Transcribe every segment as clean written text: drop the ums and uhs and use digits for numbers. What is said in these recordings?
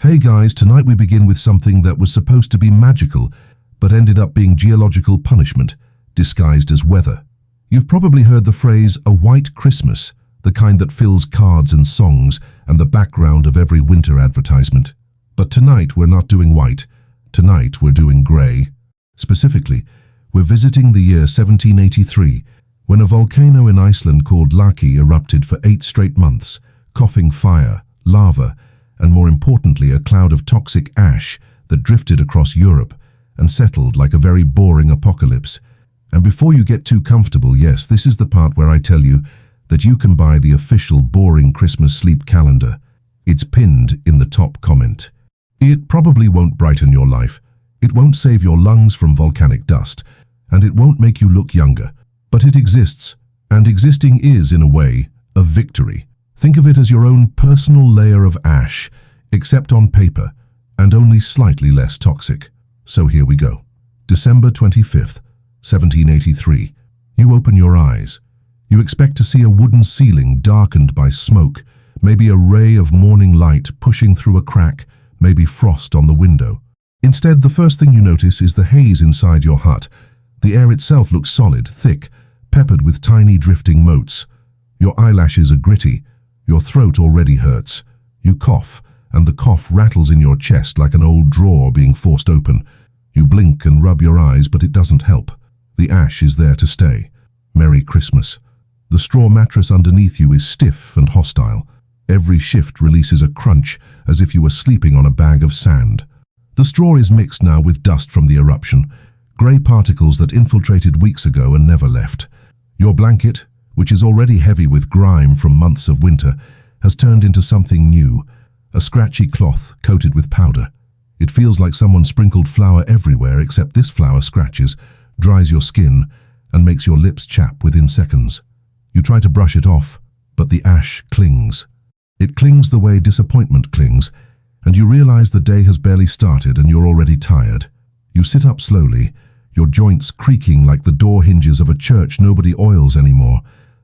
Hey guys, tonight we begin with something that was supposed to be magical, but ended up being geological punishment, disguised as weather. You've probably heard the phrase, a white Christmas, the kind that fills cards and songs and the background of every winter advertisement. But tonight we're not doing white. Tonight we're doing grey. Specifically, we're visiting the year 1783, when a volcano in Iceland called Laki erupted for 8 straight months, coughing fire, lava, and more importantly a cloud of toxic ash that drifted across Europe and settled like a very boring apocalypse. And before you get too comfortable, yes, this is the part where I tell you that you can buy the official boring Christmas sleep calendar. It's pinned in the top comment. It probably won't brighten your life, it won't save your lungs from volcanic dust, and it won't make you look younger, but it exists, and existing is, in a way, a victory. Think of it as your own personal layer of ash, except on paper, and only slightly less toxic. So here we go. December 25th, 1783. You open your eyes. You expect to see a wooden ceiling darkened by smoke, maybe a ray of morning light pushing through a crack, maybe frost on the window. Instead, the first thing you notice is the haze inside your hut. The air itself looks solid, thick, peppered with tiny drifting motes. Your eyelashes are gritty. Your throat already hurts. You cough, and the cough rattles in your chest like an old drawer being forced open. You blink and rub your eyes, but it doesn't help. The ash is there to stay. Merry Christmas. The straw mattress underneath you is stiff and hostile. Every shift releases a crunch, as if you were sleeping on a bag of sand. The straw is mixed now with dust from the eruption, grey particles that infiltrated weeks ago and never left. Your blanket, which is already heavy with grime from months of winter, has turned into something new, a scratchy cloth coated with powder. It feels like someone sprinkled flour everywhere, except this flour scratches, dries your skin, and makes your lips chap within seconds. You try to brush it off, but the ash clings. It clings the way disappointment clings, and you realize the day has barely started and you're already tired. You sit up slowly, your joints creaking like the door hinges of a church nobody oils anymore.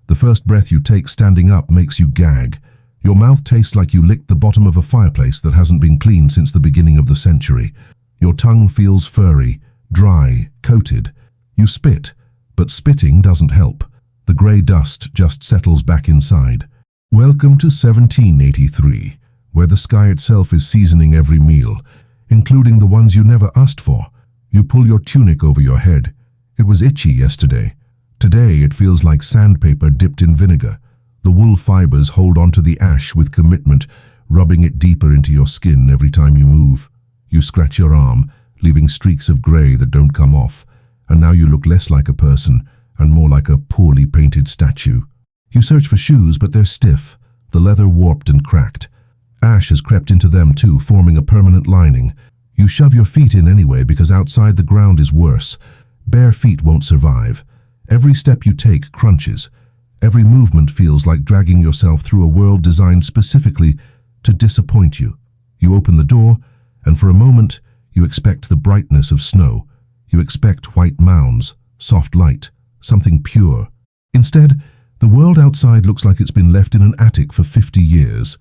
The first breath you take standing up makes you gag. Your mouth tastes like you licked the bottom of a fireplace that hasn't been cleaned since the beginning of the century. Your tongue feels furry, dry, coated. You spit, but spitting doesn't help. The grey dust just settles back inside. Welcome to 1783, where the sky itself is seasoning every meal, including the ones you never asked for. You pull your tunic over your head. It was itchy yesterday. Today it feels like sandpaper dipped in vinegar. The wool fibers hold onto the ash with commitment, rubbing it deeper into your skin every time you move. You scratch your arm, leaving streaks of grey that don't come off, and now you look less like a person and more like a poorly painted statue. You search for shoes, but they're stiff, the leather warped and cracked. Ash has crept into them too, forming a permanent lining. You shove your feet in anyway because outside the ground is worse. Bare feet won't survive. Every step you take crunches. Every movement feels like dragging yourself through a world designed specifically to disappoint you. You open the door, and for a moment, you expect the brightness of snow. You expect white mounds, soft light, something pure. Instead, the world outside looks like it's been left in an attic for 50 years.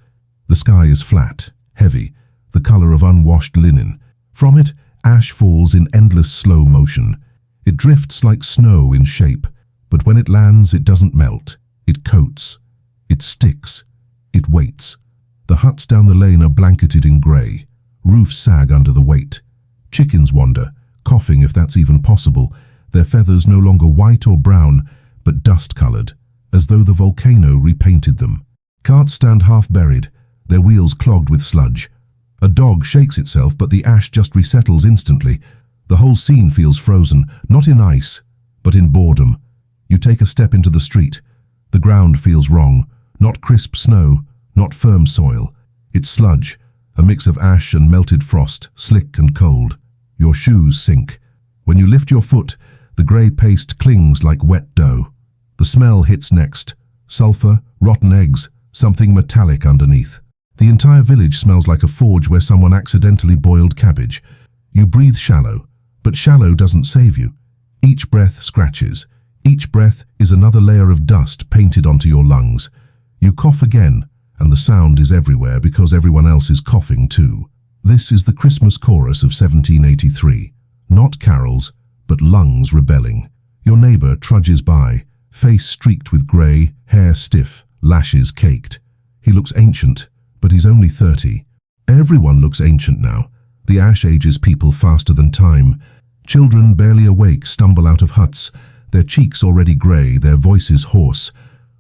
The sky is flat, heavy, the color of unwashed linen. From it, ash falls in endless slow motion. It drifts like snow in shape, but when it lands, it doesn't melt. It coats. It sticks. It waits. The huts down the lane are blanketed in grey. Roofs sag under the weight. Chickens wander, coughing if that's even possible, their feathers no longer white or brown, but dust-colored, as though the volcano repainted them. Carts stand half-buried, their wheels clogged with sludge. A dog shakes itself, but the ash just resettles instantly. The whole scene feels frozen, not in ice, but in boredom. You take a step into the street. The ground feels wrong. Not crisp snow, not firm soil. It's sludge, a mix of ash and melted frost, slick and cold. Your shoes sink. When you lift your foot, the grey paste clings like wet dough. The smell hits next. Sulphur, rotten eggs, something metallic underneath. The entire village smells like a forge where someone accidentally boiled cabbage. You breathe shallow, but shallow doesn't save you. Each breath scratches. Each breath is another layer of dust painted onto your lungs. You cough again, and the sound is everywhere because everyone else is coughing too. This is the Christmas chorus of 1783. Not carols, but lungs rebelling. Your neighbour trudges by, face streaked with grey, hair stiff, lashes caked. He looks ancient, but he's only 30. Everyone looks ancient now. The ash ages people faster than time. Children barely awake stumble out of huts, their cheeks already grey, their voices hoarse.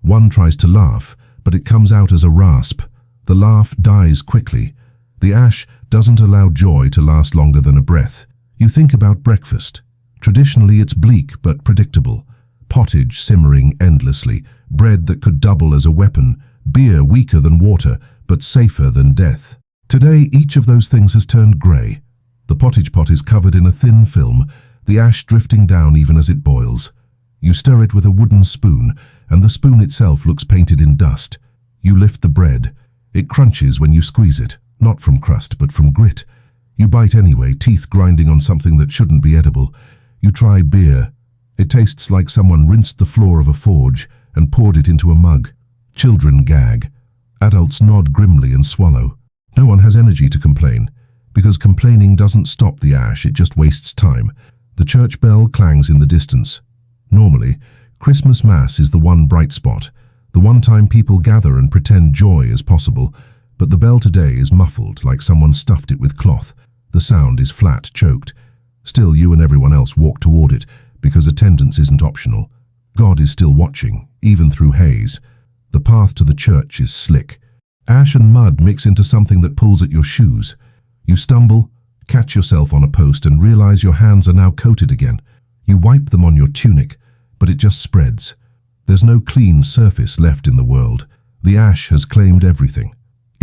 One tries to laugh, but it comes out as a rasp. The laugh dies quickly. The ash doesn't allow joy to last longer than a breath. You think about breakfast. Traditionally it's bleak but predictable. Pottage simmering endlessly, bread that could double as a weapon, beer weaker than water but safer than death. Today each of those things has turned grey. The pottage pot is covered in a thin film, the ash drifting down even as it boils. You stir it with a wooden spoon, and the spoon itself looks painted in dust. You lift the bread. It crunches when you squeeze it, not from crust but from grit. You bite anyway, teeth grinding on something that shouldn't be edible. You try beer. It tastes like someone rinsed the floor of a forge and poured it into a mug. Children gag. Adults nod grimly and swallow. No one has energy to complain, because complaining doesn't stop the ash, it just wastes time. The church bell clangs in the distance. Normally, Christmas Mass is the one bright spot, the one time people gather and pretend joy is possible, but the bell today is muffled like someone stuffed it with cloth. The sound is flat, choked. Still, you and everyone else walk toward it, because attendance isn't optional. God is still watching, even through haze. The path to the church is slick. Ash and mud mix into something that pulls at your shoes. You stumble, catch yourself on a post and realize your hands are now coated again. You wipe them on your tunic, but it just spreads. There's no clean surface left in the world. The ash has claimed everything.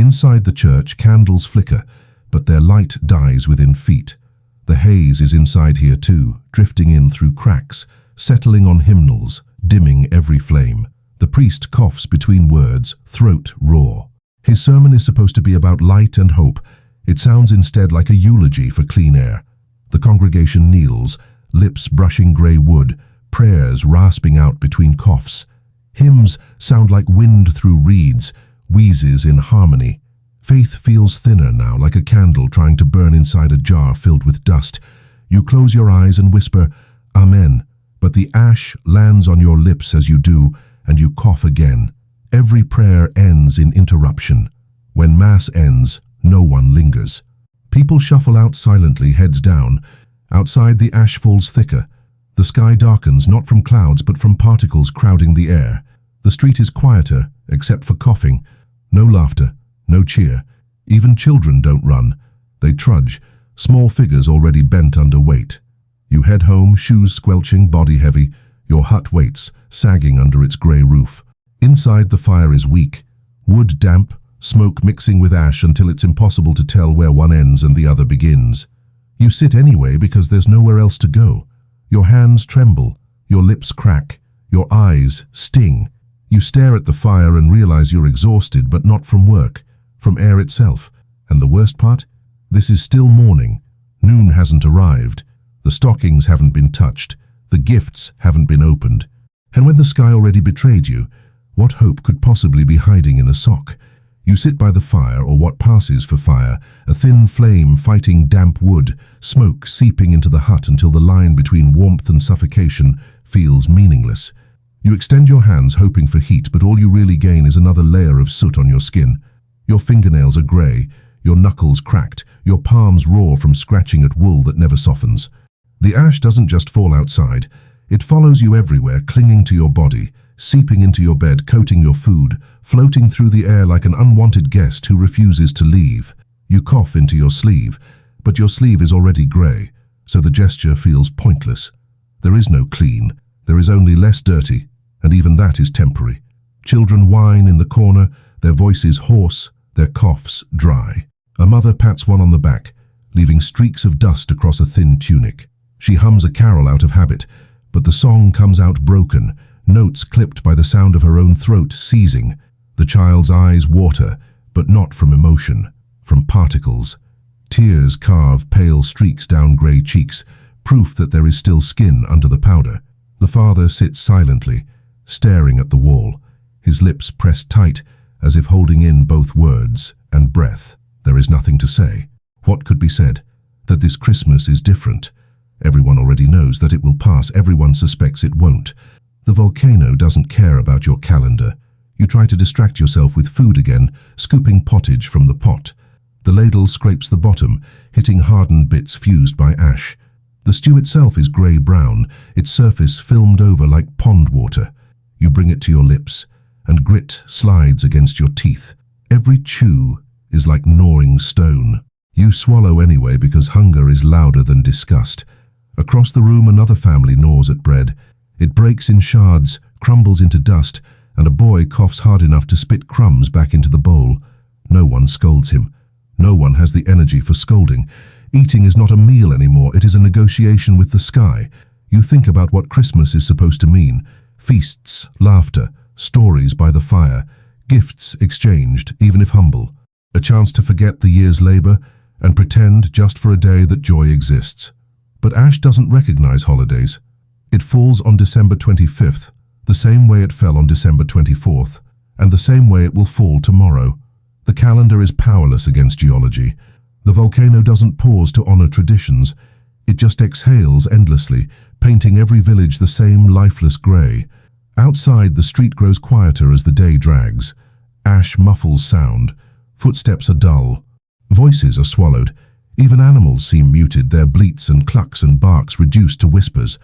Inside the church, candles flicker, but their light dies within feet. The haze is inside here too, drifting in through cracks, settling on hymnals, dimming every flame. The priest coughs between words, throat raw. His sermon is supposed to be about light and hope. It sounds instead like a eulogy for clean air. The congregation kneels, lips brushing grey wood, prayers rasping out between coughs. Hymns sound like wind through reeds, wheezes in harmony. Faith feels thinner now, like a candle trying to burn inside a jar filled with dust. You close your eyes and whisper, Amen, but the ash lands on your lips as you do, and you cough again. Every prayer ends in interruption. When Mass ends, no one lingers. People shuffle out silently, heads down. Outside, the ash falls thicker. The sky darkens, not from clouds, but from particles crowding the air. The street is quieter, except for coughing. No laughter, no cheer. Even children don't run. They trudge, small figures already bent under weight. You head home, shoes squelching, body heavy. Your hut waits, sagging under its grey roof. Inside, the fire is weak. Wood damp, smoke mixing with ash until it's impossible to tell where one ends and the other begins. You sit anyway because there's nowhere else to go. Your hands tremble, your lips crack, your eyes sting. You stare at the fire and realize you're exhausted, but not from work, from air itself. And the worst part? This is still morning. Noon hasn't arrived. The stockings haven't been touched. The gifts haven't been opened. And when the sky already betrayed you, what hope could possibly be hiding in a sock? You sit by the fire, or what passes for fire, a thin flame fighting damp wood, smoke seeping into the hut until the line between warmth and suffocation feels meaningless. You extend your hands hoping for heat, but all you really gain is another layer of soot on your skin. Your fingernails are grey, your knuckles cracked, your palms raw from scratching at wool that never softens. The ash doesn't just fall outside, it follows you everywhere, clinging to your body, seeping into your bed, coating your food, floating through the air like an unwanted guest who refuses to leave. You cough into your sleeve, but your sleeve is already grey, so the gesture feels pointless. There is no clean, there is only less dirty, and even that is temporary. Children whine in the corner, their voices hoarse, their coughs dry. A mother pats one on the back, leaving streaks of dust across a thin tunic. She hums a carol out of habit, but the song comes out broken, notes clipped by the sound of her own throat seizing. The child's eyes water, but not from emotion, from particles. Tears carve pale streaks down grey cheeks, proof that there is still skin under the powder. The father sits silently, staring at the wall, his lips pressed tight, as if holding in both words and breath. There is nothing to say. What What could be said? That this Christmas is different. Everyone already knows that it will pass. Everyone suspects it won't. The volcano doesn't care about your calendar. You try to distract yourself with food again, scooping pottage from the pot. The ladle scrapes the bottom, hitting hardened bits fused by ash. The stew itself is grey-brown, its surface filmed over like pond water. You bring it to your lips, and grit slides against your teeth. Every chew is like gnawing stone. You swallow anyway because hunger is louder than disgust. Across the room another family gnaws at bread. It breaks in shards, crumbles into dust, and a boy coughs hard enough to spit crumbs back into the bowl. No one scolds him. No one has the energy for scolding. Eating is not a meal anymore, it is a negotiation with the sky. You think about what Christmas is supposed to mean. Feasts, laughter, stories by the fire, gifts exchanged, even if humble. A chance to forget the year's labor and pretend just for a day that joy exists. But ash doesn't recognize holidays. It falls on December 25th, the same way it fell on December 24th, and the same way it will fall tomorrow. The calendar is powerless against geology. The volcano doesn't pause to honor traditions. It just exhales endlessly, painting every village the same lifeless grey. Outside, the street grows quieter as the day drags. Ash muffles sound. Footsteps are dull. Voices are swallowed. Even animals seem muted, their bleats and clucks and barks reduced to whispers.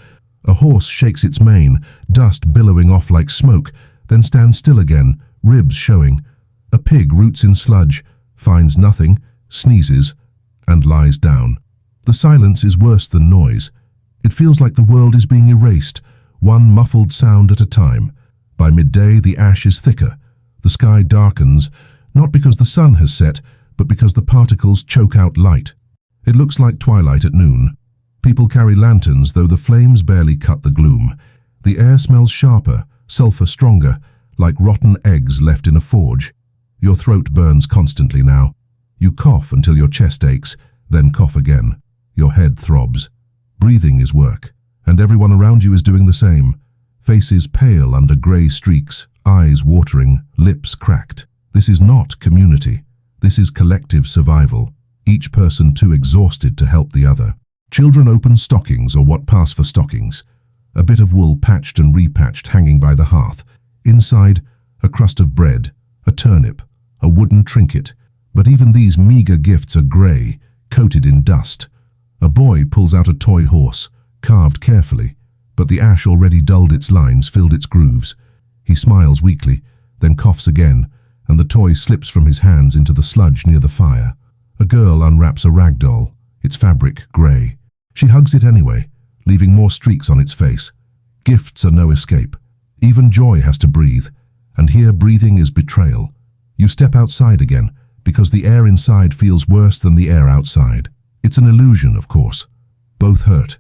A horse shakes its mane, dust billowing off like smoke, then stands still again, ribs showing. A pig roots in sludge, finds nothing, sneezes, and lies down. The silence is worse than noise. It feels like the world is being erased, one muffled sound at a time. By midday, the ash is thicker. The sky darkens, not because the sun has set, but because the particles choke out light. It looks like twilight at noon. People carry lanterns, though the flames barely cut the gloom. The air smells sharper, sulfur stronger, like rotten eggs left in a forge. Your throat burns constantly now. You cough until your chest aches, then cough again. Your head throbs. Breathing is work, and everyone around you is doing the same. Faces pale under grey streaks, eyes watering, lips cracked. This is not community. This is collective survival, each person too exhausted to help the other. Children open stockings, or what pass for stockings. A bit of wool patched and repatched hanging by the hearth. Inside, a crust of bread, a turnip, a wooden trinket. But even these meager gifts are grey, coated in dust. A boy pulls out a toy horse, carved carefully, but the ash already dulled its lines, filled its grooves. He smiles weakly, then coughs again, and the toy slips from his hands into the sludge near the fire. A girl unwraps a rag doll, its fabric grey. She hugs it anyway, leaving more streaks on its face. Gifts are no escape. Even joy has to breathe, and here breathing is betrayal. You step outside again, because the air inside feels worse than the air outside. It's an illusion, of course. Both hurt,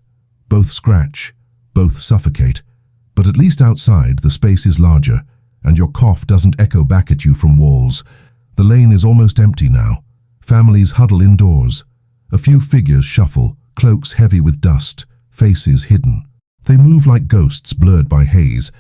both scratch, both suffocate. But at least outside, the space is larger, and your cough doesn't echo back at you from walls. The lane is almost empty now. Families huddle indoors. A few figures shuffle, cloaks heavy with dust, faces hidden. They move like ghosts blurred by haze.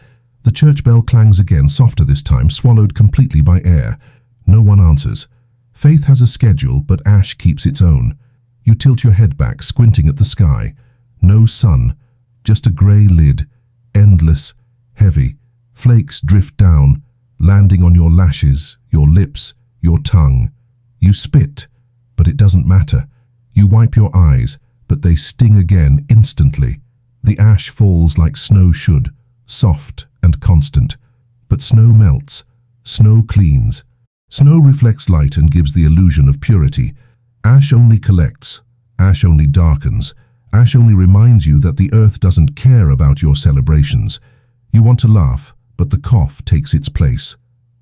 The church bell clangs again, softer this time, swallowed completely by air. No one answers. Faith has a schedule, but ash keeps its own. You tilt your head back, squinting at the sky. No sun, just a grey lid, endless, heavy. Flakes drift down, landing on your lashes, your lips, your tongue. You spit, but it doesn't matter. You wipe your eyes, but they sting again instantly. The ash falls like snow should, soft and constant. But snow melts, snow cleans. Snow reflects light and gives the illusion of purity. Ash only collects, ash only darkens, ash only reminds you that the earth doesn't care about your celebrations. You want to laugh, but the cough takes its place.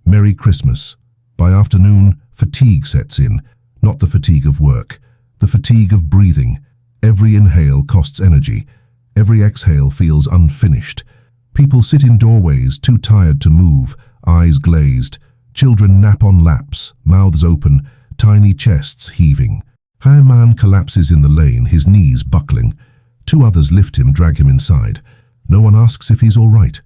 Merry Christmas. By afternoon, fatigue sets in, not the fatigue of work, the fatigue of breathing. Every inhale costs energy. Every exhale feels unfinished. People sit in doorways, too tired to move, eyes glazed. Children nap on laps, mouths open, tiny chests heaving. A man collapses in the lane, his knees buckling. Two others lift him, drag him inside. No one asks if he's all right.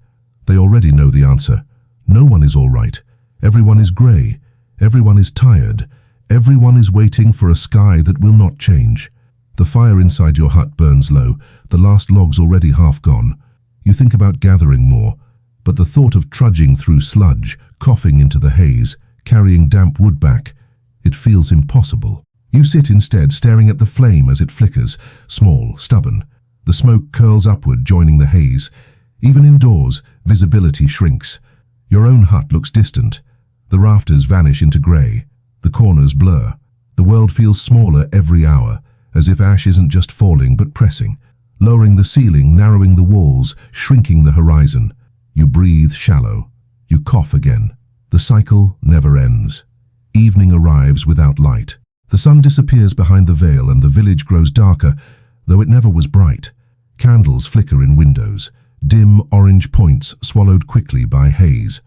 They already know the answer. No one is all right. Everyone is grey. Everyone is tired. Everyone is waiting for a sky that will not change. The fire inside your hut burns low, the last log's already half gone. You think about gathering more, but the thought of trudging through sludge, coughing into the haze, carrying damp wood back, it feels impossible. You sit instead, staring at the flame as it flickers, small, stubborn. The smoke curls upward, joining the haze. Even indoors, visibility shrinks. Your own hut looks distant. The rafters vanish into grey. The corners blur. The world feels smaller every hour, as if ash isn't just falling but pressing, lowering the ceiling, narrowing the walls, shrinking the horizon. You breathe shallow. You cough again. The cycle never ends. Evening arrives without light. The sun disappears behind the veil and the village grows darker, though it never was bright. Candles flicker in windows, dim orange points swallowed quickly by haze.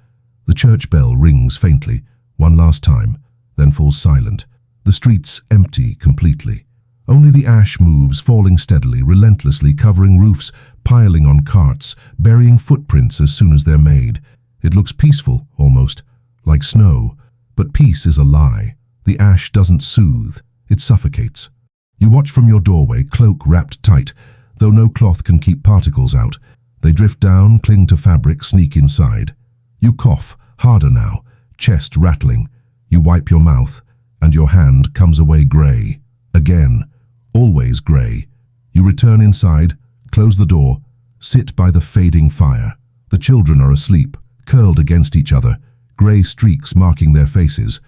The church bell rings faintly, one last time, then falls silent. The streets empty completely. Only the ash moves, falling steadily, relentlessly, covering roofs, piling on carts, burying footprints as soon as they're made. It looks peaceful, almost, like snow. But peace is a lie. The ash doesn't soothe, it suffocates. You watch from your doorway, cloak wrapped tight, though no cloth can keep particles out. They drift down, cling to fabric, sneak inside. You cough, harder now, chest rattling. You wipe your mouth, and your hand comes away grey. Again, always grey. You return inside, close the door, sit by the fading fire. The children are asleep, curled against each other, grey streaks marking their faces.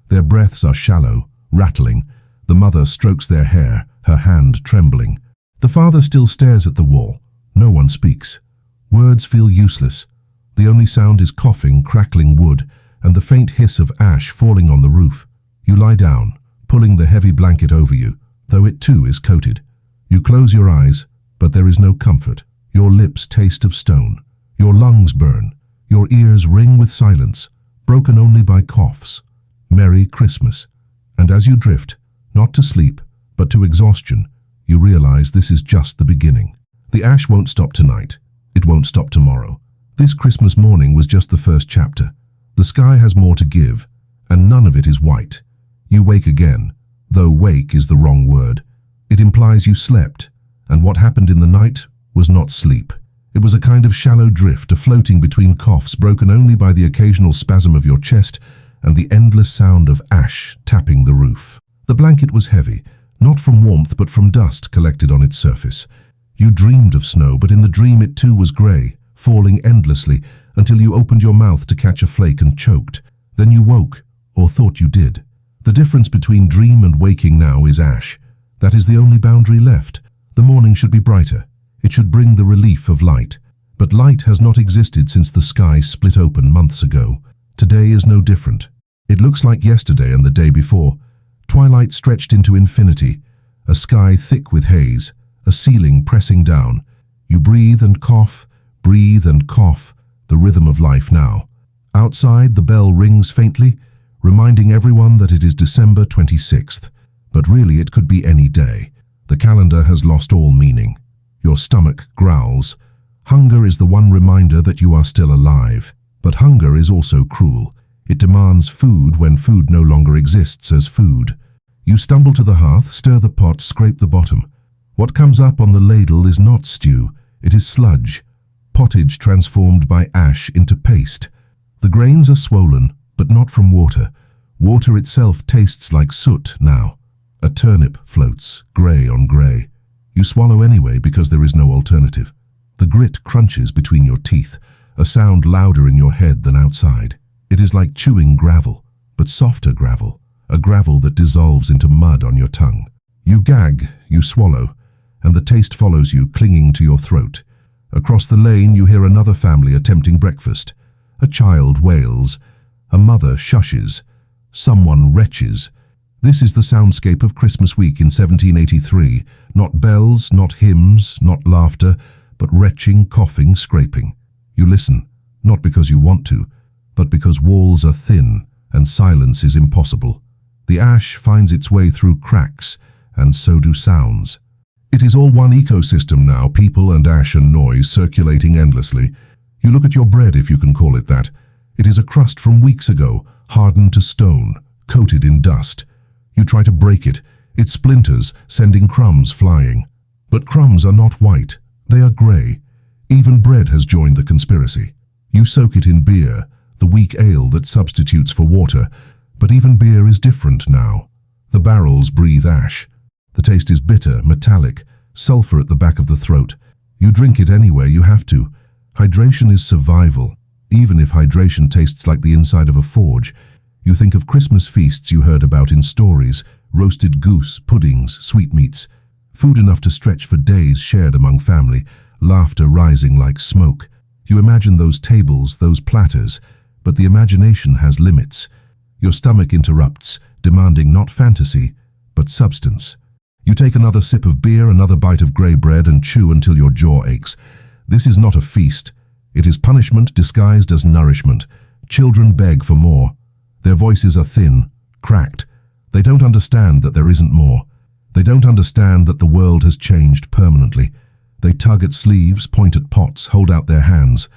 Their breaths are shallow, rattling. The mother strokes their hair, her hand trembling. The father still stares at the wall. No one speaks. Words feel useless. The only sound is coughing, crackling wood, and the faint hiss of ash falling on the roof. You lie down, pulling the heavy blanket over you, though it too is coated. You close your eyes, but there is no comfort. Your lips taste of stone. Your lungs burn. Your ears ring with silence, broken only by coughs. Merry Christmas. And as you drift, not to sleep, but to exhaustion, you realize this is just the beginning. The ash won't stop tonight. It won't stop tomorrow. This Christmas morning was just the first chapter. The sky has more to give, and none of it is white. You wake again, though wake is the wrong word. It implies you slept, and what happened in the night was not sleep. It was a kind of shallow drift, a floating between coughs broken only by the occasional spasm of your chest and the endless sound of ash tapping the roof. The blanket was heavy, not from warmth but from dust collected on its surface. You dreamed of snow, but in the dream it too was grey, falling endlessly until you opened your mouth to catch a flake and choked. Then you woke, or thought you did. The difference between dream and waking now is ash. That is the only boundary left. The morning should be brighter. It should bring the relief of light. But light has not existed since the sky split open months ago. Today is no different. It looks like yesterday and the day before. Twilight stretched into infinity, a sky thick with haze, a ceiling pressing down. You breathe and cough, the rhythm of life now. Outside, the bell rings faintly, reminding everyone that it is December 26th. But really it could be any day. The calendar has lost all meaning. Your stomach growls. Hunger is the one reminder that you are still alive. But hunger is also cruel. It demands food when food no longer exists as food. You stumble to the hearth, stir the pot, scrape the bottom. What comes up on the ladle is not stew, it is sludge. Pottage transformed by ash into paste. The grains are swollen, but not from water. Water itself tastes like soot now. A turnip floats, grey on grey. You swallow anyway because there is no alternative. The grit crunches between your teeth, a sound louder in your head than outside. It is like chewing gravel, but softer gravel, a gravel that dissolves into mud on your tongue. You gag, you swallow, and the taste follows you, clinging to your throat. Across the lane you hear another family attempting breakfast. A child wails. A mother shushes. Someone retches. This is the soundscape of Christmas week in 1783. Not bells, not hymns, not laughter, but retching, coughing, scraping. You listen, not because you want to, but because walls are thin and silence is impossible. The ash finds its way through cracks, and so do sounds. It is all one ecosystem now, people and ash and noise circulating endlessly. You look at your bread, if you can call it that. It is a crust from weeks ago, hardened to stone, coated in dust. You try to break it. It splinters, sending crumbs flying. But crumbs are not white. They are grey. Even bread has joined the conspiracy. You soak it in beer, the weak ale that substitutes for water. But even beer is different now. The barrels breathe ash. The taste is bitter, metallic, sulfur at the back of the throat. You drink it anyway, you have to. Hydration is survival. Even if hydration tastes like the inside of a forge, you think of Christmas feasts you heard about in stories, roasted goose, puddings, sweetmeats, food enough to stretch for days shared among family, laughter rising like smoke. You imagine those tables, those platters, but the imagination has limits. Your stomach interrupts, demanding not fantasy, but substance. You take another sip of beer, another bite of grey bread, and chew until your jaw aches. This is not a feast. It is punishment disguised as nourishment. Children beg for more. Their voices are thin, cracked. They don't understand that there isn't more. They don't understand that the world has changed permanently. They tug at sleeves, point at pots, hold out their hands.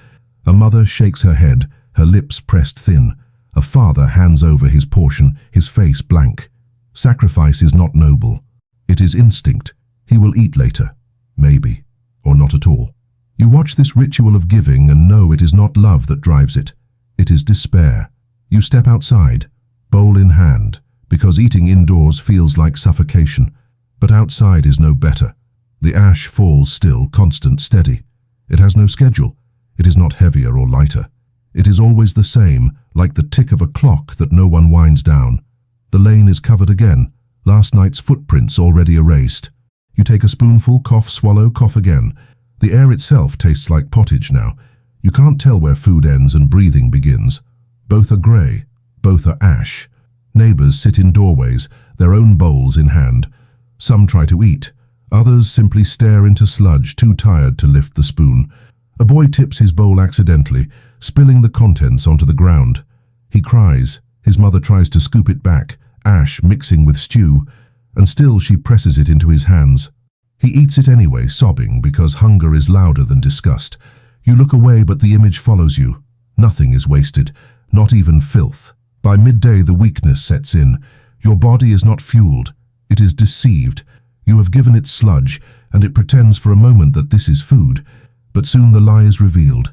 A mother shakes her head, her lips pressed thin. A father hands over his portion, his face blank. Sacrifice is not noble. It is instinct. He will eat later. Maybe. Or not at all. You watch this ritual of giving and know it is not love that drives it. It is despair. You step outside, bowl in hand, because eating indoors feels like suffocation. But outside is no better. The ash falls still, constant, steady. It has no schedule. It is not heavier or lighter. It is always the same, like the tick of a clock that no one winds down. The lane is covered again, last night's footprints already erased. You take a spoonful, cough, swallow, cough again. The air itself tastes like pottage now. You can't tell where food ends and breathing begins. Both are grey, both are ash. Neighbours sit in doorways, their own bowls in hand. Some try to eat. Others simply stare into sludge, too tired to lift the spoon. A boy tips his bowl accidentally, spilling the contents onto the ground. He cries. His mother tries to scoop it back, ash mixing with stew, and still she presses it into his hands. He eats it anyway, sobbing, because hunger is louder than disgust. You look away, but the image follows you. Nothing is wasted, not even filth. By midday the weakness sets in. Your body is not fueled. It is deceived. You have given it sludge, and it pretends for a moment that this is food. But soon the lie is revealed.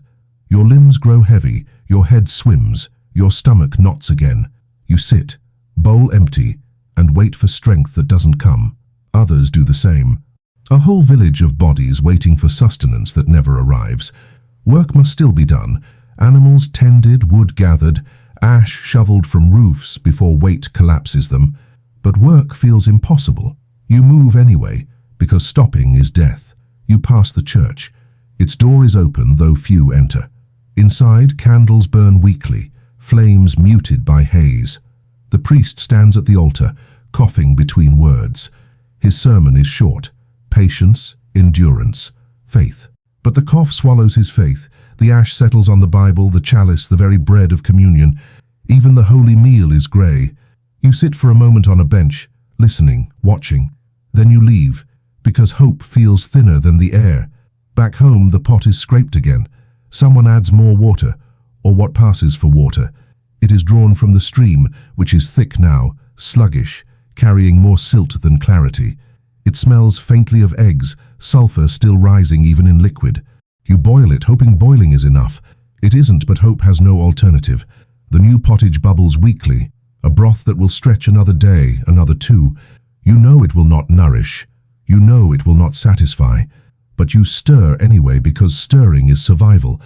Your limbs grow heavy, your head swims, your stomach knots again. You sit, bowl empty, and wait for strength that doesn't come. Others do the same. A whole village of bodies waiting for sustenance that never arrives. Work must still be done. Animals tended, wood gathered, ash shoveled from roofs before weight collapses them. But work feels impossible. You move anyway, because stopping is death. You pass the church. Its door is open, though few enter. Inside, candles burn weakly, flames muted by haze. The priest stands at the altar, coughing between words. His sermon is short. Patience, endurance, faith. But the cough swallows his faith. The ash settles on the Bible, the chalice, the very bread of communion. Even the holy meal is grey. You sit for a moment on a bench, listening, watching. Then you leave, because hope feels thinner than the air. Back home, the pot is scraped again. Someone adds more water, or what passes for water. It is drawn from the stream, which is thick now, sluggish, carrying more silt than clarity. It smells faintly of eggs, sulfur still rising even in liquid. You boil it, hoping boiling is enough. It isn't, but hope has no alternative. The new pottage bubbles weakly, a broth that will stretch another day, another two. You know it will not nourish. You know it will not satisfy. But you stir anyway, because stirring is survival.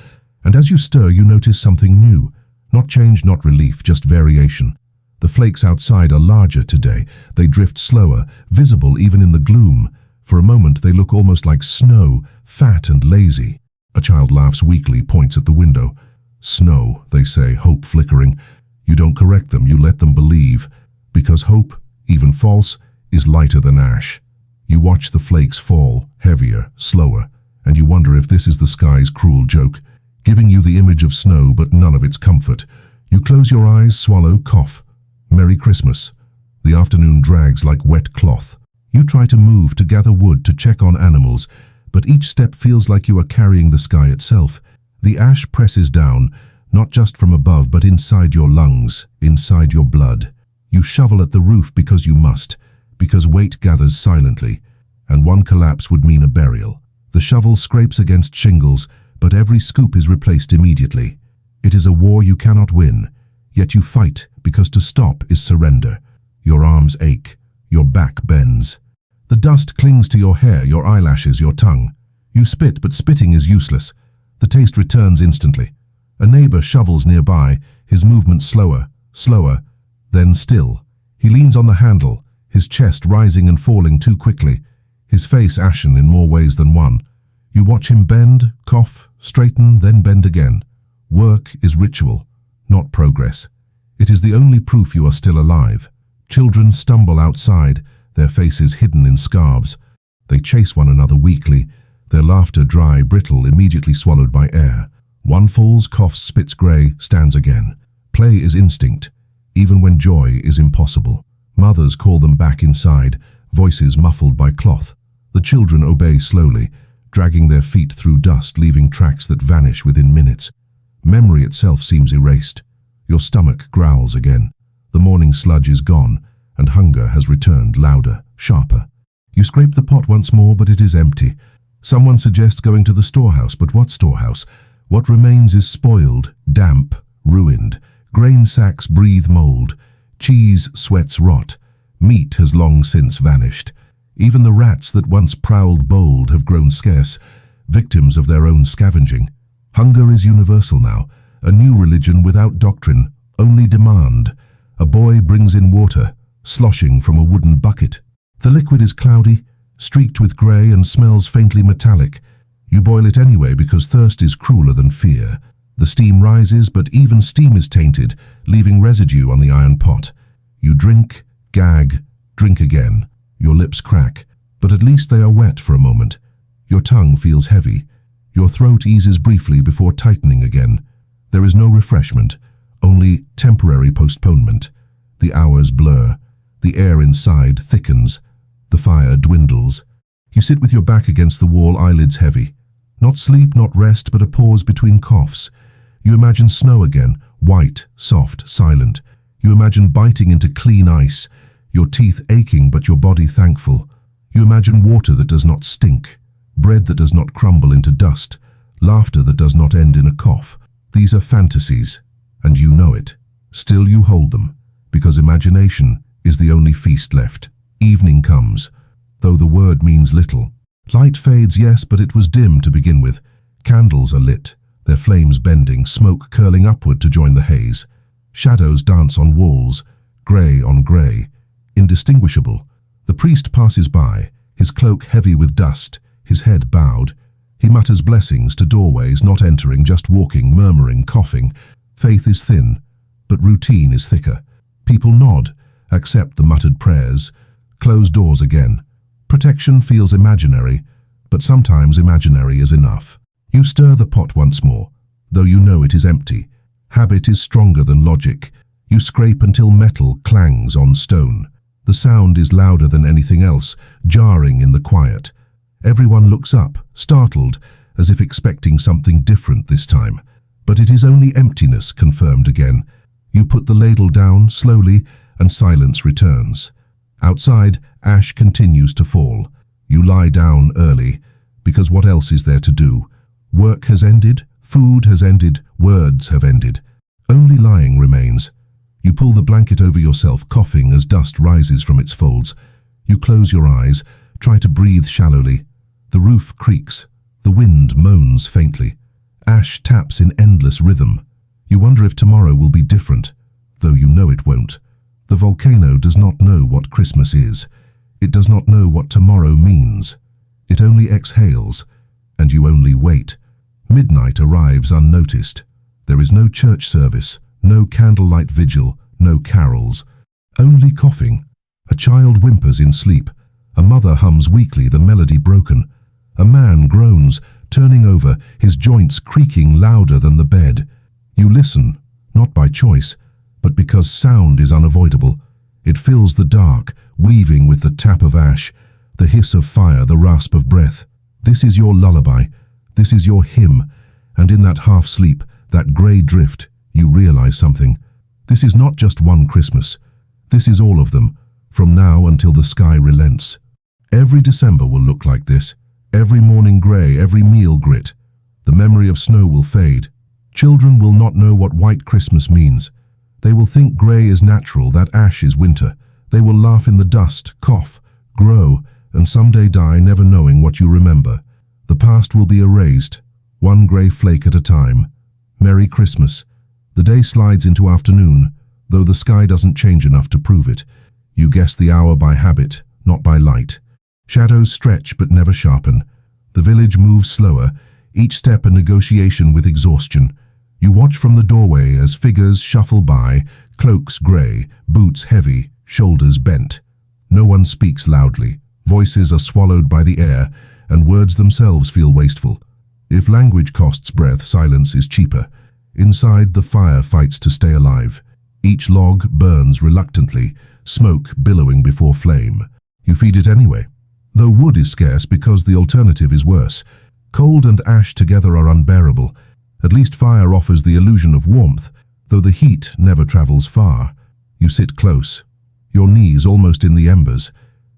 And as you stir, you notice something new. Not change, not relief, just variation. The flakes outside are larger today. They drift slower, visible even in the gloom. For a moment they look almost like snow, fat and lazy. A child laughs weakly, points at the window. Snow, they say, hope flickering. You don't correct them, you let them believe. Because hope, even false, is lighter than ash. You watch the flakes fall, heavier, slower, and you wonder if this is the sky's cruel joke, giving you the image of snow but none of its comfort. You close your eyes, swallow, cough. Merry Christmas. The afternoon drags like wet cloth. You try to move, to gather wood, to check on animals, but each step feels like you are carrying the sky itself. The ash presses down, not just from above, but inside your lungs, inside your blood. You shovel at the roof because you must, because weight gathers silently, and one collapse would mean a burial. The shovel scrapes against shingles, but every scoop is replaced immediately. It is a war you cannot win, yet you fight because to stop is surrender. Your arms ache, your back bends. The dust clings to your hair, your eyelashes, your tongue. You spit, but spitting is useless. The taste returns instantly. A neighbor shovels nearby, his movement slower, then still. He leans on the handle, his chest rising and falling too quickly, his face ashen in more ways than one. You watch him bend, cough, straighten, then bend again. Work is ritual, not progress. It is the only proof you are still alive. Children stumble outside, their faces hidden in scarves. They chase one another weakly, their laughter dry, brittle, immediately swallowed by air. One falls, coughs, spits grey, stands again. Play is instinct, even when joy is impossible. Mothers call them back inside, voices muffled by cloth. The children obey slowly, dragging their feet through dust, leaving tracks that vanish within minutes. Memory itself seems erased. Your stomach growls again. The morning sludge is gone, and hunger has returned, louder, sharper. You scrape the pot once more, but it is empty. Someone suggests going to the storehouse, but what storehouse? What remains is spoiled, damp, ruined. Grain sacks breathe mold. Cheese sweats rot. Meat has long since vanished. Even the rats that once prowled bold have grown scarce, victims of their own scavenging. Hunger is universal now, a new religion without doctrine, only demand. A boy brings in water, sloshing from a wooden bucket. The liquid is cloudy, streaked with grey, and smells faintly metallic. You boil it anyway because thirst is crueler than fear. The steam rises, but even steam is tainted, leaving residue on the iron pot. You drink, gag, drink again. Your lips crack, but at least they are wet for a moment. Your tongue feels heavy. Your throat eases briefly before tightening again. There is no refreshment, only temporary postponement. The hours blur. The air inside thickens. The fire dwindles. You sit with your back against the wall, eyelids heavy. Not sleep, not rest, but a pause between coughs. You imagine snow again, white, soft, silent. You imagine biting into clean ice, your teeth aching but your body thankful. You imagine water that does not stink, bread that does not crumble into dust, laughter that does not end in a cough. These are fantasies, and you know it. Still you hold them, because imagination is the only feast left. Evening comes, though the word means little. Light fades, yes, but it was dim to begin with. Candles are lit, their flames bending, smoke curling upward to join the haze. Shadows dance on walls, grey on grey, indistinguishable. The priest passes by, his cloak heavy with dust, his head bowed. He mutters blessings to doorways, not entering, just walking, murmuring, coughing. Faith is thin, but routine is thicker. People nod, accept the muttered prayers, close doors again. Protection feels imaginary, but sometimes imaginary is enough. You stir the pot once more, though you know it is empty. Habit is stronger than logic. You scrape until metal clangs on stone. The sound is louder than anything else, jarring in the quiet. Everyone looks up, startled, as if expecting something different this time. But it is only emptiness confirmed again. You put the ladle down slowly, and silence returns. Outside, ash continues to fall. You lie down early, because what else is there to do? Work has ended, food has ended, words have ended. Only lying remains. You pull the blanket over yourself, coughing as dust rises from its folds. You close your eyes, try to breathe shallowly. The roof creaks. The wind moans faintly. Ash taps in endless rhythm. You wonder if tomorrow will be different, though you know it won't. The volcano does not know what Christmas is. It does not know what tomorrow means. It only exhales, and you only wait. Midnight arrives unnoticed. There is no church service, no candlelight vigil, no carols. Only coughing. A child whimpers in sleep. A mother hums weakly, the melody broken. A man groans, turning over, his joints creaking louder than the bed. You listen, not by choice, but because sound is unavoidable. It fills the dark, weaving with the tap of ash, the hiss of fire, the rasp of breath. This is your lullaby. This is your hymn. And in that half-sleep, that grey drift, you realize something. This is not just one Christmas. This is all of them, from now until the sky relents. Every December will look like this. Every morning grey, every meal grit. The memory of snow will fade. Children will not know what white Christmas means. They will think grey is natural, that ash is winter. They will laugh in the dust, cough, grow, and someday die never knowing what you remember. The past will be erased, one grey flake at a time. Merry Christmas. The day slides into afternoon, though the sky doesn't change enough to prove it. You guess the hour by habit, not by light. Shadows stretch but never sharpen. The village moves slower, each step a negotiation with exhaustion. You watch from the doorway as figures shuffle by, cloaks grey, boots heavy, shoulders bent. No one speaks loudly. Voices are swallowed by the air, and words themselves feel wasteful. If language costs breath, silence is cheaper. Inside, the fire fights to stay alive. Each log burns reluctantly, smoke billowing before flame. You feed it anyway. Though wood is scarce because the alternative is worse. Cold and ash together are unbearable. At least fire offers the illusion of warmth, though the heat never travels far. You sit close, your knees almost in the embers,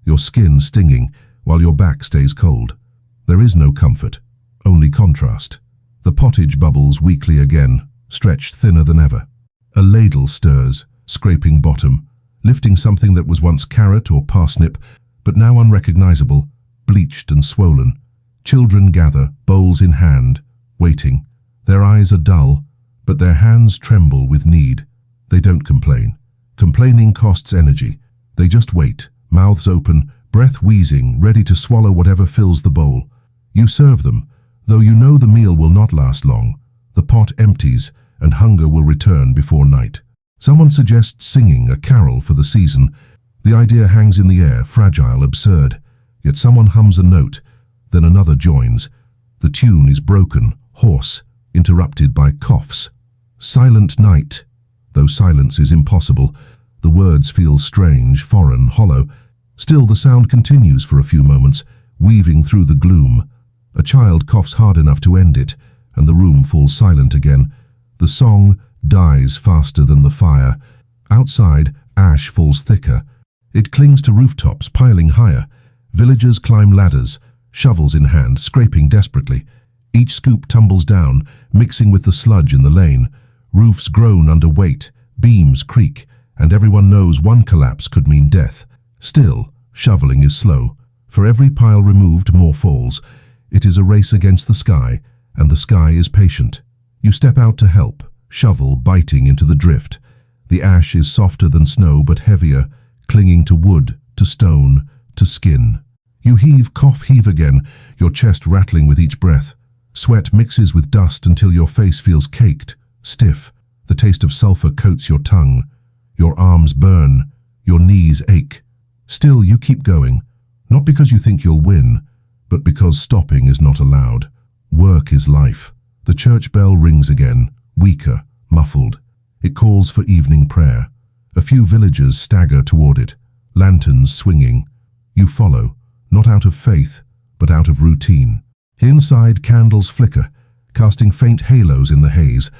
your skin stinging, while your back stays cold. There is no comfort, only contrast. The pottage bubbles weakly again, stretched thinner than ever. A ladle stirs, scraping bottom, lifting something that was once carrot or parsnip, but now unrecognizable, bleached and swollen. Children gather, bowls in hand, waiting. Their eyes are dull, but their hands tremble with need. They don't complain. Complaining costs energy. They just wait, mouths open, breath wheezing, ready to swallow whatever fills the bowl. You serve them, though you know the meal will not last long. The pot empties, and hunger will return before night. Someone suggests singing a carol for the season. The idea hangs in the air, fragile, absurd. Yet someone hums a note, then another joins. The tune is broken, hoarse, interrupted by coughs. Silent night. Though silence is impossible, the words feel strange, foreign, hollow. Still the sound continues for a few moments, weaving through the gloom. A child coughs hard enough to end it, and the room falls silent again. The song dies faster than the fire. Outside, ash falls thicker. It clings to rooftops, piling higher. Villagers climb ladders, shovels in hand, scraping desperately. Each scoop tumbles down, mixing with the sludge in the lane. Roofs groan under weight, beams creak, and everyone knows one collapse could mean death. Still, shoveling is slow. For every pile removed, more falls. It is a race against the sky, and the sky is patient. You step out to help, shovel biting into the drift. The ash is softer than snow but heavier, clinging to wood, to stone, to skin. You heave, cough, heave again, your chest rattling with each breath. Sweat mixes with dust until your face feels caked, stiff. The taste of sulfur coats your tongue. Your arms burn, your knees ache. Still, you keep going, not because you think you'll win, but because stopping is not allowed. Work is life. The church bell rings again, weaker, muffled. It calls for evening prayer. A few villagers stagger toward it, lanterns swinging. You follow, not out of faith, but out of routine. Inside, candles flicker, casting faint halos in the haze.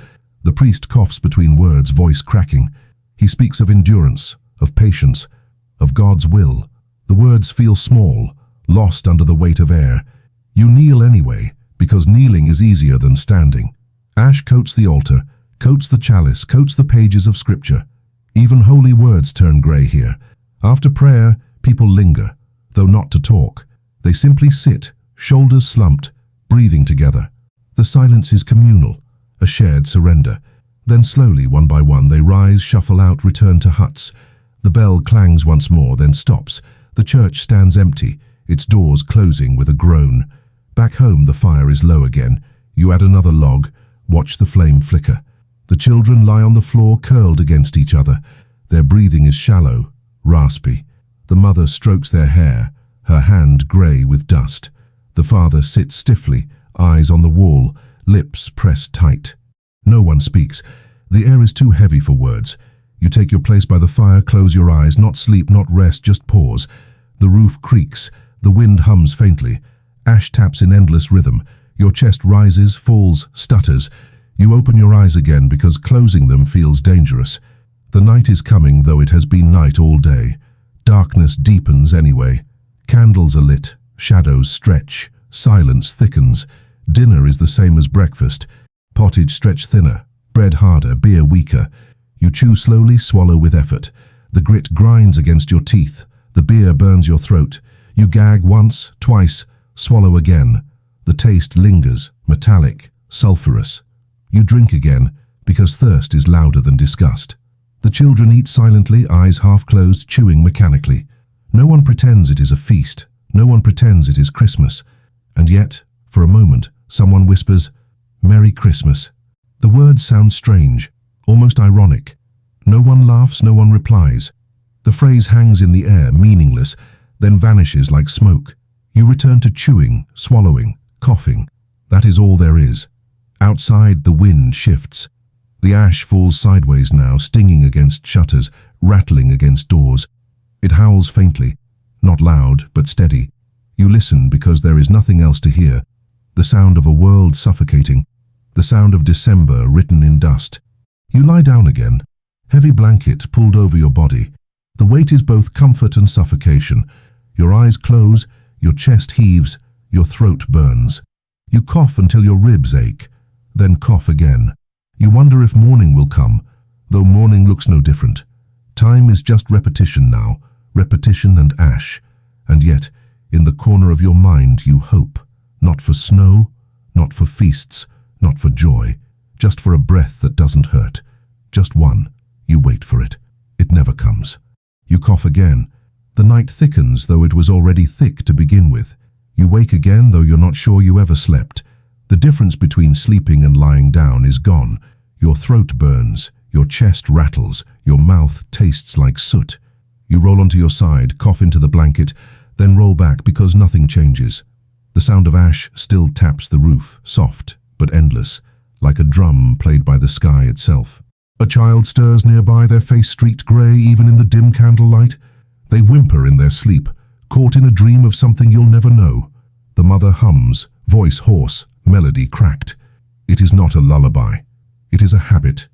The priest coughs between words, voice cracking. He speaks of endurance, of patience, of God's will. The words feel small, lost under the weight of air. You kneel anyway, because kneeling is easier than standing. Ash coats the altar, coats the chalice, coats the pages of scripture. Even holy words turn grey here. After prayer, people linger, though not to talk. They simply sit, shoulders slumped, breathing together. The silence is communal, a shared surrender. Then slowly, one by one, they rise, shuffle out, return to huts. The bell clangs once more, then stops. The church stands empty, its doors closing with a groan. Back home, the fire is low again. You add another log, watch the flame flicker. The children lie on the floor, curled against each other. Their breathing is shallow, raspy. The mother strokes their hair, her hand grey with dust. The father sits stiffly, eyes on the wall, lips pressed tight. No one speaks. The air is too heavy for words. You take your place by the fire, close your eyes, not sleep, not rest, just pause. The roof creaks, the wind hums faintly. Ash taps in endless rhythm. Your chest rises, falls, stutters. You open your eyes again because closing them feels dangerous. The night is coming, though it has been night all day. Darkness deepens anyway. Candles are lit, shadows stretch, silence thickens. Dinner is the same as breakfast. Pottage stretch thinner, bread harder, beer weaker. You chew slowly, swallow with effort. The grit grinds against your teeth. The beer burns your throat. You gag once, twice, swallow again. The taste lingers, metallic, sulphurous. You drink again, because thirst is louder than disgust. The children eat silently, eyes half closed, chewing mechanically. No one pretends it is a feast. No one pretends it is Christmas. And yet, for a moment, someone whispers, "Merry Christmas." The words sound strange, almost ironic. No one laughs, no one replies. The phrase hangs in the air, meaningless, then vanishes like smoke. You return to chewing, swallowing, coughing. That is all there is. Outside, the wind shifts. The ash falls sideways now, stinging against shutters, rattling against doors. It howls faintly, not loud, but steady. You listen because there is nothing else to hear. The sound of a world suffocating. The sound of December written in dust. You lie down again, heavy blanket pulled over your body. The weight is both comfort and suffocation. Your eyes close, your chest heaves, your throat burns. You cough until your ribs ache, then cough again. You wonder if morning will come, though morning looks no different. Time is just repetition now, repetition and ash. And yet, in the corner of your mind you hope, not for snow, not for feasts, not for joy, just for a breath that doesn't hurt. Just one. You wait for it. It never comes. You cough again. The night thickens, though it was already thick to begin with. You wake again, though you're not sure you ever slept. The difference between sleeping and lying down is gone. Your throat burns, your chest rattles, your mouth tastes like soot. You roll onto your side, cough into the blanket, then roll back because nothing changes. The sound of ash still taps the roof, soft but endless, like a drum played by the sky itself. A child stirs nearby, their face streaked grey even in the dim candlelight. They whimper in their sleep, caught in a dream of something you'll never know. The mother hums, voice hoarse, melody cracked. It is not a lullaby. It is a habit,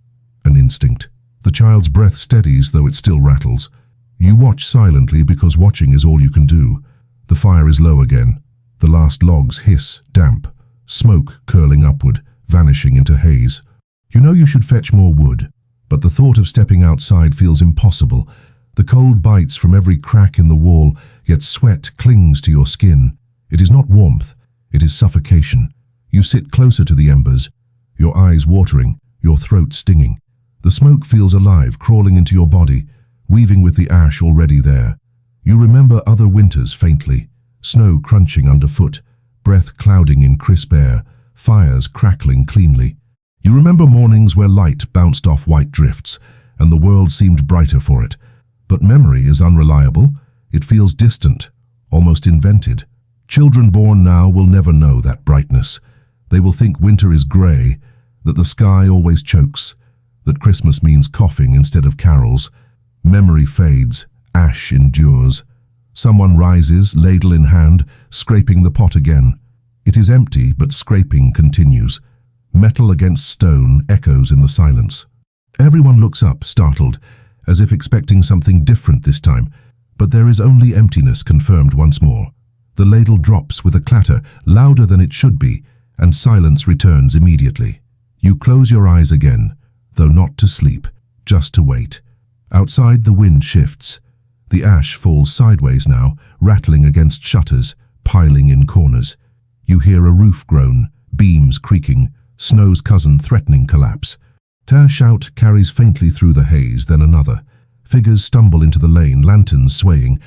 an instinct. The child's breath steadies, though it still rattles. You watch silently because watching is all you can do. The fire is low again. The last logs hiss, damp, smoke curling upward, vanishing into haze. You know you should fetch more wood, but the thought of stepping outside feels impossible. The cold bites from every crack in the wall, yet sweat clings to your skin. It is not warmth, it is suffocation. You sit closer to the embers, your eyes watering, your throat stinging. The smoke feels alive, crawling into your body, weaving with the ash already there. You remember other winters faintly, snow crunching underfoot, breath clouding in crisp air, fires crackling cleanly. You remember mornings where light bounced off white drifts, and the world seemed brighter for it. But memory is unreliable. It feels distant, almost invented. Children born now will never know that brightness. They will think winter is grey, that the sky always chokes, that Christmas means coughing instead of carols. Memory fades, ash endures. Someone rises, ladle in hand, scraping the pot again. It is empty, but scraping continues. Metal against stone echoes in the silence. Everyone looks up, startled, as if expecting something different this time, but there is only emptiness confirmed once more. The ladle drops with a clatter, louder than it should be, and silence returns immediately. You close your eyes again, though not to sleep, just to wait. Outside, the wind shifts. The ash falls sideways now, rattling against shutters, piling in corners. You hear a roof groan, beams creaking, snow's cousin threatening collapse. A shout carries faintly through the haze, then another. Figures stumble into the lane, lanterns swaying.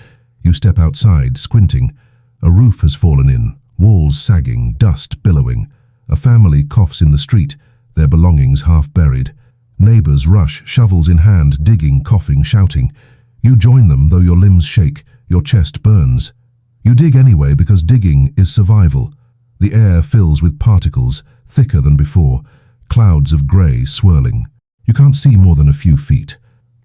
You step outside, squinting. A roof has fallen in, walls sagging, dust billowing. A family coughs in the street, their belongings half buried. Neighbors rush, shovels in hand, digging, coughing, shouting. You join them, though your limbs shake, your chest burns. You dig anyway because digging is survival. The air fills with particles, thicker than before, clouds of grey swirling. You can't see more than a few feet.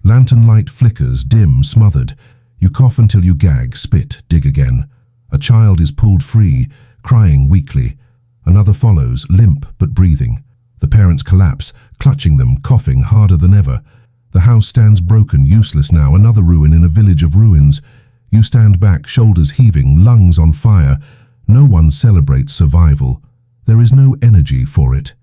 Lantern light flickers, dim, smothered. You cough until you gag, spit, dig again. A child is pulled free, crying weakly. Another follows, limp but breathing. The parents collapse, clutching them, coughing harder than ever. The house stands broken, useless now, another ruin in a village of ruins. You stand back, shoulders heaving, lungs on fire. No one celebrates survival. There is no energy for it.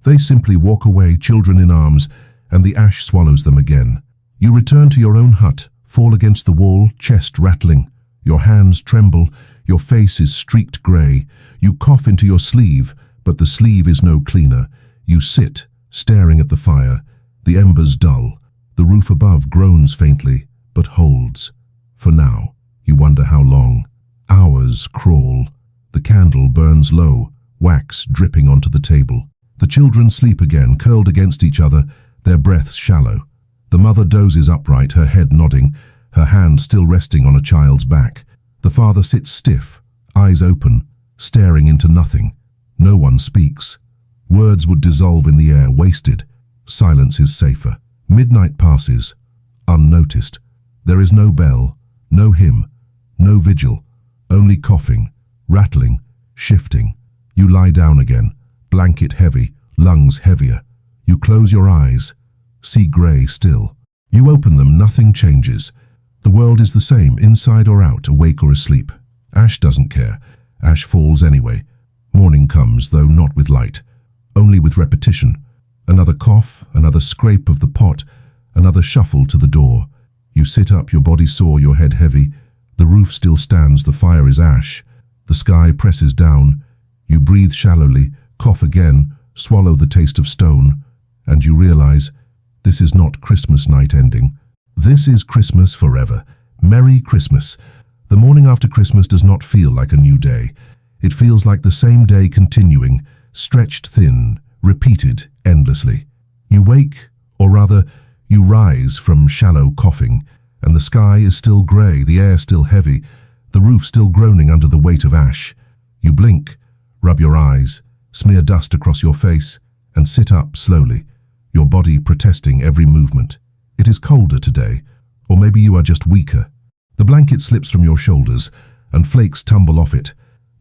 They simply walk away, children in arms, and the ash swallows them again. You return to your own hut, fall against the wall, chest rattling. Your hands tremble, your face is streaked grey. You cough into your sleeve, but the sleeve is no cleaner. You sit, staring at the fire. The embers dull. The roof above groans faintly, but holds. For now, you wonder how long. Hours crawl. The candle burns low, wax dripping onto the table. The children sleep again, curled against each other, their breaths shallow. The mother dozes upright, her head nodding, her hand still resting on a child's back. The father sits stiff, eyes open, staring into nothing. No one speaks. Words would dissolve in the air, wasted. Silence is safer. Midnight passes, unnoticed. There is no bell, no hymn, no vigil, only coughing, rattling, shifting. You lie down again, blanket heavy, lungs heavier. You close your eyes, see grey still. You open them, nothing changes. The world is the same, inside or out, awake or asleep. Ash doesn't care. Ash falls anyway. Morning comes, though not with light, only with repetition. Another cough, another scrape of the pot, another shuffle to the door. You sit up, your body sore, your head heavy. The roof still stands, the fire is ash. The sky presses down. You breathe shallowly, cough again, swallow the taste of stone, and you realize this is not Christmas night ending. This is Christmas forever. Merry Christmas. The morning after Christmas does not feel like a new day. It feels like the same day continuing, stretched thin, repeated endlessly. You wake, or rather, you rise from shallow coughing, and the sky is still grey, the air still heavy, the roof still groaning under the weight of ash. You blink, rub your eyes, smear dust across your face, and sit up slowly, your body protesting every movement. It is colder today, or maybe you are just weaker. The blanket slips from your shoulders, and flakes tumble off it,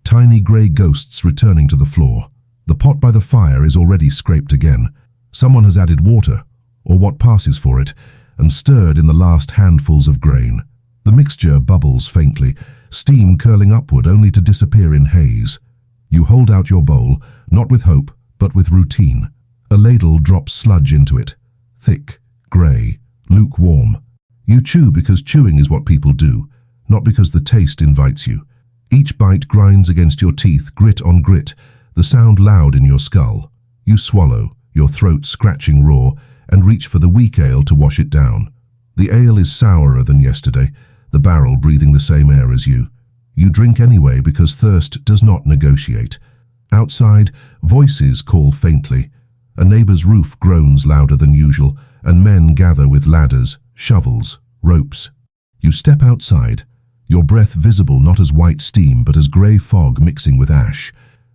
tiny grey ghosts returning to the floor. The pot by the fire is already scraped again. Someone has added water, or what passes for it, and stirred in the last handfuls of grain. The mixture bubbles faintly, steam curling upward only to disappear in haze. You hold out your bowl, not with hope, but with routine. A ladle drops sludge into it, thick, grey, lukewarm. You chew because chewing is what people do, not because the taste invites you. Each bite grinds against your teeth, grit on grit, the sound loud in your skull. You swallow, your throat scratching raw, and reach for the weak ale to wash it down. The ale is sourer than yesterday, the barrel breathing the same air as you. You drink anyway because thirst does not negotiate. Outside, voices call faintly. A neighbour's roof groans louder than usual, and men gather with ladders, shovels, ropes. You step outside, your breath visible not as white steam but as grey fog mixing with ash.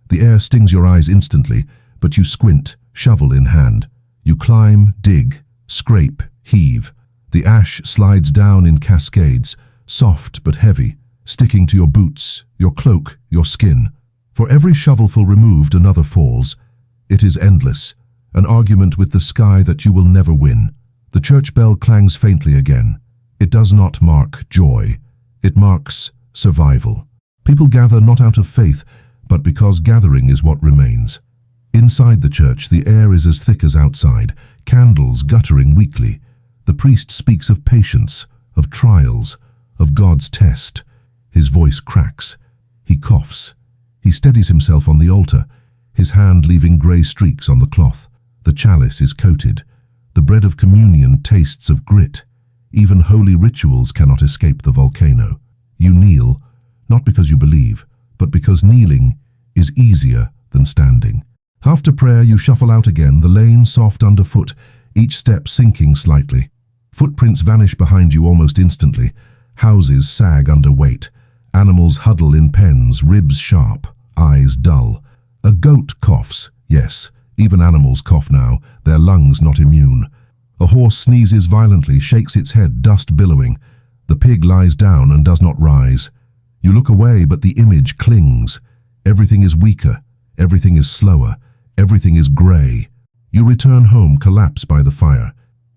The air stings your eyes instantly, but you squint, shovel in hand. You climb, dig, scrape, heave. The ash slides down in cascades, soft but heavy, sticking to your boots, your cloak, your skin. For every shovelful removed, another falls. It is endless, an argument with the sky that you will never win. The church bell clangs faintly again. It does not mark joy. It marks survival. People gather not out of faith, but because gathering is what remains. Inside the church, the air is as thick as outside, candles guttering weakly. The priest speaks of patience, of trials, of God's test. His voice cracks. He coughs. He steadies himself on the altar, his hand leaving grey streaks on the cloth. The chalice is coated. The bread of communion tastes of grit. Even holy rituals cannot escape the volcano. You kneel, not because you believe, but because kneeling is easier than standing. After prayer, you shuffle out again, the lane soft underfoot, each step sinking slightly. Footprints vanish behind you almost instantly. Houses sag under weight. Animals huddle in pens, ribs sharp, eyes dull. A goat coughs, yes, even animals cough now, their lungs not immune. A horse sneezes violently, shakes its head, dust billowing. The pig lies down and does not rise. You look away, but the image clings. Everything is weaker, everything is slower, everything is grey. You return home, collapse by the fire.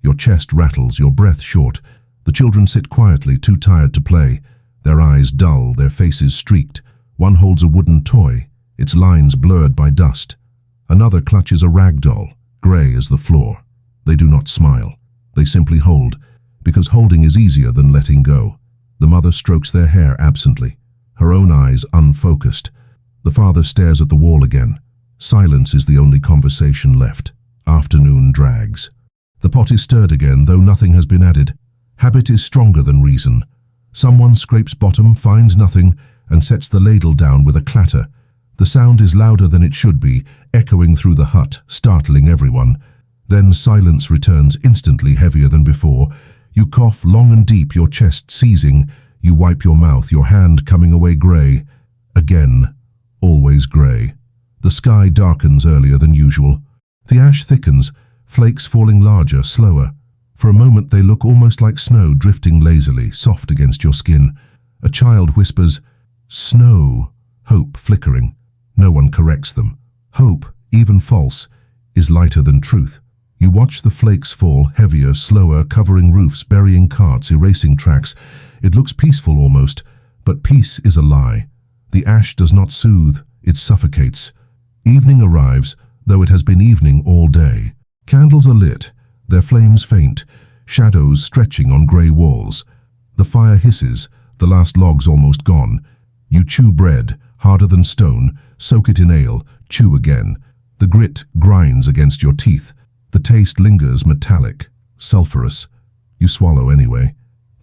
Your chest rattles, your breath short. The children sit quietly, too tired to play, their eyes dull, their faces streaked. One holds a wooden toy, its lines blurred by dust. Another clutches a rag doll, grey as the floor. They do not smile. They simply hold, because holding is easier than letting go. The mother strokes their hair absently, her own eyes unfocused. The father stares at the wall again. Silence is the only conversation left. Afternoon drags. The pot is stirred again, though nothing has been added. Habit is stronger than reason. Someone scrapes bottom, finds nothing, and sets the ladle down with a clatter. The sound is louder than it should be, echoing through the hut, startling everyone. Then silence returns instantly, heavier than before. You cough long and deep, your chest seizing. You wipe your mouth, your hand coming away grey. Again, always grey. The sky darkens earlier than usual. The ash thickens, flakes falling larger, slower. For a moment they look almost like snow drifting lazily, soft against your skin. A child whispers, "Snow," hope flickering. No one corrects them. Hope, even false, is lighter than truth. You watch the flakes fall, heavier, slower, covering roofs, burying carts, erasing tracks. It looks peaceful almost, but peace is a lie. The ash does not soothe, it suffocates. Evening arrives, though it has been evening all day. Candles are lit, their flames faint, shadows stretching on grey walls. The fire hisses, the last log's almost gone. You chew bread, harder than stone, soak it in ale, chew again. The grit grinds against your teeth. The taste lingers metallic, sulphurous. You swallow anyway.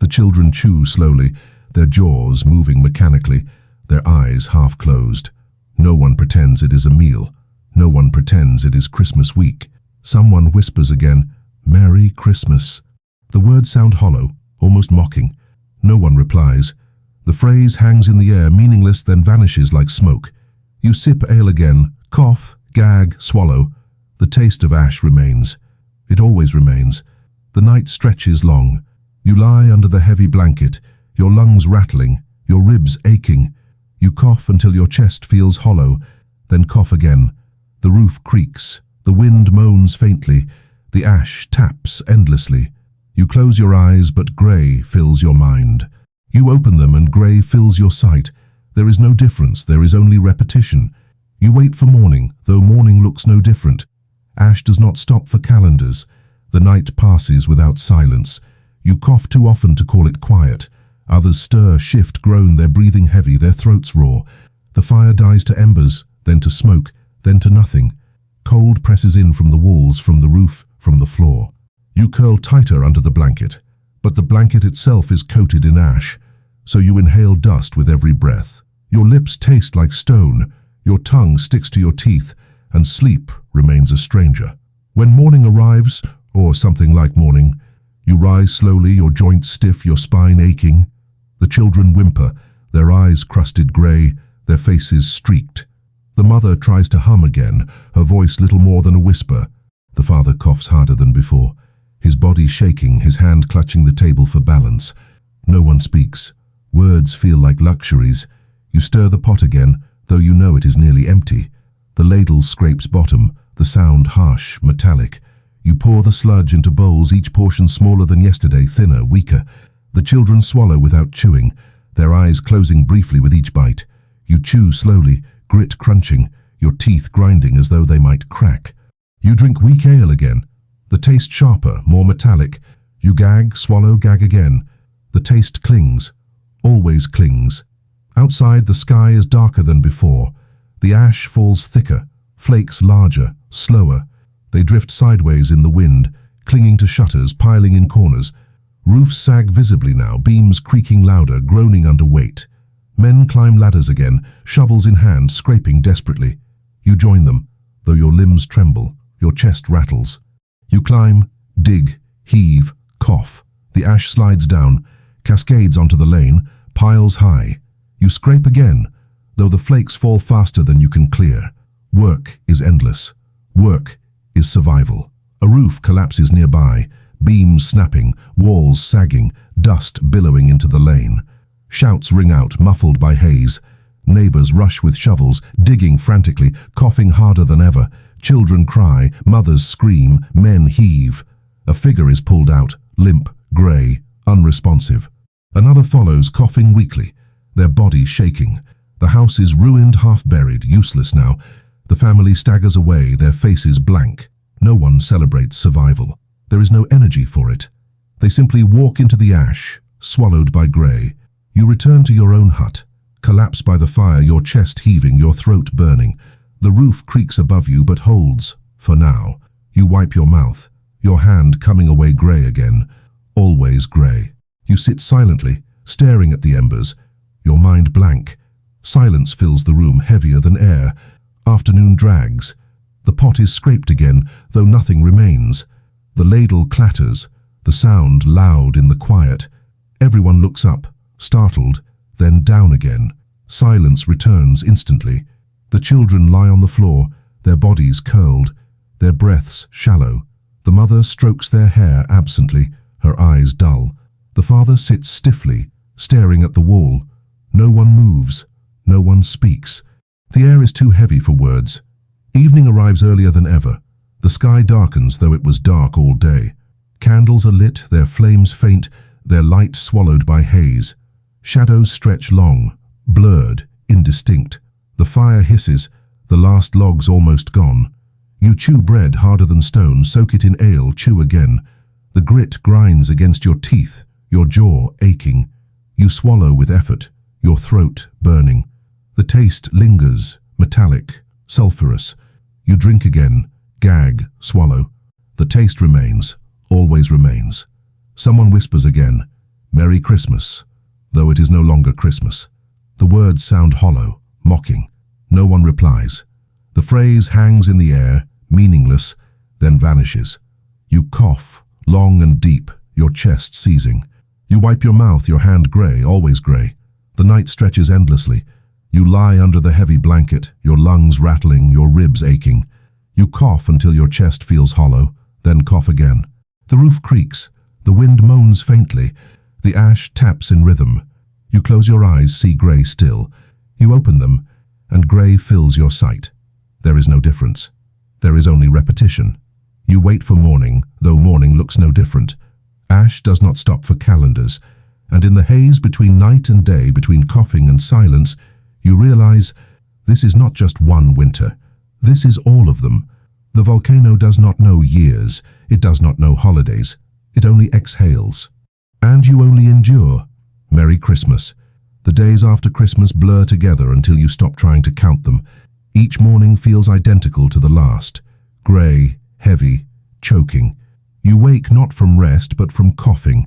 The children chew slowly, their jaws moving mechanically, their eyes half closed. No one pretends it is a meal. No one pretends it is Christmas week. Someone whispers again, "Merry Christmas." The words sound hollow, almost mocking. No one replies. The phrase hangs in the air, meaningless, then vanishes like smoke. You sip ale again, cough, gag, swallow. The taste of ash remains. It always remains. The night stretches long. You lie under the heavy blanket, your lungs rattling, your ribs aching. You cough until your chest feels hollow, then cough again. The roof creaks. The wind moans faintly. The ash taps endlessly. You close your eyes, but grey fills your mind. You open them and grey fills your sight. There is no difference, there is only repetition. You wait for morning, though morning looks no different. Ash does not stop for calendars. The night passes without silence. You cough too often to call it quiet. Others stir, shift, groan, their breathing heavy, their throats raw. The fire dies to embers, then to smoke, then to nothing. Cold presses in from the walls, from the roof, from the floor. You curl tighter under the blanket, but the blanket itself is coated in ash, so you inhale dust with every breath. Your lips taste like stone, your tongue sticks to your teeth, and sleep remains a stranger. When morning arrives, or something like morning, you rise slowly, your joints stiff, your spine aching. The children whimper, their eyes crusted grey, their faces streaked. The mother tries to hum again, her voice little more than a whisper. The father coughs harder than before, his body shaking, his hand clutching the table for balance. No one speaks. Words feel like luxuries. You stir the pot again, though you know it is nearly empty. The ladle scrapes bottom, the sound harsh, metallic. You pour the sludge into bowls, each portion smaller than yesterday, thinner, weaker. The children swallow without chewing, their eyes closing briefly with each bite. You chew slowly, grit crunching, your teeth grinding as though they might crack. You drink weak ale again, the taste sharper, more metallic. You gag, swallow, gag again. The taste clings, always clings. Outside, the sky is darker than before. The ash falls thicker, flakes larger, slower. They drift sideways in the wind, clinging to shutters, piling in corners. Roofs sag visibly now, beams creaking louder, groaning under weight. Men climb ladders again, shovels in hand, scraping desperately. You join them, though your limbs tremble, your chest rattles. You climb, dig, heave, cough. The ash slides down, cascades onto the lane, piles high. You scrape again, though the flakes fall faster than you can clear. Work is endless. Work is survival. A roof collapses nearby, beams snapping, walls sagging, dust billowing into the lane. Shouts ring out, muffled by haze. Neighbors rush with shovels, digging frantically, coughing harder than ever. Children cry, mothers scream, men heave. A figure is pulled out, limp, grey, unresponsive. Another follows, coughing weakly, their body shaking. The house is ruined, half-buried, useless now. The family staggers away, their faces blank. No one celebrates survival. There is no energy for it. They simply walk into the ash, swallowed by grey. You return to your own hut, collapse by the fire, your chest heaving, your throat burning. The roof creaks above you but holds, for now. You wipe your mouth, your hand coming away grey again, always grey. You sit silently, staring at the embers, your mind blank. Silence fills the room, heavier than air. Afternoon drags. The pot is scraped again, though nothing remains. The ladle clatters, the sound loud in the quiet. Everyone looks up, startled, then down again. Silence returns instantly. The children lie on the floor, their bodies curled, their breaths shallow. The mother strokes their hair absently, her eyes dull. The father sits stiffly, staring at the wall. No one moves, no one speaks. The air is too heavy for words. Evening arrives earlier than ever. The sky darkens, though it was dark all day. Candles are lit, their flames faint, their light swallowed by haze. Shadows stretch long, blurred, indistinct. The fire hisses, the last log's almost gone. You chew bread harder than stone, soak it in ale, chew again. The grit grinds against your teeth, your jaw aching. You swallow with effort, your throat burning. The taste lingers, metallic, sulphurous. You drink again, gag, swallow. The taste remains, always remains. Someone whispers again, "Merry Christmas," though it is no longer Christmas. The words sound hollow, mocking. No one replies. The phrase hangs in the air, meaningless, then vanishes. You cough, long and deep, your chest seizing. You wipe your mouth, your hand grey, always grey. The night stretches endlessly. You lie under the heavy blanket, your lungs rattling, your ribs aching. You cough until your chest feels hollow, then cough again. The roof creaks, the wind moans faintly, the ash taps in rhythm. You close your eyes, see grey still. You open them, and grey fills your sight. There is no difference. There is only repetition. You wait for morning, though morning looks no different. Ash does not stop for calendars, and in the haze between night and day, between coughing and silence, you realize this is not just one winter. This is all of them. The volcano does not know years. It does not know holidays. It only exhales. And you only endure. Merry Christmas. The days after Christmas blur together until you stop trying to count them. Each morning feels identical to the last. Grey, heavy, choking. You wake not from rest but from coughing.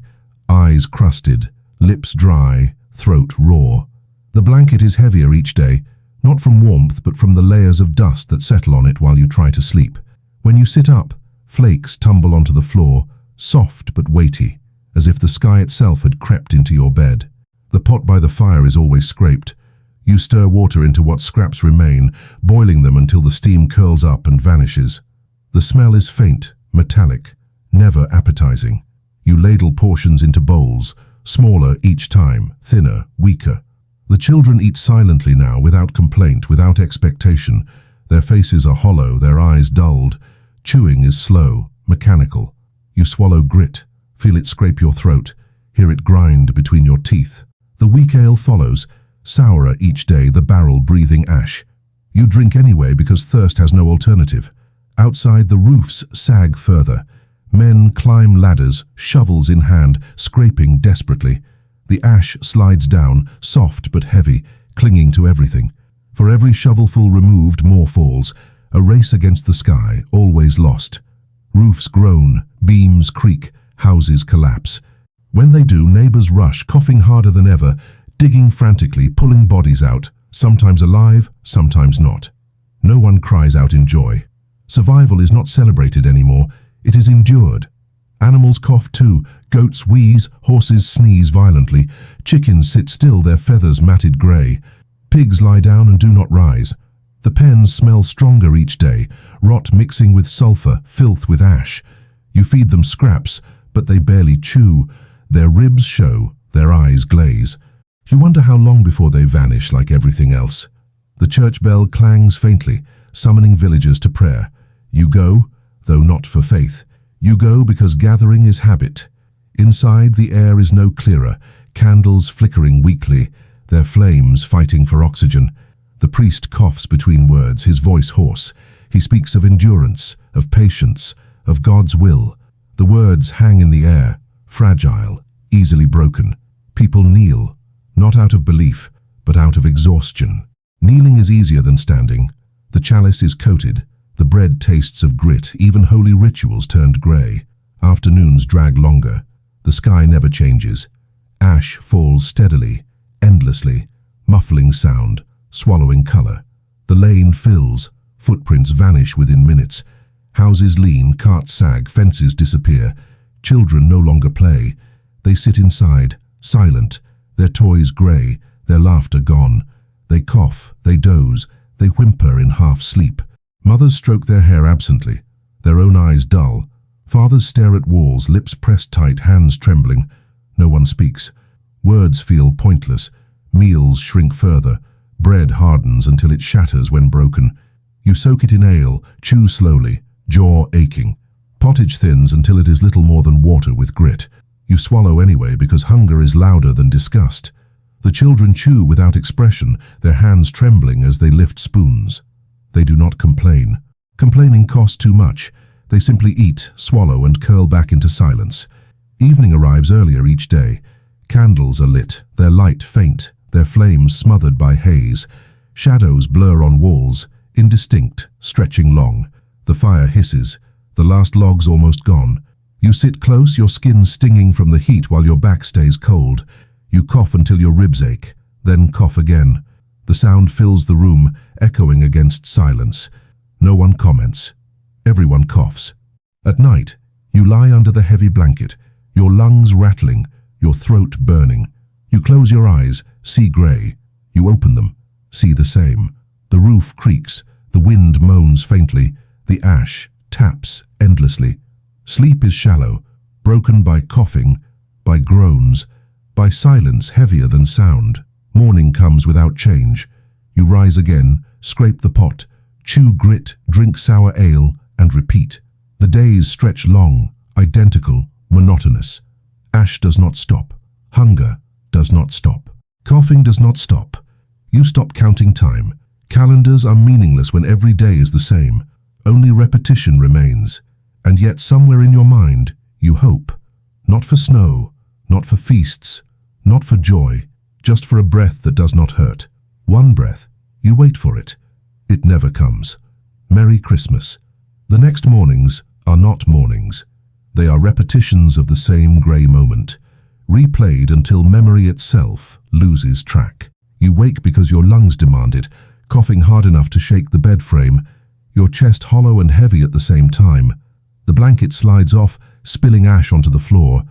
Eyes crusted, lips dry, throat raw. The blanket is heavier each day, not from warmth but from the layers of dust that settle on it while you try to sleep. When you sit up, flakes tumble onto the floor, soft but weighty, as if the sky itself had crept into your bed. The pot by the fire is always scraped. You stir water into what scraps remain, boiling them until the steam curls up and vanishes. The smell is faint, metallic, never appetizing. You ladle portions into bowls, smaller each time, thinner, weaker. The children eat silently now, without complaint, without expectation. Their faces are hollow, their eyes dulled. Chewing is slow, mechanical. You swallow grit, feel it scrape your throat, hear it grind between your teeth. The weak ale follows, sourer each day, the barrel breathing ash. You drink anyway because thirst has no alternative. Outside, the roofs sag further. Men climb ladders, shovels in hand, scraping desperately. The ash slides down, soft but heavy, clinging to everything. For every shovelful removed, more falls. A race against the sky, always lost. Roofs groan, beams creak, houses collapse. When they do, neighbors rush, coughing harder than ever, digging frantically, pulling bodies out, sometimes alive, sometimes not. No one cries out in joy. Survival is not celebrated anymore, it is endured. Animals cough too, goats wheeze, horses sneeze violently, chickens sit still, their feathers matted grey. Pigs lie down and do not rise. The pens smell stronger each day, rot mixing with sulphur, filth with ash. You feed them scraps, but they barely chew. Their ribs show, their eyes glaze. You wonder how long before they vanish like everything else. The church bell clangs faintly, summoning villagers to prayer. You go, though not for faith. You go because gathering is habit. Inside, the air is no clearer, candles flickering weakly, their flames fighting for oxygen. The priest coughs between words, his voice hoarse. He speaks of endurance, of patience, of God's will. The words hang in the air, fragile, easily broken. People kneel, not out of belief, but out of exhaustion. Kneeling is easier than standing. The chalice is coated. The bread tastes of grit. Even holy rituals turned grey. Afternoons drag longer. The sky never changes. Ash falls steadily, endlessly, muffling sound, swallowing colour. The lane fills. Footprints vanish within minutes. Houses lean, carts sag, fences disappear. Children no longer play. They sit inside, silent, their toys grey, their laughter gone. They cough, they doze, they whimper in half-sleep. Mothers stroke their hair absently, their own eyes dull. Fathers stare at walls, lips pressed tight, hands trembling. No one speaks. Words feel pointless. Meals shrink further. Bread hardens until it shatters when broken. You soak it in ale, chew slowly, jaw aching. Pottage thins until it is little more than water with grit. You swallow anyway because hunger is louder than disgust. The children chew without expression, their hands trembling as they lift spoons. They do not complain. Complaining costs too much. They simply eat, swallow, and curl back into silence. Evening arrives earlier each day. Candles are lit, their light faint, their flames smothered by haze. Shadows blur on walls, indistinct, stretching long. The fire hisses. The last log's almost gone. You sit close, your skin stinging from the heat while your back stays cold. You cough until your ribs ache, then cough again. The sound fills the room, echoing against silence. No one comments. Everyone coughs. At night, you lie under the heavy blanket, your lungs rattling, your throat burning. You close your eyes, see grey. You open them, see the same. The roof creaks, the wind moans faintly, the ash taps endlessly. Sleep is shallow, broken by coughing, by groans, by silence heavier than sound. Morning comes without change. You rise again, scrape the pot, chew grit, drink sour ale, and repeat. The days stretch long, identical, monotonous. Ash does not stop. Hunger does not stop. Coughing does not stop. You stop counting time. Calendars are meaningless when every day is the same. Only repetition remains. And yet somewhere in your mind, you hope. Not for snow, not for feasts, not for joy, just for a breath that does not hurt. One breath. You wait for it. It never comes. Merry Christmas. The next mornings are not mornings. They are repetitions of the same grey moment, replayed until memory itself loses track. You wake because your lungs demand it, coughing hard enough to shake the bed frame, your chest hollow and heavy at the same time. The blanket slides off, spilling ash onto the floor.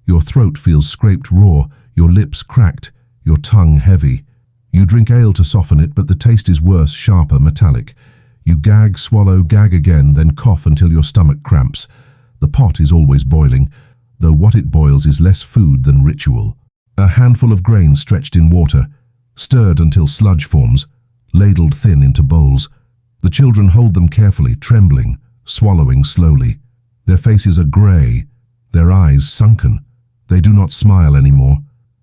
Your throat feels scraped raw, your lips cracked, your tongue heavy. You drink ale to soften it, but the taste is worse, sharper, metallic. You gag, swallow, gag again, then cough until your stomach cramps. The pot is always boiling, though what it boils is less food than ritual. A handful of grain stretched in water, stirred until sludge forms, ladled thin into bowls. The children hold them carefully, trembling, swallowing slowly. Their faces are grey, their eyes sunken. They do not smile anymore.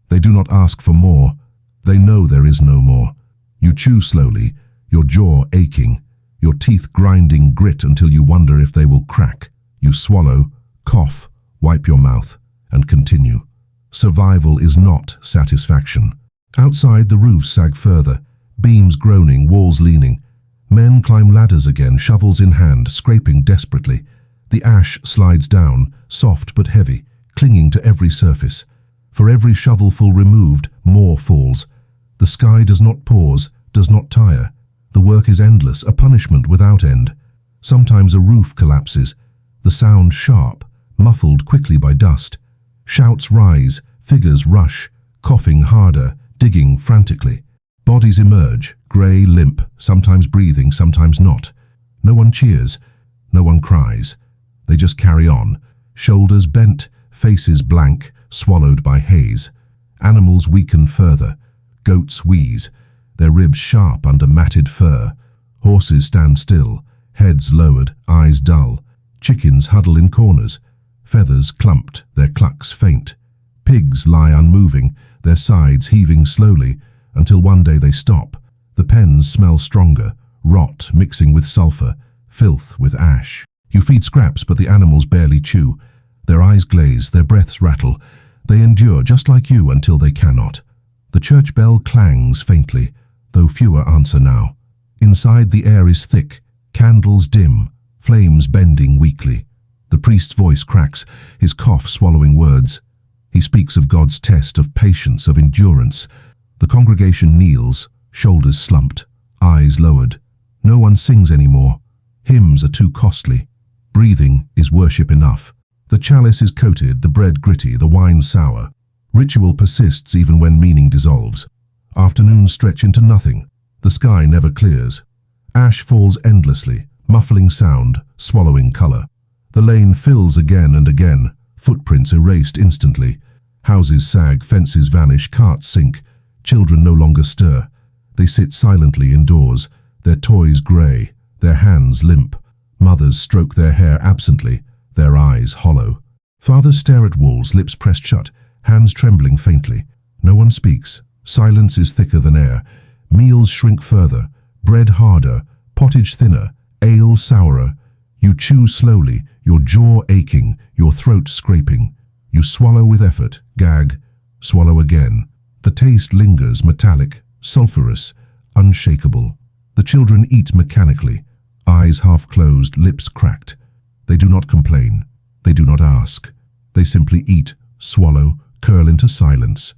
They do not ask for more. They know there is no more. You chew slowly, your jaw aching, your teeth grinding grit until you wonder if they will crack. You swallow, cough, wipe your mouth, and continue. Survival is not satisfaction. Outside, the roofs sag further, beams groaning, walls leaning. Men climb ladders again, shovels in hand, scraping desperately. The ash slides down, soft but heavy, clinging to every surface. For every shovelful removed, more falls. The sky does not pause, does not tire. The work is endless, a punishment without end. Sometimes a roof collapses, the sound sharp, muffled quickly by dust. Shouts rise, figures rush, coughing harder, digging frantically. Bodies emerge, grey, limp, sometimes breathing, sometimes not. No one cheers, no one cries. They just carry on, shoulders bent, faces blank, swallowed by haze. Animals weaken further. Goats wheeze, their ribs sharp under matted fur. Horses stand still, heads lowered, eyes dull. Chickens huddle in corners, feathers clumped, their clucks faint. Pigs lie unmoving, their sides heaving slowly, until one day they stop. The pens smell stronger, rot mixing with sulphur, filth with ash. You feed scraps, but the animals barely chew. Their eyes glaze, their breaths rattle. They endure just like you until they cannot. The church bell clangs faintly, though fewer answer now. Inside the air is thick, candles dim, flames bending weakly. The priest's voice cracks, his cough swallowing words. He speaks of God's test, of patience, of endurance. The congregation kneels, shoulders slumped, eyes lowered. No one sings anymore. Hymns are too costly. Breathing is worship enough. The chalice is coated, the bread gritty, the wine sour. Ritual persists even when meaning dissolves. Afternoons stretch into nothing. The sky never clears. Ash falls endlessly, muffling sound, swallowing color. The lane fills again and again, footprints erased instantly. Houses sag, fences vanish, carts sink. Children no longer stir. They sit silently indoors, their toys grey, their hands limp. Mothers stroke their hair absently, their eyes hollow. Fathers stare at walls, lips pressed shut, hands trembling faintly. No one speaks. Silence is thicker than air. Meals shrink further, bread harder, pottage thinner, ale sourer. You chew slowly, your jaw aching, your throat scraping. You swallow with effort, gag, swallow again. The taste lingers, metallic, sulphurous, unshakable. The children eat mechanically, eyes half closed, lips cracked. They do not complain. They do not ask. They simply eat, swallow, curl into silence.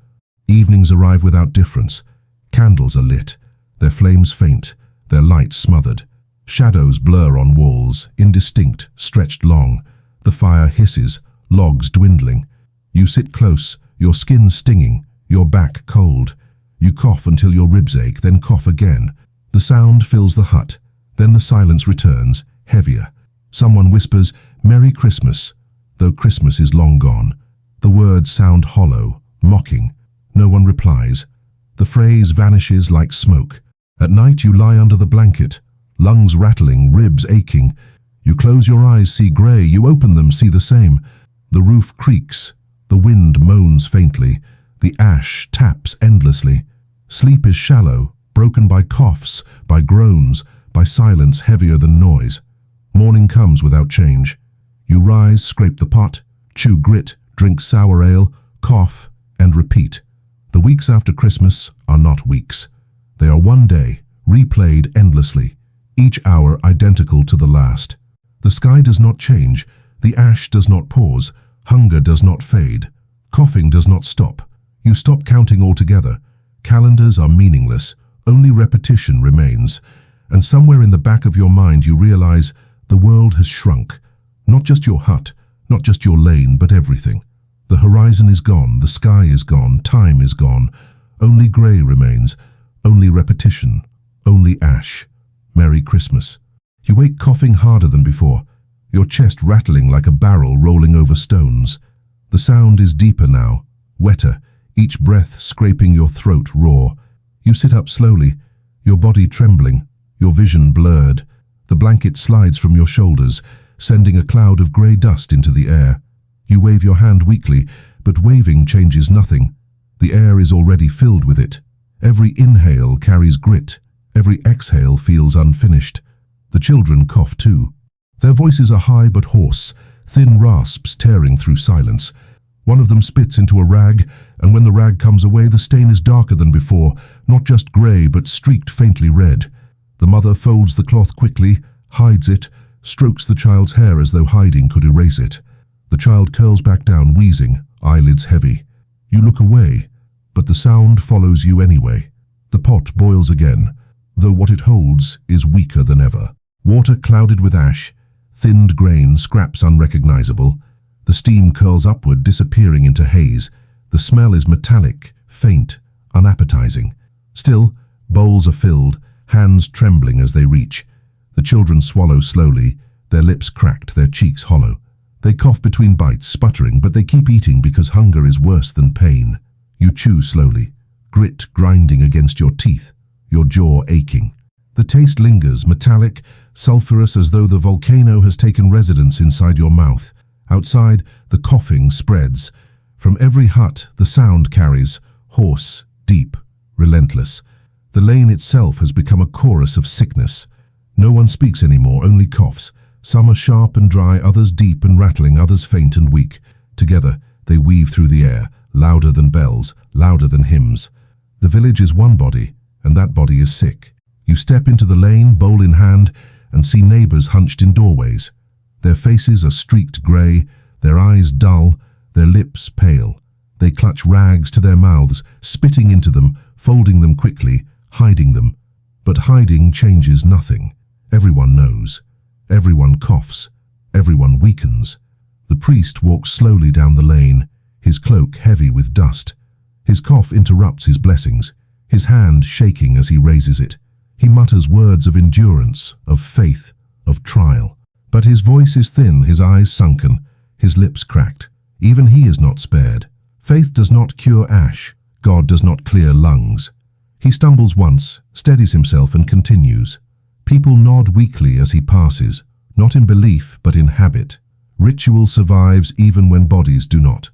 Evenings arrive without difference. Candles are lit, their flames faint, their light smothered. Shadows blur on walls, indistinct, stretched long. The fire hisses, logs dwindling. You sit close, your skin stinging, your back cold. You cough until your ribs ache, then cough again. The sound fills the hut, then the silence returns, heavier. Someone whispers, "Merry Christmas," though Christmas is long gone. The words sound hollow, mocking. No one replies. The phrase vanishes like smoke. At night you lie under the blanket, lungs rattling, ribs aching. You close your eyes, see grey. You open them, see the same. The roof creaks. The wind moans faintly. The ash taps endlessly. Sleep is shallow, broken by coughs, by groans, by silence heavier than noise. Morning comes without change. You rise, scrape the pot, chew grit, drink sour ale, cough, and repeat. The weeks after Christmas are not weeks. They are one day, replayed endlessly, each hour identical to the last. The sky does not change, the ash does not pause, hunger does not fade, coughing does not stop. You stop counting altogether. Calendars are meaningless, only repetition remains. And somewhere in the back of your mind you realize the world has shrunk. Not just your hut, not just your lane, but everything. The horizon is gone, the sky is gone, time is gone. Only grey remains, only repetition, only ash. Merry Christmas. You wake coughing harder than before, your chest rattling like a barrel rolling over stones. The sound is deeper now, wetter, each breath scraping your throat raw. You sit up slowly, your body trembling, your vision blurred. The blanket slides from your shoulders, sending a cloud of grey dust into the air. You wave your hand weakly, but waving changes nothing. The air is already filled with it. Every inhale carries grit. Every exhale feels unfinished. The children cough too. Their voices are high but hoarse, thin rasps tearing through silence. One of them spits into a rag, and when the rag comes away, the stain is darker than before, not just grey but streaked faintly red. The mother folds the cloth quickly, hides it, strokes the child's hair as though hiding could erase it. The child curls back down, wheezing, eyelids heavy. You look away, but the sound follows you anyway. The pot boils again, though what it holds is weaker than ever. Water clouded with ash, thinned grain, scraps unrecognizable. The steam curls upward, disappearing into haze. The smell is metallic, faint, unappetizing. Still, bowls are filled, hands trembling as they reach. The children swallow slowly, their lips cracked, their cheeks hollow. They cough between bites, sputtering, but they keep eating because hunger is worse than pain. You chew slowly, grit grinding against your teeth, your jaw aching. The taste lingers, metallic, sulphurous, as though the volcano has taken residence inside your mouth. Outside, the coughing spreads. From every hut, the sound carries, hoarse, deep, relentless. The lane itself has become a chorus of sickness. No one speaks anymore, only coughs. Some are sharp and dry, others deep and rattling, others faint and weak. Together, they weave through the air, louder than bells, louder than hymns. The village is one body, and that body is sick. You step into the lane, bowl in hand, and see neighbors hunched in doorways. Their faces are streaked grey, their eyes dull, their lips pale. They clutch rags to their mouths, spitting into them, folding them quickly, hiding them. But hiding changes nothing. Everyone knows. Everyone coughs. Everyone weakens. The priest walks slowly down the lane, his cloak heavy with dust. His cough interrupts his blessings, his hand shaking as he raises it. He mutters words of endurance, of faith, of trial. But his voice is thin, his eyes sunken, his lips cracked. Even he is not spared. Faith does not cure ash. God does not clear lungs. He stumbles once, steadies himself and continues. People nod weakly as he passes, not in belief but in habit. Ritual survives even when bodies do not.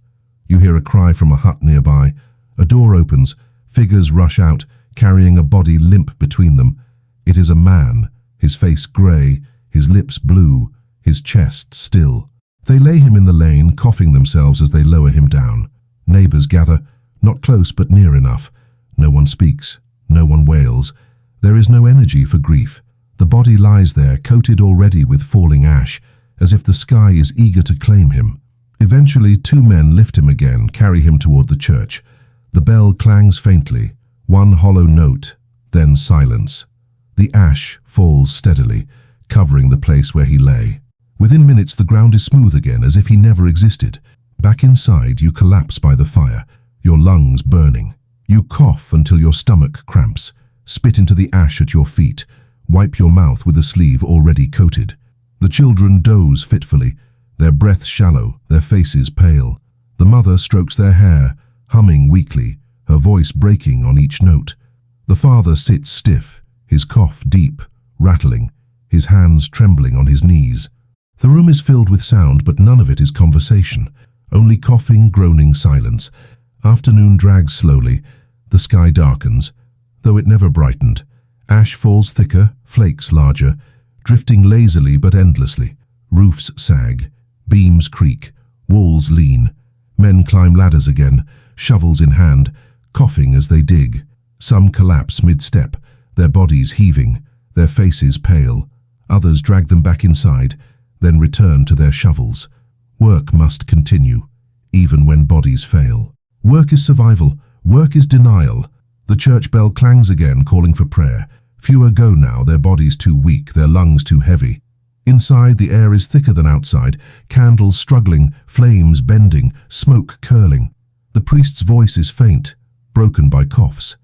You hear a cry from a hut nearby. A door opens, figures rush out, carrying a body limp between them. It is a man, his face grey, his lips blue, his chest still. They lay him in the lane, coughing themselves as they lower him down. Neighbours gather, not close but near enough. No one speaks, no one wails. There is no energy for grief. The body lies there, coated already with falling ash, as if the sky is eager to claim him. Eventually, two men lift him again, carry him toward the church. The bell clangs faintly, one hollow note, then silence. The ash falls steadily, covering the place where he lay. Within minutes, the ground is smooth again, as if he never existed. Back inside, you collapse by the fire, your lungs burning. You cough until your stomach cramps, spit into the ash at your feet, wipe your mouth with a sleeve already coated. The children doze fitfully, their breath shallow, their faces pale. The mother strokes their hair, humming weakly, her voice breaking on each note. The father sits stiff, his cough deep, rattling, his hands trembling on his knees. The room is filled with sound, but none of it is conversation, only coughing, groaning silence. Afternoon drags slowly, the sky darkens, though it never brightened. Ash falls thicker, flakes larger, drifting lazily but endlessly. Roofs sag, beams creak, walls lean. Men climb ladders again, shovels in hand, coughing as they dig. Some collapse mid-step, their bodies heaving, their faces pale. Others drag them back inside, then return to their shovels. Work must continue, even when bodies fail. Work is survival, work is denial. The church bell clangs again, calling for prayer. Fewer go now, their bodies too weak, their lungs too heavy. Inside, the air is thicker than outside, candles struggling, flames bending, smoke curling. The priest's voice is faint, broken by coughs.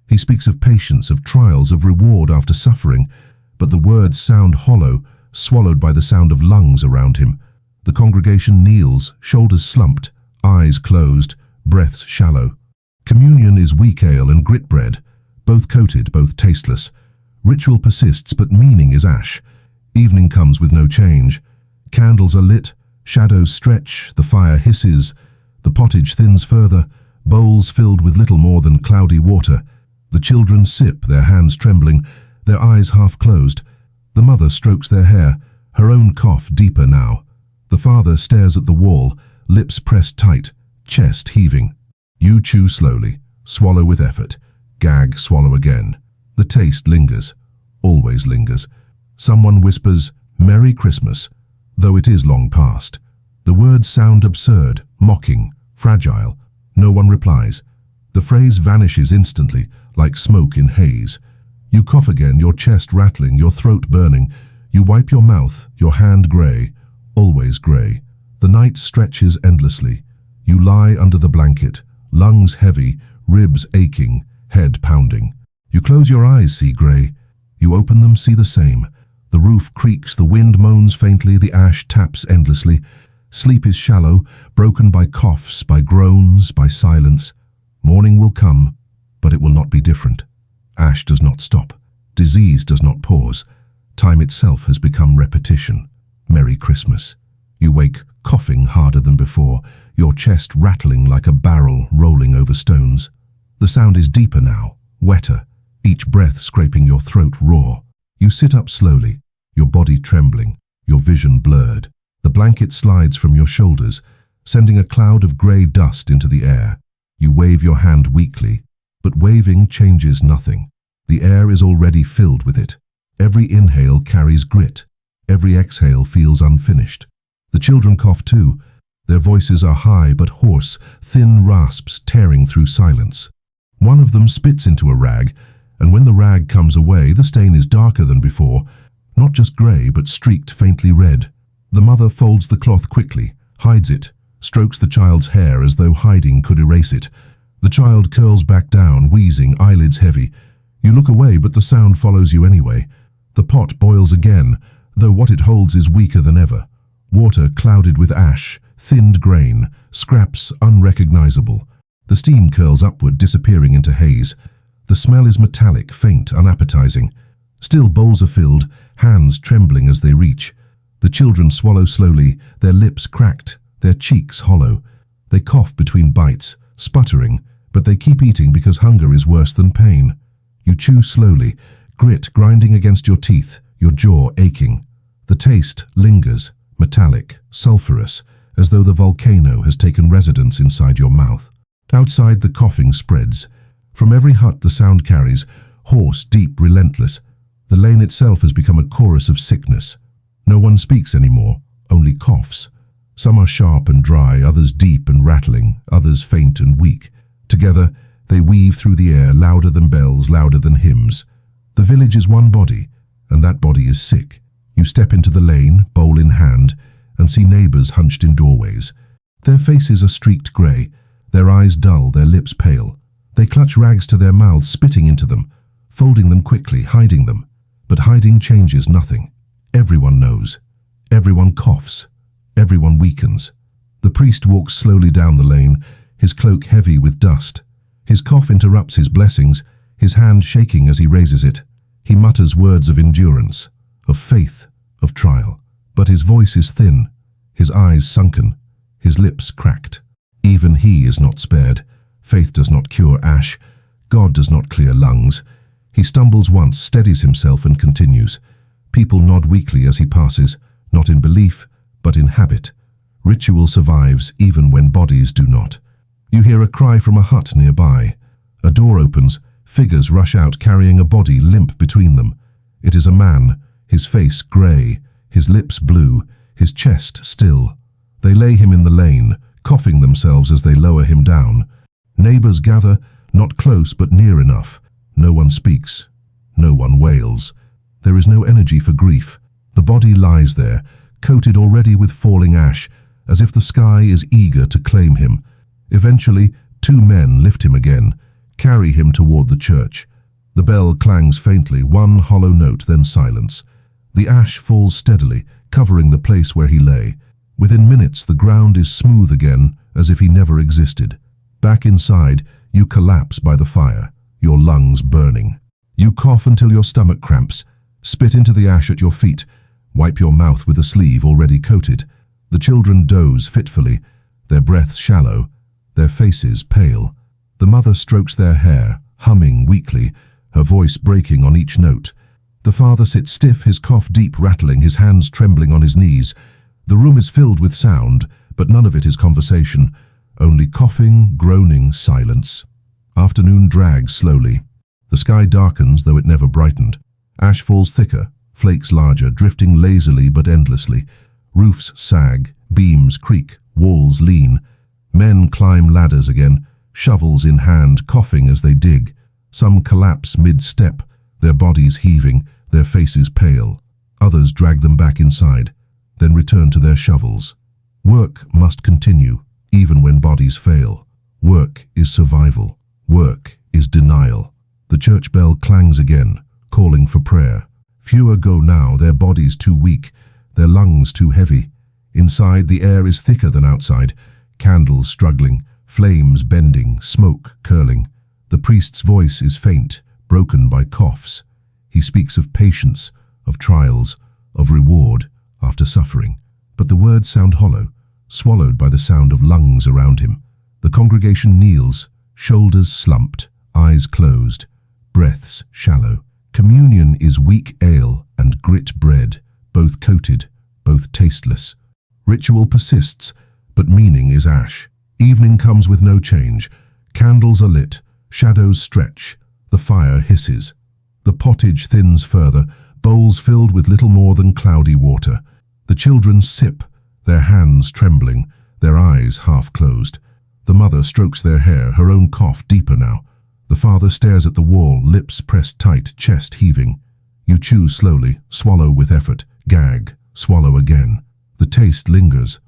He speaks of patience, of trials, of reward after suffering, but the words sound hollow, swallowed by the sound of lungs around him. The congregation kneels, shoulders slumped, eyes closed, breaths shallow. Communion is weak ale and grit bread, both coated, both tasteless. Ritual persists, but meaning is ash. Evening comes with no change. Candles are lit, shadows stretch, the fire hisses. The pottage thins further, bowls filled with little more than cloudy water. The children sip, their hands trembling, their eyes half closed. The mother strokes their hair, her own cough deeper now. The father stares at the wall, lips pressed tight, chest heaving. You chew slowly, swallow with effort, gag, swallow again. The taste lingers, always lingers. Someone whispers, "Merry Christmas," though it is long past. The words sound absurd, mocking, fragile. No one replies. The phrase vanishes instantly, like smoke in haze. You cough again, your chest rattling, your throat burning. You wipe your mouth, your hand grey, always grey. The night stretches endlessly. You lie under the blanket, lungs heavy, ribs aching, head pounding. You close your eyes, see grey. You open them, see the same. The roof creaks, the wind moans faintly, the ash taps endlessly. Sleep is shallow, broken by coughs, by groans, by silence. Morning will come, but it will not be different. Ash does not stop. Disease does not pause. Time itself has become repetition. Merry Christmas. You wake coughing harder than before, your chest rattling like a barrel rolling over stones. The sound is deeper now, wetter, each breath scraping your throat raw. You sit up slowly, your body trembling, your vision blurred. The blanket slides from your shoulders, sending a cloud of grey dust into the air. You wave your hand weakly, but waving changes nothing. The air is already filled with it. Every inhale carries grit. Every exhale feels unfinished. The children cough too. Their voices are high but hoarse, thin rasps tearing through silence. One of them spits into a rag, and when the rag comes away, the stain is darker than before, not just grey but streaked faintly red. The mother folds the cloth quickly, hides it, strokes the child's hair as though hiding could erase it. The child curls back down, wheezing, eyelids heavy. You look away, but the sound follows you anyway. The pot boils again, though what it holds is weaker than ever. Water clouded with ash, thinned grain, scraps unrecognizable. The steam curls upward, disappearing into haze. The smell is metallic, faint, unappetizing. Still bowls are filled, hands trembling as they reach. The children swallow slowly, their lips cracked, their cheeks hollow. They cough between bites, sputtering, but they keep eating because hunger is worse than pain. You chew slowly, grit grinding against your teeth, your jaw aching. The taste lingers, metallic, sulphurous, as though the volcano has taken residence inside your mouth. Outside, the coughing spreads. From every hut the sound carries, hoarse, deep, relentless. The lane itself has become a chorus of sickness. No one speaks anymore, only coughs. Some are sharp and dry, others deep and rattling, others faint and weak. Together, they weave through the air, louder than bells, louder than hymns. The village is one body, and that body is sick. You step into the lane, bowl in hand, and see neighbours hunched in doorways. Their faces are streaked grey, their eyes dull, their lips pale. They clutch rags to their mouths, spitting into them, folding them quickly, hiding them. But hiding changes nothing. Everyone knows. Everyone coughs. Everyone weakens. The priest walks slowly down the lane, his cloak heavy with dust. His cough interrupts his blessings, his hand shaking as he raises it. He mutters words of endurance, of faith, of trial. But his voice is thin, his eyes sunken, his lips cracked. Even he is not spared. Faith does not cure ash. God does not clear lungs. He stumbles once, steadies himself, and continues. People nod weakly as he passes, not in belief, but in habit. Ritual survives even when bodies do not. You hear a cry from a hut nearby. A door opens, figures rush out carrying a body limp between them. It is a man, his face grey, his lips blue, his chest still. They lay him in the lane, coughing themselves as they lower him down. Neighbours gather, not close but near enough. No one speaks. No one wails. There is no energy for grief. The body lies there, coated already with falling ash, as if the sky is eager to claim him. Eventually, two men lift him again, carry him toward the church. The bell clangs faintly, one hollow note, then silence. The ash falls steadily, covering the place where he lay. Within minutes, the ground is smooth again, as if he never existed. Back inside, you collapse by the fire, your lungs burning. You cough until your stomach cramps, spit into the ash at your feet, wipe your mouth with a sleeve already coated. The children doze fitfully, their breaths shallow, their faces pale. The mother strokes their hair, humming weakly, her voice breaking on each note. The father sits stiff, his cough deep rattling, his hands trembling on his knees. The room is filled with sound, but none of it is conversation. Only coughing, groaning, silence. Afternoon drags slowly. The sky darkens, though it never brightened. Ash falls thicker, flakes larger, drifting lazily but endlessly. Roofs sag, beams creak, walls lean. Men climb ladders again, shovels in hand, coughing as they dig. Some collapse mid-step, their bodies heaving, their faces pale. Others drag them back inside, then return to their shovels. Work must continue, even when bodies fail. Work is survival. Work is denial. The church bell clangs again, calling for prayer. Fewer go now, their bodies too weak, their lungs too heavy. Inside, the air is thicker than outside, candles struggling, flames bending, smoke curling. The priest's voice is faint, broken by coughs. He speaks of patience, of trials, of reward after suffering. But the words sound hollow, swallowed by the sound of lungs around him. The congregation kneels, shoulders slumped, eyes closed, breaths shallow. Communion is weak ale and grit bread, both coated, both tasteless. Ritual persists, but meaning is ash. Evening comes with no change. Candles are lit, shadows stretch, the fire hisses. The pottage thins further, bowls filled with little more than cloudy water. The children sip, their hands trembling, their eyes half closed. The mother strokes their hair, her own cough deeper now. The father stares at the wall, lips pressed tight, chest heaving. You chew slowly, swallow with effort, gag, swallow again. The taste lingers,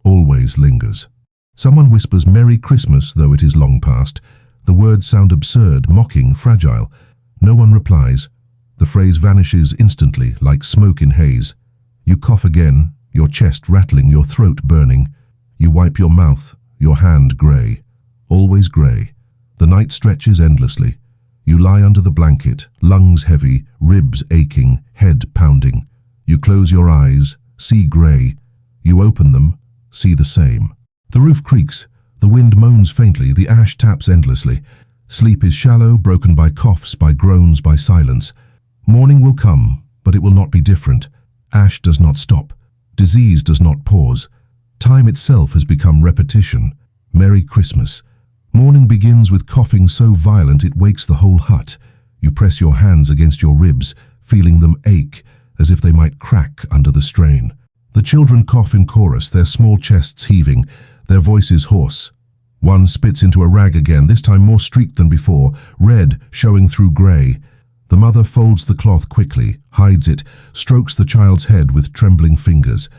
always lingers. Someone whispers Merry Christmas, though it is long past. The words sound absurd, mocking, fragile. No one replies. The phrase vanishes instantly, like smoke in haze. You cough again, your chest rattling, your throat burning. You wipe your mouth, your hand grey. Always grey. The night stretches endlessly. You lie under the blanket, lungs heavy, ribs aching, head pounding. You close your eyes, see grey. You open them, see the same. The roof creaks, the wind moans faintly, the ash taps endlessly. Sleep is shallow, broken by coughs, by groans, by silence. Morning will come, but it will not be different. Ash does not stop. Disease does not pause. Time itself has become repetition. Merry Christmas. Morning begins with coughing so violent it wakes the whole hut. You press your hands against your ribs, feeling them ache, as if they might crack under the strain. The children cough in chorus, their small chests heaving, their voices hoarse. One spits into a rag again, this time more streaked than before, red showing through grey. The mother folds the cloth quickly, hides it, strokes the child's head with trembling fingers.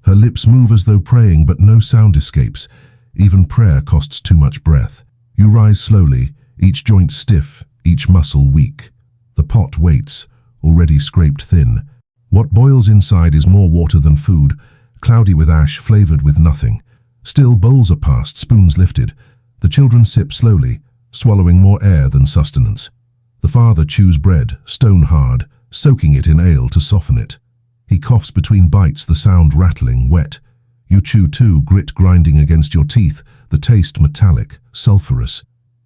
Her lips move as though praying, but no sound escapes. Even prayer costs too much breath. You rise slowly, each joint stiff, each muscle weak. The pot waits, already scraped thin. What boils inside is more water than food, cloudy with ash, flavoured with nothing. Still, bowls are passed, spoons lifted. The children sip slowly, swallowing more air than sustenance. The father chews bread, stone hard, soaking it in ale to soften it. He coughs between bites, the sound rattling, wet. You chew too, grit grinding against your teeth, the taste metallic, sulphurous.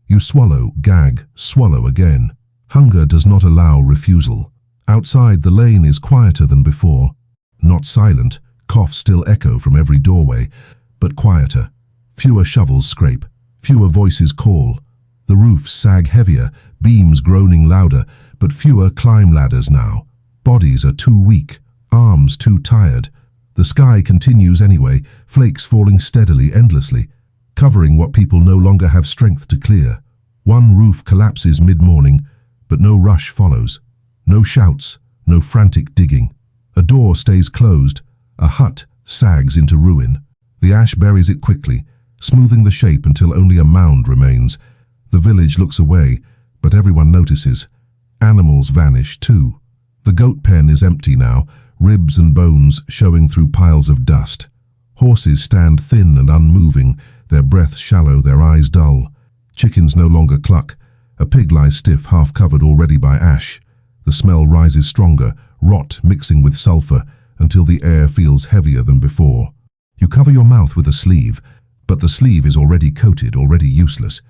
You swallow, gag, swallow again. Hunger does not allow refusal. Outside, the lane is quieter than before. Not silent, coughs still echo from every doorway, but quieter. Fewer shovels scrape, fewer voices call. The roofs sag heavier, beams groaning louder, but fewer climb ladders now. Bodies are too weak, arms too tired. The sky continues anyway, flakes falling steadily, endlessly, covering what people no longer have strength to clear. One roof collapses mid-morning, but no rush follows. No shouts, no frantic digging. A door stays closed, a hut sags into ruin. The ash buries it quickly, smoothing the shape until only a mound remains. The village looks away, but everyone notices. Animals vanish too. The goat pen is empty now, ribs and bones showing through piles of dust. Horses stand thin and unmoving, their breaths shallow, their eyes dull. Chickens no longer cluck. A pig lies stiff, half covered already by ash. The smell rises stronger, rot mixing with sulphur, until the air feels heavier than before. You cover your mouth with a sleeve, but the sleeve is already coated, already useless.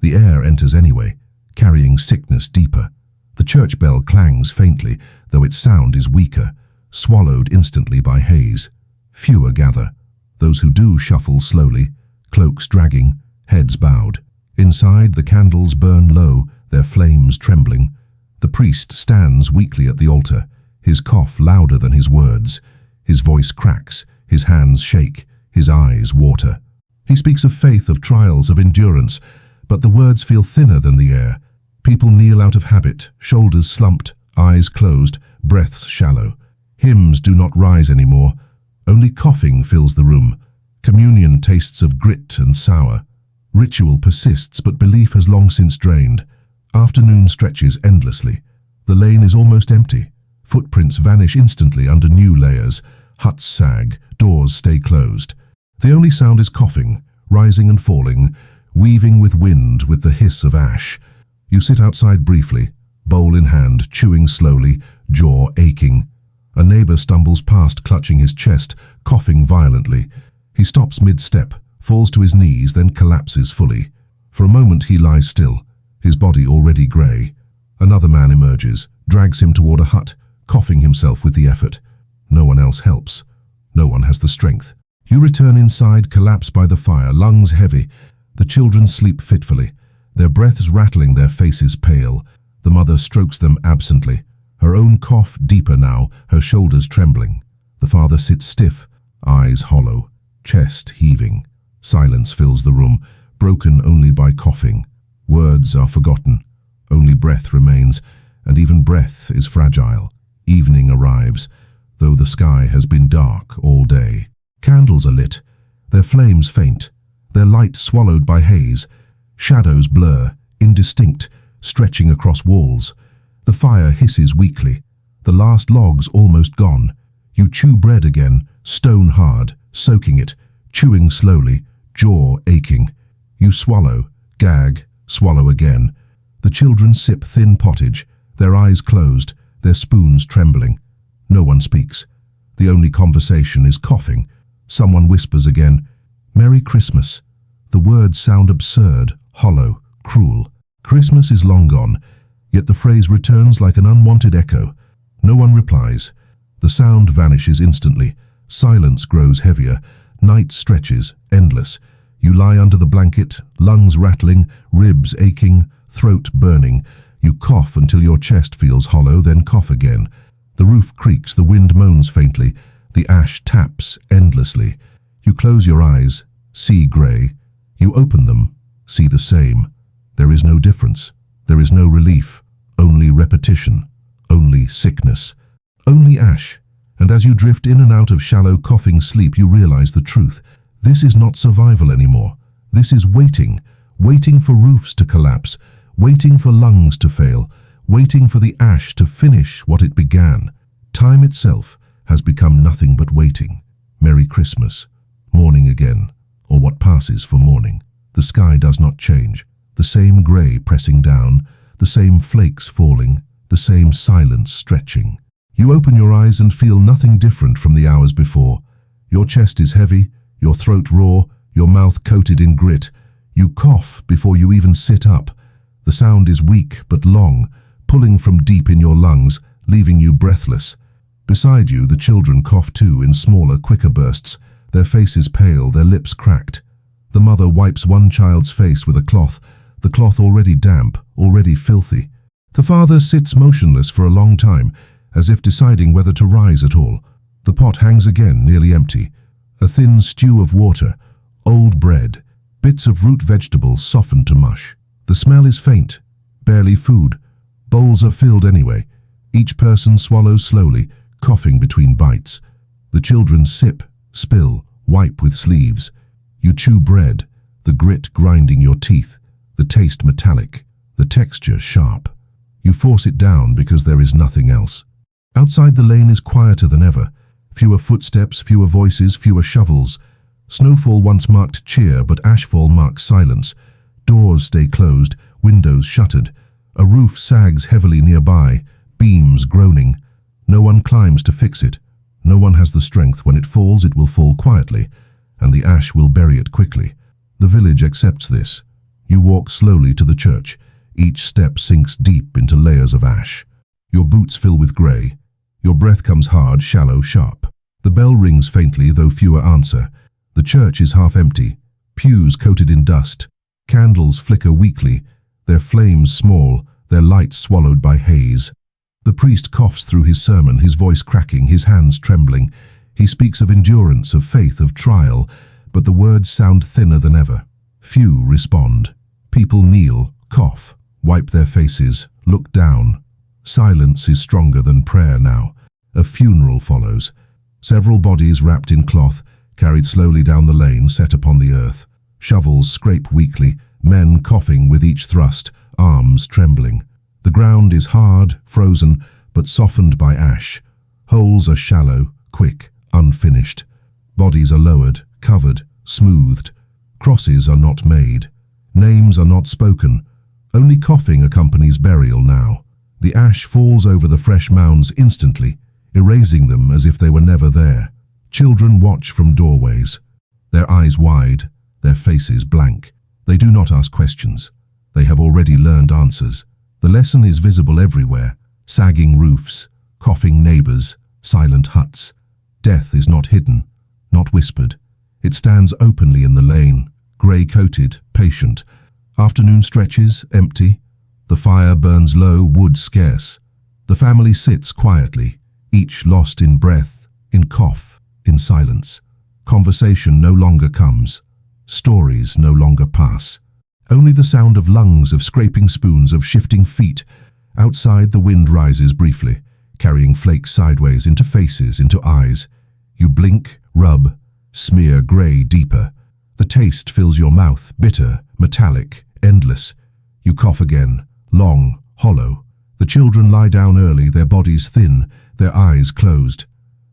The air enters anyway, carrying sickness deeper. The church bell clangs faintly, though its sound is weaker, swallowed instantly by haze. Fewer gather. Those who do shuffle slowly, cloaks dragging, heads bowed. Inside, the candles burn low, their flames trembling. The priest stands weakly at the altar, his cough louder than his words. His voice cracks, his hands shake, his eyes water. He speaks of faith, of trials, of endurance, but the words feel thinner than the air. People kneel out of habit, shoulders slumped, eyes closed, breaths shallow. Hymns do not rise anymore. Only coughing fills the room. Communion tastes of grit and sour. Ritual persists, but belief has long since drained. Afternoon stretches endlessly. The lane is almost empty. Footprints vanish instantly under new layers. Huts sag, doors stay closed. The only sound is coughing, rising and falling, weaving with wind with the hiss of ash. You sit outside briefly, bowl in hand, chewing slowly, jaw aching. A neighbor stumbles past, clutching his chest, coughing violently. He stops mid-step, falls to his knees, then collapses fully. For a moment he lies still, his body already grey. Another man emerges, drags him toward a hut, coughing himself with the effort. No one else helps. No one has the strength. You return inside, collapse by the fire, lungs heavy. The children sleep fitfully, their breaths rattling, their faces pale. The mother strokes them absently, her own cough deeper now, her shoulders trembling. The father sits stiff, eyes hollow, chest heaving. Silence fills the room, broken only by coughing. Words are forgotten. Only breath remains, and even breath is fragile. Evening arrives, though the sky has been dark all day. Candles are lit, their flames faint, their light swallowed by haze. Shadows blur, indistinct, stretching across walls. The fire hisses weakly. The last log's almost gone. You chew bread again, stone hard, soaking it, chewing slowly, jaw aching. You swallow, gag, swallow again. The children sip thin pottage, their eyes closed, their spoons trembling. No one speaks. The only conversation is coughing. Someone whispers again, "Merry Christmas." The words sound absurd, hollow, cruel. Christmas is long gone, yet the phrase returns like an unwanted echo. No one replies. The sound vanishes instantly. Silence grows heavier. Night stretches, endless. You lie under the blanket, lungs rattling, ribs aching, throat burning. You cough until your chest feels hollow, then cough again. The roof creaks, the wind moans faintly. The ash taps endlessly. You close your eyes, see grey. You open them, see the same. There is no difference. There is no relief. Only repetition. Only sickness. Only ash. And as you drift in and out of shallow, coughing sleep, you realize the truth. This is not survival anymore. This is waiting. Waiting for roofs to collapse. Waiting for lungs to fail. Waiting for the ash to finish what it began. Time itself has become nothing but waiting. Merry Christmas. Morning again, or what passes for morning. The sky does not change. The same grey pressing down, the same flakes falling, the same silence stretching. You open your eyes and feel nothing different from the hours before. Your chest is heavy, your throat raw, your mouth coated in grit. You cough before you even sit up. The sound is weak but long, pulling from deep in your lungs, leaving you breathless. Beside you, the children cough too, in smaller, quicker bursts, their faces pale, their lips cracked. The mother wipes one child's face with a cloth, the cloth already damp, already filthy. The father sits motionless for a long time, as if deciding whether to rise at all. The pot hangs again, nearly empty. A thin stew of water, old bread, bits of root vegetables softened to mush. The smell is faint, barely food. Bowls are filled anyway. Each person swallows slowly, coughing between bites. The children sip, spill, wipe with sleeves. You chew bread, the grit grinding your teeth, the taste metallic, the texture sharp. You force it down because there is nothing else. Outside the lane is quieter than ever. Fewer footsteps, fewer voices, fewer shovels. Snowfall once marked cheer, but ashfall marks silence. Doors stay closed, windows shuttered. A roof sags heavily nearby, beams groaning. No one climbs to fix it. No one has the strength. When it falls, it will fall quietly, and the ash will bury it quickly. The village accepts this. You walk slowly to the church. Each step sinks deep into layers of ash. Your boots fill with grey. Your breath comes hard, shallow, sharp. The bell rings faintly, though fewer answer. The church is half empty. Pews coated in dust. Candles flicker weakly, their flames small, their light swallowed by haze. The priest coughs through his sermon, his voice cracking, his hands trembling. He speaks of endurance, of faith, of trial, but the words sound thinner than ever. Few respond. People kneel, cough, wipe their faces, look down. Silence is stronger than prayer now. A funeral follows. Several bodies wrapped in cloth, carried slowly down the lane, set upon the earth. Shovels scrape weakly, men coughing with each thrust, arms trembling. The ground is hard, frozen, but softened by ash. Holes are shallow, quick, unfinished. Bodies are lowered, covered, smoothed. Crosses are not made. Names are not spoken. Only coughing accompanies burial now. The ash falls over the fresh mounds instantly, erasing them as if they were never there. Children watch from doorways, their eyes wide, their faces blank. They do not ask questions. They have already learned answers. The lesson is visible everywhere: sagging roofs, coughing neighbors, silent huts. Death is not hidden, not whispered. It stands openly in the lane, grey-coated, patient. Afternoon stretches, empty. The fire burns low, wood scarce. The family sits quietly, each lost in breath, in cough, in silence. Conversation no longer comes. Stories no longer pass. Only the sound of lungs, of scraping spoons, of shifting feet. Outside, the wind rises briefly, carrying flakes sideways into faces, into eyes. You blink, rub, smear grey deeper. The taste fills your mouth, bitter, metallic, endless. You cough again, long, hollow. The children lie down early, their bodies thin, their eyes closed.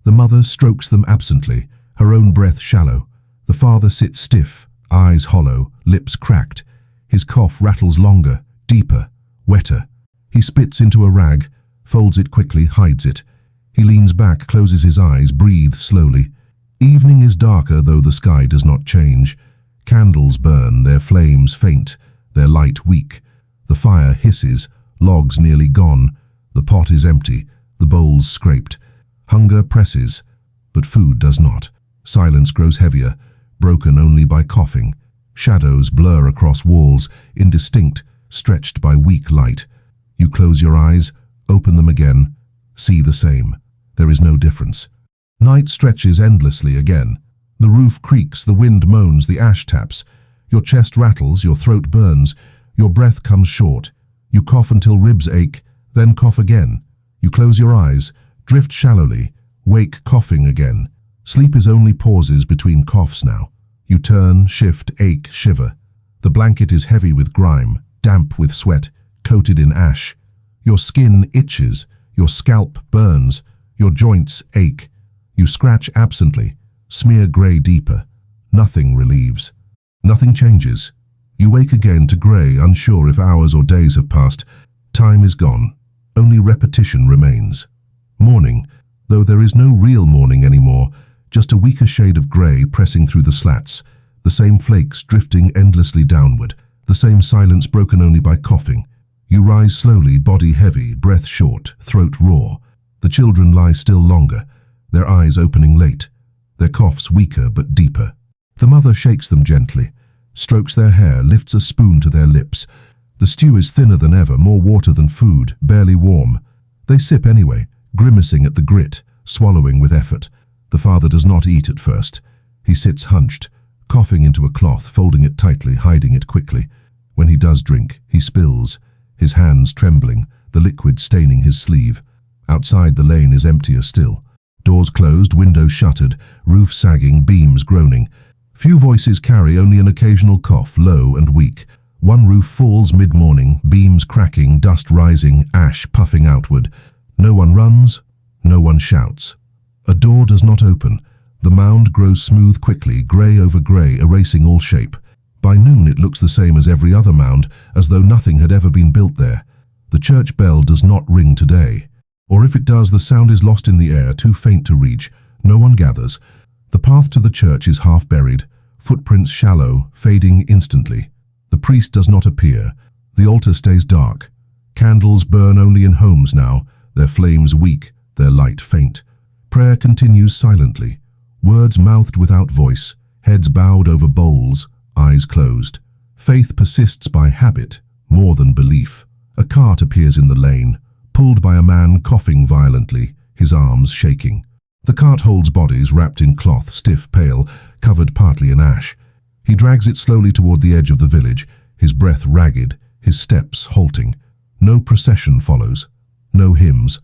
The mother strokes them absently, her own breath shallow. The father sits stiff, eyes hollow, lips cracked. His cough rattles longer, deeper, wetter. He spits into a rag, folds it quickly, hides it. He leans back, closes his eyes, breathes slowly. Evening is darker, though the sky does not change. Candles burn, their flames faint, their light weak. The fire hisses, logs nearly gone. The pot is empty, the bowls scraped. Hunger presses, but food does not. Silence grows heavier, broken only by coughing. Shadows blur across walls, indistinct, stretched by weak light. You close your eyes, open them again, see the same. There is no difference. Night stretches endlessly again. The roof creaks, the wind moans, the ash taps. Your chest rattles, your throat burns, your breath comes short. You cough until ribs ache, then cough again. You close your eyes, drift shallowly, wake coughing again. Sleep is only pauses between coughs now. You turn, shift, ache, shiver. The blanket is heavy with grime, damp with sweat, coated in ash. Your skin itches, your scalp burns, your joints ache. You scratch absently, smear grey deeper. Nothing relieves. Nothing changes. You wake again to grey, unsure if hours or days have passed. Time is gone. Only repetition remains. Morning, though there is no real morning anymore, just a weaker shade of grey pressing through the slats, the same flakes drifting endlessly downward, the same silence broken only by coughing. You rise slowly, body heavy, breath short, throat raw. The children lie still longer, their eyes opening late, their coughs weaker but deeper. The mother shakes them gently, strokes their hair, lifts a spoon to their lips. The stew is thinner than ever, more water than food, barely warm. They sip anyway, grimacing at the grit, swallowing with effort. The father does not eat at first. He sits hunched, coughing into a cloth, folding it tightly, hiding it quickly. When he does drink, he spills, his hands trembling, the liquid staining his sleeve. Outside, the lane is emptier still. Doors closed, windows shuttered, roof sagging, beams groaning. Few voices carry, only an occasional cough, low and weak. One roof falls mid-morning, beams cracking, dust rising, ash puffing outward. No one runs, no one shouts. A door does not open. The mound grows smooth quickly, grey over grey, erasing all shape. By noon it looks the same as every other mound, as though nothing had ever been built there. The church bell does not ring today. Or if it does, the sound is lost in the air, too faint to reach. No one gathers. The path to the church is half buried, footprints shallow, fading instantly. The priest does not appear. The altar stays dark. Candles burn only in homes now, their flames weak, their light faint. Prayer continues silently, words mouthed without voice, heads bowed over bowls, eyes closed. Faith persists by habit, more than belief. A cart appears in the lane, pulled by a man coughing violently, his arms shaking. The cart holds bodies wrapped in cloth, stiff, pale, covered partly in ash. He drags it slowly toward the edge of the village, his breath ragged, his steps halting. No procession follows, no hymns,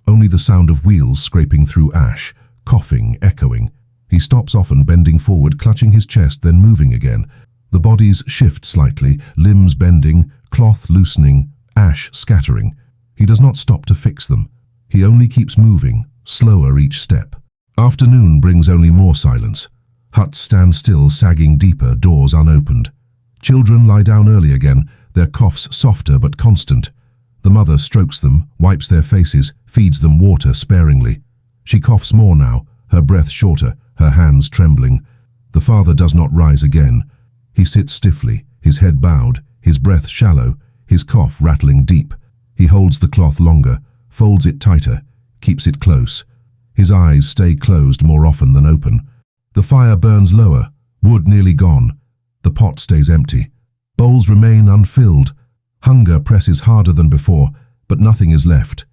only the sound of wheels scraping through ash, coughing, echoing. He stops often, bending forward, clutching his chest, then moving again. The bodies shift slightly, limbs bending, cloth loosening, ash scattering. He does not stop to fix them. He only keeps moving, slower each step. Afternoon brings only more silence. Huts stand still, sagging deeper, doors unopened. Children lie down early again, their coughs softer but constant. The mother strokes them, wipes their faces, feeds them water sparingly. She coughs more now, her breath shorter, her hands trembling. The father does not rise again. He sits stiffly, his head bowed, his breath shallow, his cough rattling deep. He holds the cloth longer, folds it tighter, keeps it close. His eyes stay closed more often than open. The fire burns lower, wood nearly gone. The pot stays empty. Bowls remain unfilled. Hunger presses harder than before, but nothing is left.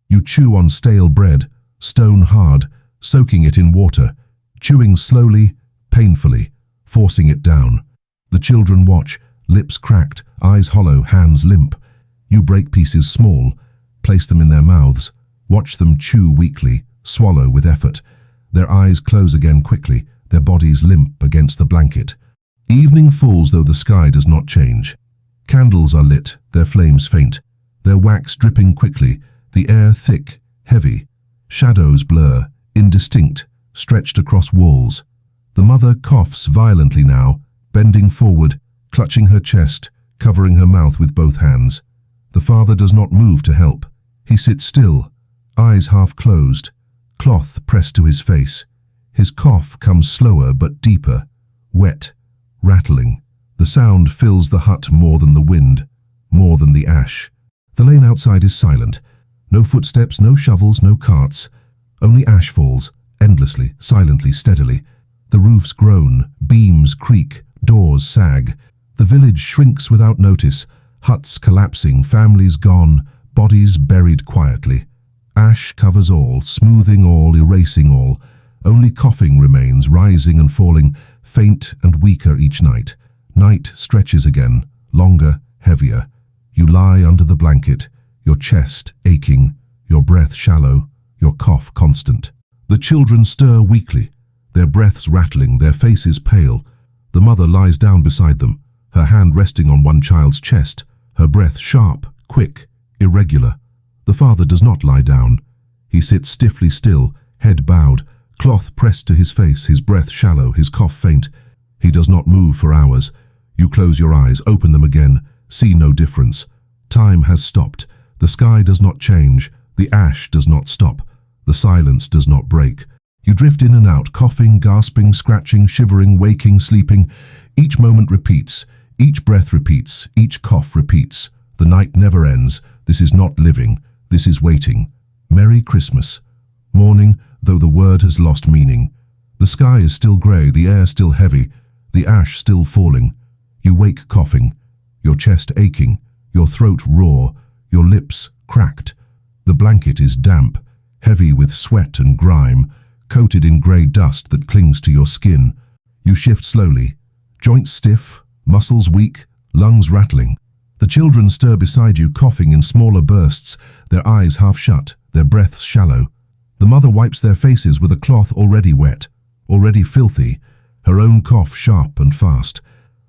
You chew on stale bread, stone hard, soaking it in water, chewing slowly, painfully, forcing it down. The children watch, lips cracked, eyes hollow, hands limp. You break pieces small, place them in their mouths, watch them chew weakly, swallow with effort. Their eyes close again quickly, their bodies limp against the blanket. Evening falls though the sky does not change. Candles are lit, their flames faint, their wax dripping quickly, the air thick, heavy. Shadows blur, indistinct, stretched across walls. The mother coughs violently now, bending forward, clutching her chest, covering her mouth with both hands. The father does not move to help. He sits still, eyes half closed, cloth pressed to his face. His cough comes slower but deeper, wet, rattling. The sound fills the hut more than the wind, more than the ash. The lane outside is silent. No footsteps, no shovels, no carts. Only ash falls, endlessly, silently, steadily. The roofs groan, beams creak, doors sag. The village shrinks without notice, huts collapsing, families gone, bodies buried quietly. Ash covers all, smoothing all, erasing all. Only coughing remains, rising and falling, faint and weaker each night. Night stretches again, longer, heavier. You lie under the blanket, your chest aching, your breath shallow, your cough constant. The children stir weakly, their breaths rattling, their faces pale. The mother lies down beside them, her hand resting on one child's chest, her breath sharp, quick, irregular. The father does not lie down. He sits stiffly still, head bowed, cloth pressed to his face, his breath shallow, his cough faint. He does not move for hours. You close your eyes, open them again, see no difference. Time has stopped. The sky does not change. The ash does not stop. The silence does not break. You drift in and out, coughing, gasping, scratching, shivering, waking, sleeping. Each moment repeats. Each breath repeats. Each cough repeats. The night never ends. This is not living. This is waiting. Merry Christmas. Morning, though the word has lost meaning. The sky is still grey, the air still heavy, the ash still falling. You wake coughing, your chest aching, your throat raw, your lips cracked. The blanket is damp, heavy with sweat and grime, coated in grey dust that clings to your skin. You shift slowly, joints stiff, muscles weak, lungs rattling. The children stir beside you, coughing in smaller bursts, their eyes half shut, their breaths shallow. The mother wipes their faces with a cloth already wet, already filthy, her own cough sharp and fast.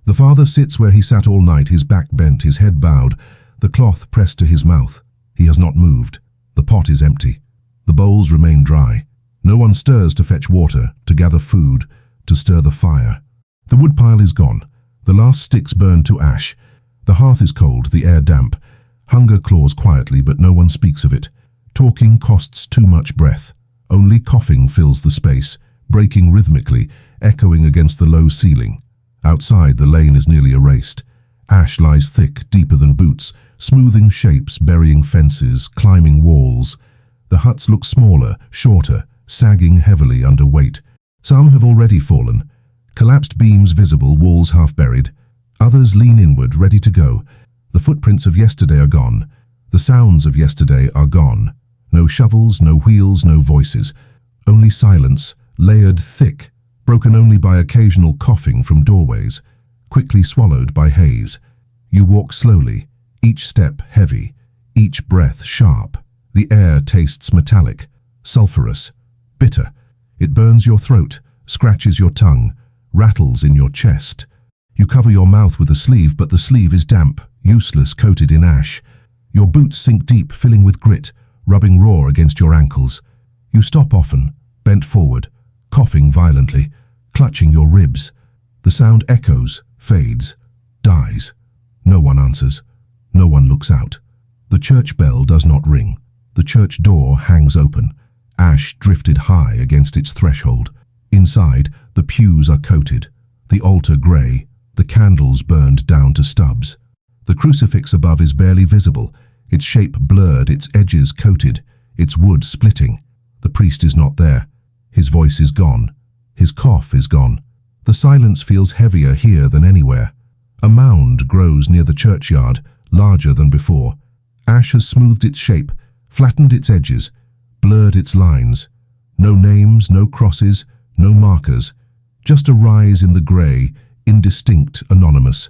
The father sits where he sat all night, his back bent, his head bowed, the cloth pressed to his mouth. He has not moved. The pot is empty. The bowls remain dry. No one stirs to fetch water, to gather food, to stir the fire. The woodpile is gone. The last sticks burn to ash. The hearth is cold, the air damp. Hunger claws quietly, but no one speaks of it. Talking costs too much breath. Only coughing fills the space, breaking rhythmically, echoing against the low ceiling. Outside, the lane is nearly erased. Ash lies thick, deeper than boots, smoothing shapes, burying fences, climbing walls. The huts look smaller, shorter, sagging heavily under weight. Some have already fallen. Collapsed beams visible, walls half buried. Others lean inward, ready to go. The footprints of yesterday are gone. The sounds of yesterday are gone. No shovels, no wheels, no voices. Only silence, layered thick, broken only by occasional coughing from doorways, quickly swallowed by haze. You walk slowly, each step heavy, each breath sharp. The air tastes metallic, sulphurous, bitter. It burns your throat, scratches your tongue, rattles in your chest. You cover your mouth with a sleeve, but the sleeve is damp, useless, coated in ash. Your boots sink deep, filling with grit, rubbing raw against your ankles. You stop often, bent forward, coughing violently, clutching your ribs. The sound echoes, fades, dies. No one answers. No one looks out. The church bell does not ring. The church door hangs open, ash drifted high against its threshold. Inside, the pews are coated, the altar grey, the candles burned down to stubs. The crucifix above is barely visible, its shape blurred, its edges coated, its wood splitting. The priest is not there. His voice is gone. His cough is gone. The silence feels heavier here than anywhere. A mound grows near the churchyard, larger than before. Ash has smoothed its shape, flattened its edges, blurred its lines. No names, no crosses, no markers. Just a rise in the grey, indistinct, anonymous.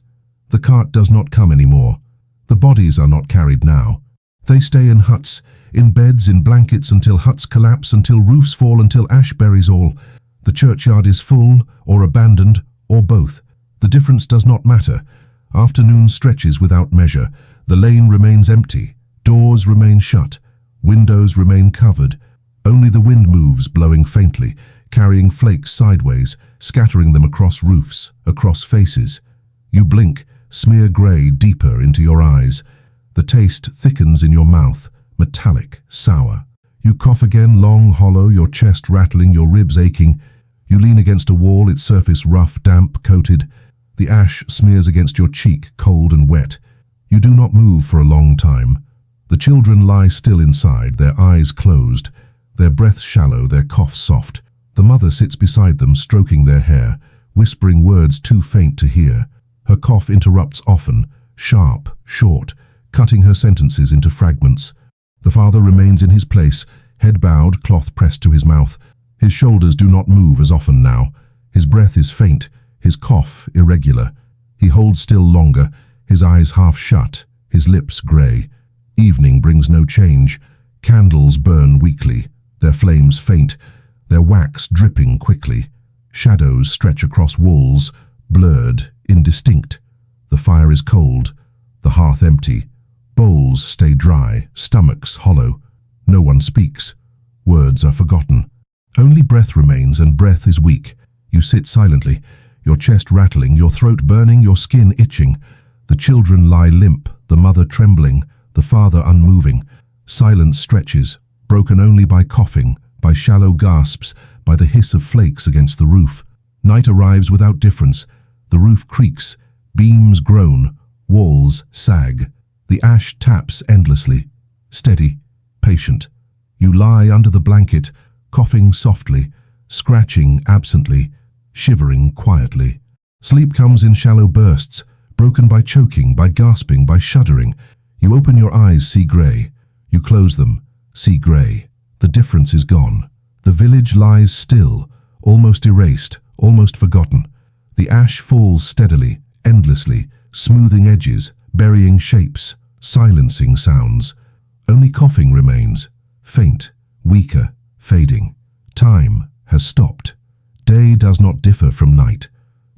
The cart does not come anymore. The bodies are not carried now. They stay in huts, in beds, in blankets, until huts collapse, until roofs fall, until ash buries all. The churchyard is full, or abandoned, or both. The difference does not matter. Afternoon stretches without measure. The lane remains empty. Doors remain shut. Windows remain covered. Only the wind moves, blowing faintly, carrying flakes sideways, scattering them across roofs, across faces. You blink, smear grey deeper into your eyes. The taste thickens in your mouth, metallic, sour. You cough again, long, hollow, your chest rattling, your ribs aching. You lean against a wall, its surface rough, damp, coated. The ash smears against your cheek, cold and wet. You do not move for a long time. The children lie still inside, their eyes closed, their breath shallow, their cough soft. The mother sits beside them, stroking their hair, whispering words too faint to hear. Her cough interrupts often, sharp, short, cutting her sentences into fragments. The father remains in his place, head bowed, cloth pressed to his mouth. His shoulders do not move as often now. His breath is faint, his cough irregular. He holds still longer, his eyes half shut, his lips grey. Evening brings no change. Candles burn weakly, their flames faint, their wax dripping quickly. Shadows stretch across walls, blurred, indistinct. The fire is cold, the hearth empty. Bowls stay dry, stomachs hollow. No one speaks. Words are forgotten. Only breath remains, and breath is weak. You sit silently, your chest rattling, your throat burning, your skin itching. The children lie limp, the mother trembling, the father unmoving. Silence stretches, broken only by coughing, by shallow gasps, by the hiss of flakes against the roof. Night arrives without difference. The roof creaks, beams groan, walls sag. The ash taps endlessly, steady, patient. You lie under the blanket, coughing softly, scratching absently, shivering quietly. Sleep comes in shallow bursts, broken by choking, by gasping, by shuddering. You open your eyes, see grey. You close them, see grey. The difference is gone. The village lies still, almost erased, almost forgotten. The ash falls steadily, endlessly, smoothing edges, burying shapes, silencing sounds. Only coughing remains, faint, weaker, fading. Time has stopped. Day does not differ from night.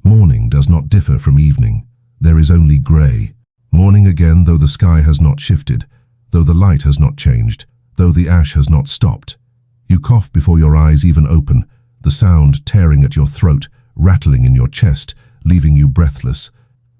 Morning does not differ from evening. There is only grey. Morning again, though the sky has not shifted, though the light has not changed, though the ash has not stopped. You cough before your eyes even open, the sound tearing at your throat, rattling in your chest, leaving you breathless.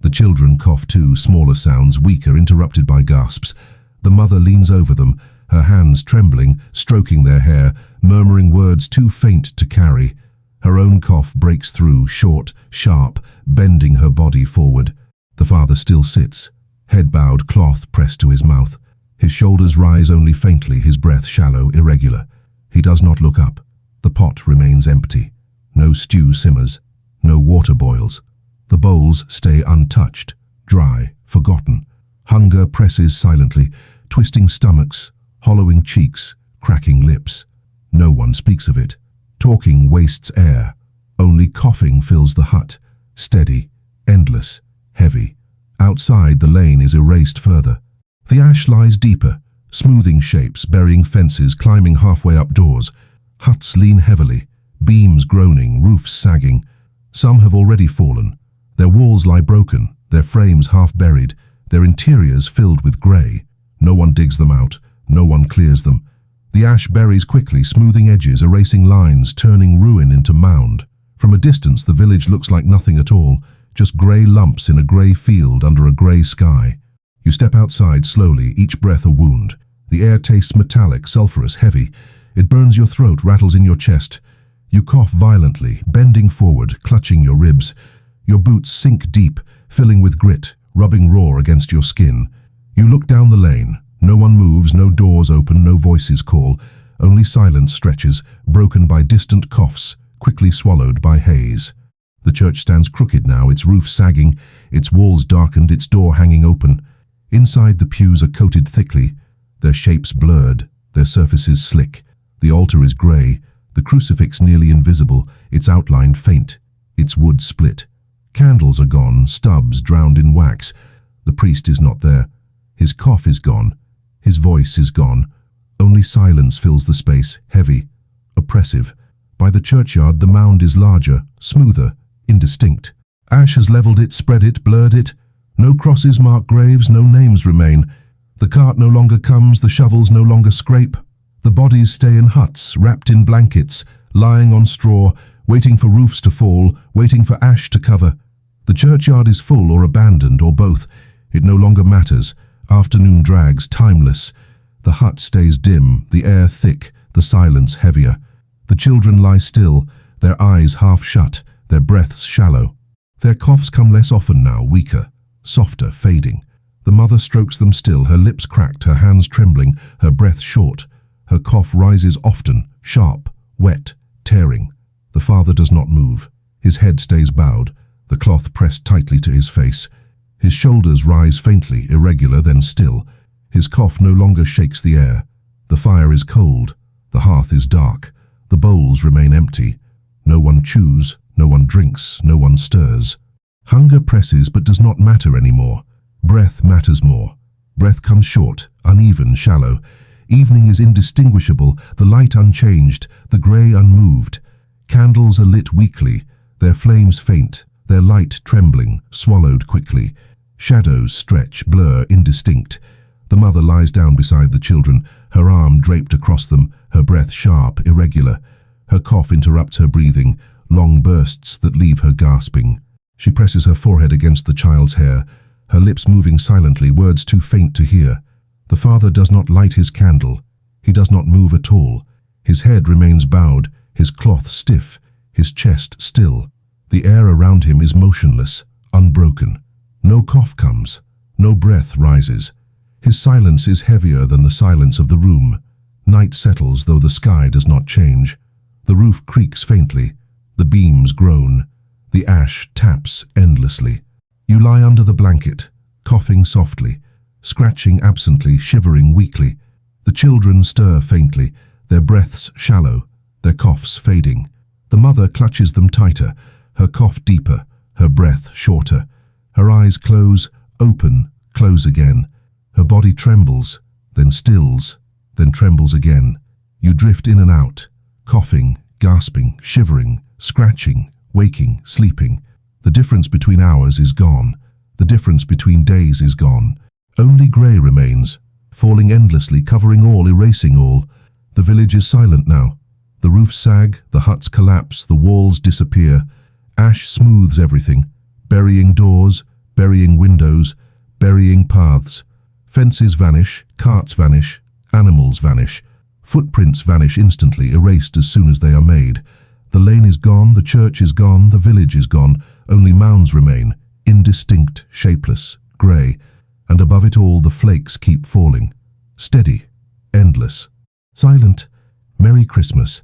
The children cough too, smaller sounds, weaker, interrupted by gasps. The mother leans over them, her hands trembling, stroking their hair, murmuring words too faint to carry. Her own cough breaks through, short, sharp, bending her body forward. The father still sits, head bowed, cloth pressed to his mouth. His shoulders rise only faintly, his breath shallow, irregular. He does not look up. The pot remains empty. No stew simmers. No water boils. The bowls stay untouched, dry, forgotten. Hunger presses silently, twisting stomachs, hollowing cheeks, cracking lips. No one speaks of it. Talking wastes air. Only coughing fills the hut, steady, endless, heavy. Outside, the lane is erased further. The ash lies deeper, smoothing shapes, burying fences, climbing halfway up doors. Huts lean heavily, beams groaning, roofs sagging. Some have already fallen. Their walls lie broken, their frames half buried, their interiors filled with grey. No one digs them out, no one clears them. The ash buries quickly, smoothing edges, erasing lines, turning ruin into mound. From a distance, the village looks like nothing at all, just grey lumps in a grey field under a grey sky. You step outside slowly, each breath a wound. The air tastes metallic, sulphurous, heavy. It burns your throat, rattles in your chest. You cough violently, bending forward, clutching your ribs. Your boots sink deep, filling with grit, rubbing raw against your skin. You look down the lane. No one moves, no doors open, no voices call. Only silence stretches, broken by distant coughs, quickly swallowed by haze. The church stands crooked now, its roof sagging, its walls darkened, its door hanging open. Inside, the pews are coated thickly, their shapes blurred, their surfaces slick. The altar is grey, the crucifix nearly invisible, its outline faint, its wood split. Candles are gone, stubs drowned in wax. The priest is not there. His cough is gone. His voice is gone. Only silence fills the space, heavy, oppressive. By the churchyard, the mound is larger, smoother, indistinct. Ash has levelled it, spread it, blurred it. No crosses mark graves, no names remain. The cart no longer comes, the shovels no longer scrape. The bodies stay in huts, wrapped in blankets, lying on straw, waiting for roofs to fall, waiting for ash to cover. The churchyard is full or abandoned or both. It no longer matters. Afternoon drags, timeless. The hut stays dim, the air thick, the silence heavier. The children lie still, their eyes half shut, their breaths shallow. Their coughs come less often now, weaker, softer, fading. The mother strokes them still, her lips cracked, her hands trembling, her breath short. Her cough rises often, sharp, wet, tearing. The father does not move. His head stays bowed, the cloth pressed tightly to his face. His shoulders rise faintly, irregular, then still. His cough no longer shakes the air. The fire is cold. The hearth is dark. The bowls remain empty. No one chews, no one drinks, no one stirs. Hunger presses but does not matter anymore. Breath matters more. Breath comes short, uneven, shallow. Evening is indistinguishable, the light unchanged, the grey unmoved. Candles are lit weakly, their flames faint, their light trembling, swallowed quickly. Shadows stretch, blur, indistinct. The mother lies down beside the children, her arm draped across them, her breath sharp, irregular. Her cough interrupts her breathing, long bursts that leave her gasping. She presses her forehead against the child's hair, her lips moving silently, words too faint to hear. The father does not light his candle. He does not move at all. His head remains bowed, his cloth stiff, his chest still. The air around him is motionless, unbroken. No cough comes, no breath rises. His silence is heavier than the silence of the room. Night settles, though the sky does not change. The roof creaks faintly. The beams groan. The ash taps endlessly. You lie under the blanket, coughing softly, scratching absently, shivering weakly. The children stir faintly, their breaths shallow, their coughs fading. The mother clutches them tighter, her cough deeper, her breath shorter. Her eyes close, open, close again. Her body trembles, then stills, then trembles again. You drift in and out, coughing, gasping, shivering, scratching, waking, sleeping. The difference between hours is gone. The difference between days is gone. Only grey remains, falling endlessly, covering all, erasing all. The village is silent now. The roofs sag, the huts collapse, the walls disappear. Ash smooths everything, burying doors, burying windows, burying paths. Fences vanish, carts vanish, animals vanish. Footprints vanish instantly, erased as soon as they are made. The lane is gone, the church is gone, the village is gone. Only mounds remain, indistinct, shapeless, grey. And above it all the flakes keep falling. Steady, endless, silent. Merry Christmas.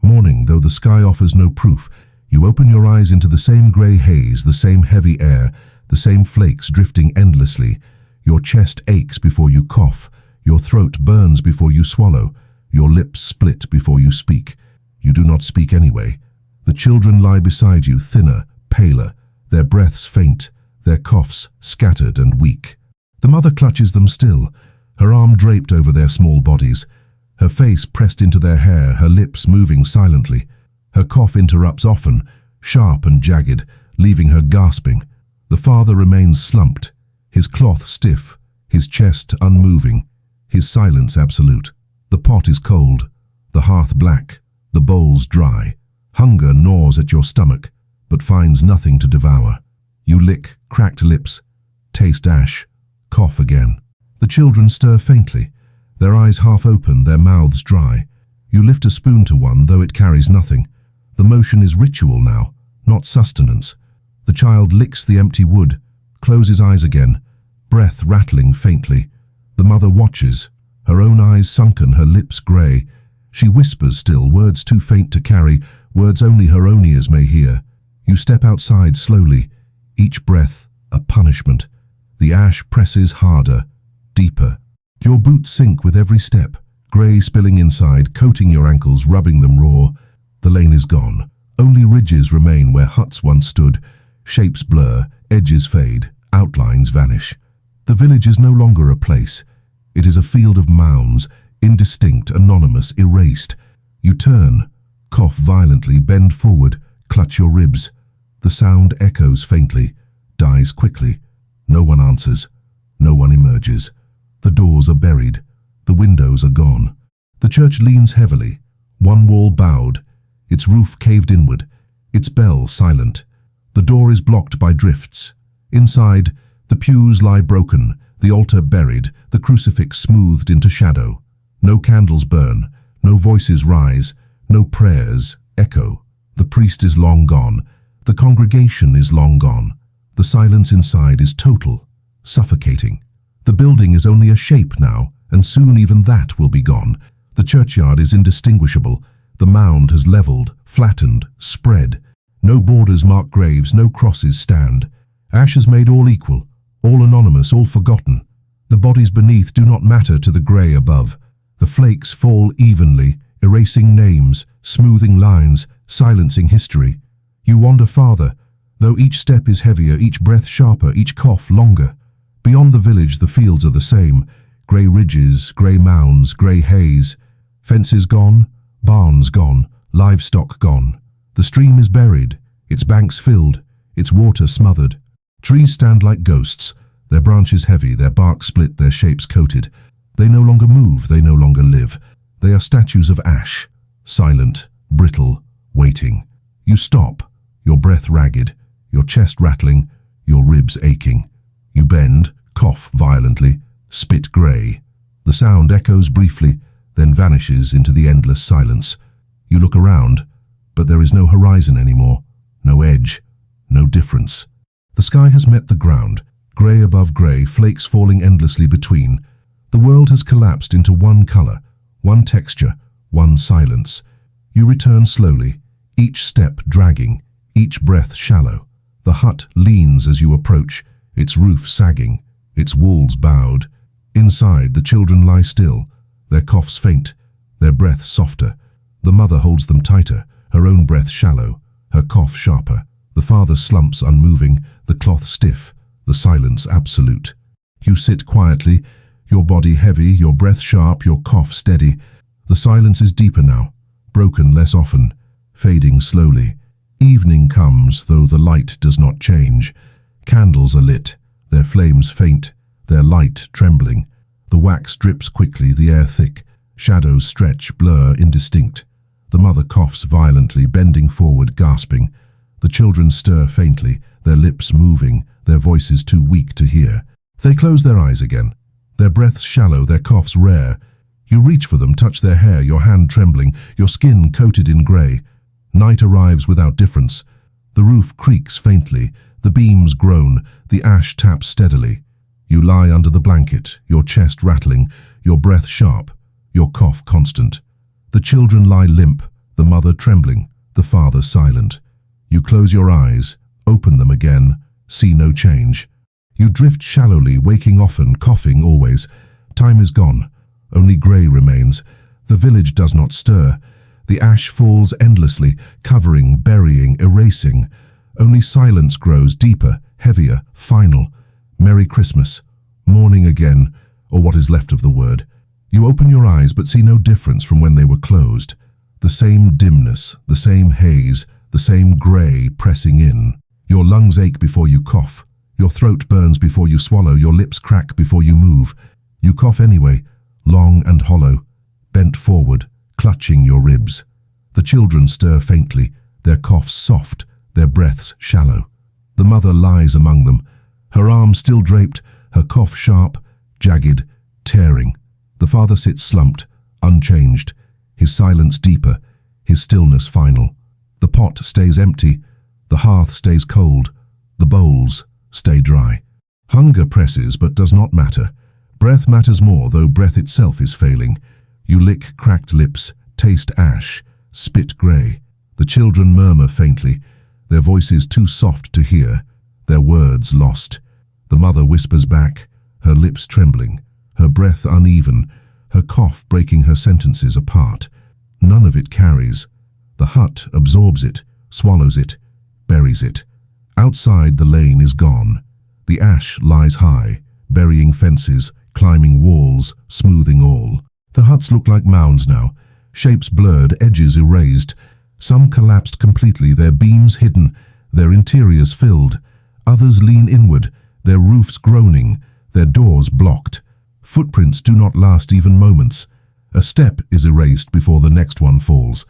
Morning, though the sky offers no proof. You open your eyes into the same grey haze, the same heavy air, the same flakes drifting endlessly. Your chest aches before you cough. Your throat burns before you swallow. Your lips split before you speak. You do not speak anyway. The children lie beside you, thinner, paler, their breaths faint, their coughs scattered and weak. The mother clutches them still, her arm draped over their small bodies, her face pressed into their hair, her lips moving silently. Her cough interrupts often, sharp and jagged, leaving her gasping. The father remains slumped, his cloth stiff, his chest unmoving, his silence absolute. The pot is cold, the hearth black, the bowls dry. Hunger gnaws at your stomach, but finds nothing to devour. You lick cracked lips, taste ash, cough again. The children stir faintly, their eyes half open, their mouths dry. You lift a spoon to one, though it carries nothing. The motion is ritual now, not sustenance. The child licks the empty wood, closes eyes again, breath rattling faintly. The mother watches, her own eyes sunken, her lips grey. She whispers still, words too faint to carry, words only her own ears may hear. You step outside slowly, each breath a punishment. The ash presses harder, deeper. Your boots sink with every step, grey spilling inside, coating your ankles, rubbing them raw. The lane is gone. Only ridges remain where huts once stood. Shapes blur, edges fade, outlines vanish. The village is no longer a place. It is a field of mounds, indistinct, anonymous, erased. You turn, cough violently, bend forward, clutch your ribs. The sound echoes faintly, dies quickly. No one answers. No one emerges. The doors are buried. The windows are gone. The church leans heavily, one wall bowed, its roof caved inward, its bell silent. The door is blocked by drifts. Inside, the pews lie broken, the altar buried, the crucifix smoothed into shadow. No candles burn, no voices rise, no prayers echo. The priest is long gone. The congregation is long gone. The silence inside is total, suffocating. The building is only a shape now, and soon even that will be gone. The churchyard is indistinguishable. The mound has leveled, flattened, spread. No borders mark graves, no crosses stand. Ash has made all equal, all anonymous, all forgotten. The bodies beneath do not matter to the grey above. The flakes fall evenly, erasing names, smoothing lines, silencing history. You wander farther, though each step is heavier, each breath sharper, each cough longer. Beyond the village, the fields are the same. Grey ridges, grey mounds, grey haze. Fences gone, barns gone, livestock gone. The stream is buried, its banks filled, its water smothered. Trees stand like ghosts, their branches heavy, their bark split, their shapes coated. They no longer move, they no longer live. They are statues of ash, silent, brittle, waiting. You stop, your breath ragged, your chest rattling, your ribs aching. You bend, cough violently, spit grey. The sound echoes briefly, then vanishes into the endless silence. You look around, but there is no horizon anymore, no edge, no difference. The sky has met the ground, grey above grey, flakes falling endlessly between. The world has collapsed into one colour, one texture, one silence. You return slowly, each step dragging, each breath shallow. The hut leans as you approach, its roof sagging, its walls bowed. Inside, the children lie still, their coughs faint, their breaths softer. The mother holds them tighter, her own breath shallow, her cough sharper. The father slumps unmoving, the cloth stiff, the silence absolute. You sit quietly, your body heavy, your breath sharp, your cough steady. The silence is deeper now, broken less often, fading slowly. Evening comes, though the light does not change. Candles are lit, their flames faint, their light trembling. The wax drips quickly, the air thick. Shadows stretch, blur, indistinct. The mother coughs violently, bending forward, gasping. The children stir faintly, their lips moving, their voices too weak to hear. They close their eyes again, their breaths shallow, their coughs rare. You reach for them, touch their hair, your hand trembling, your skin coated in grey. Night arrives without difference. The roof creaks faintly, the beams groan, the ash taps steadily. You lie under the blanket, your chest rattling, your breath sharp, your cough constant. The children lie limp, the mother trembling, the father silent. You close your eyes, open them again, see no change. You drift shallowly, waking often, coughing always. Time is gone, only grey remains. The village does not stir. The ash falls endlessly, covering, burying, erasing. Only silence grows deeper, heavier, final. Merry Christmas, morning again, or what is left of the word. You open your eyes but see no difference from when they were closed. The same dimness, the same haze, the same grey pressing in. Your lungs ache before you cough. Your throat burns before you swallow, your lips crack before you move. You cough anyway, long and hollow, bent forward, clutching your ribs. The children stir faintly, their coughs soft, their breaths shallow. The mother lies among them, her arms still draped, her cough sharp, jagged, tearing. The father sits slumped, unchanged, his silence deeper, his stillness final. The pot stays empty, the hearth stays cold, the bowls stay dry. Hunger presses but does not matter. Breath matters more, though breath itself is failing. You lick cracked lips, taste ash, spit grey. The children murmur faintly, their voices too soft to hear, their words lost. The mother whispers back, her lips trembling, her breath uneven, her cough breaking her sentences apart. None of it carries. The hut absorbs it, swallows it, buries it. Outside the lane is gone. The ash lies high, burying fences, climbing walls, smoothing all. The huts look like mounds now, shapes blurred, edges erased. Some collapsed completely, their beams hidden, their interiors filled. Others lean inward, their roofs groaning, their doors blocked. Footprints do not last even moments. A step is erased before the next one falls.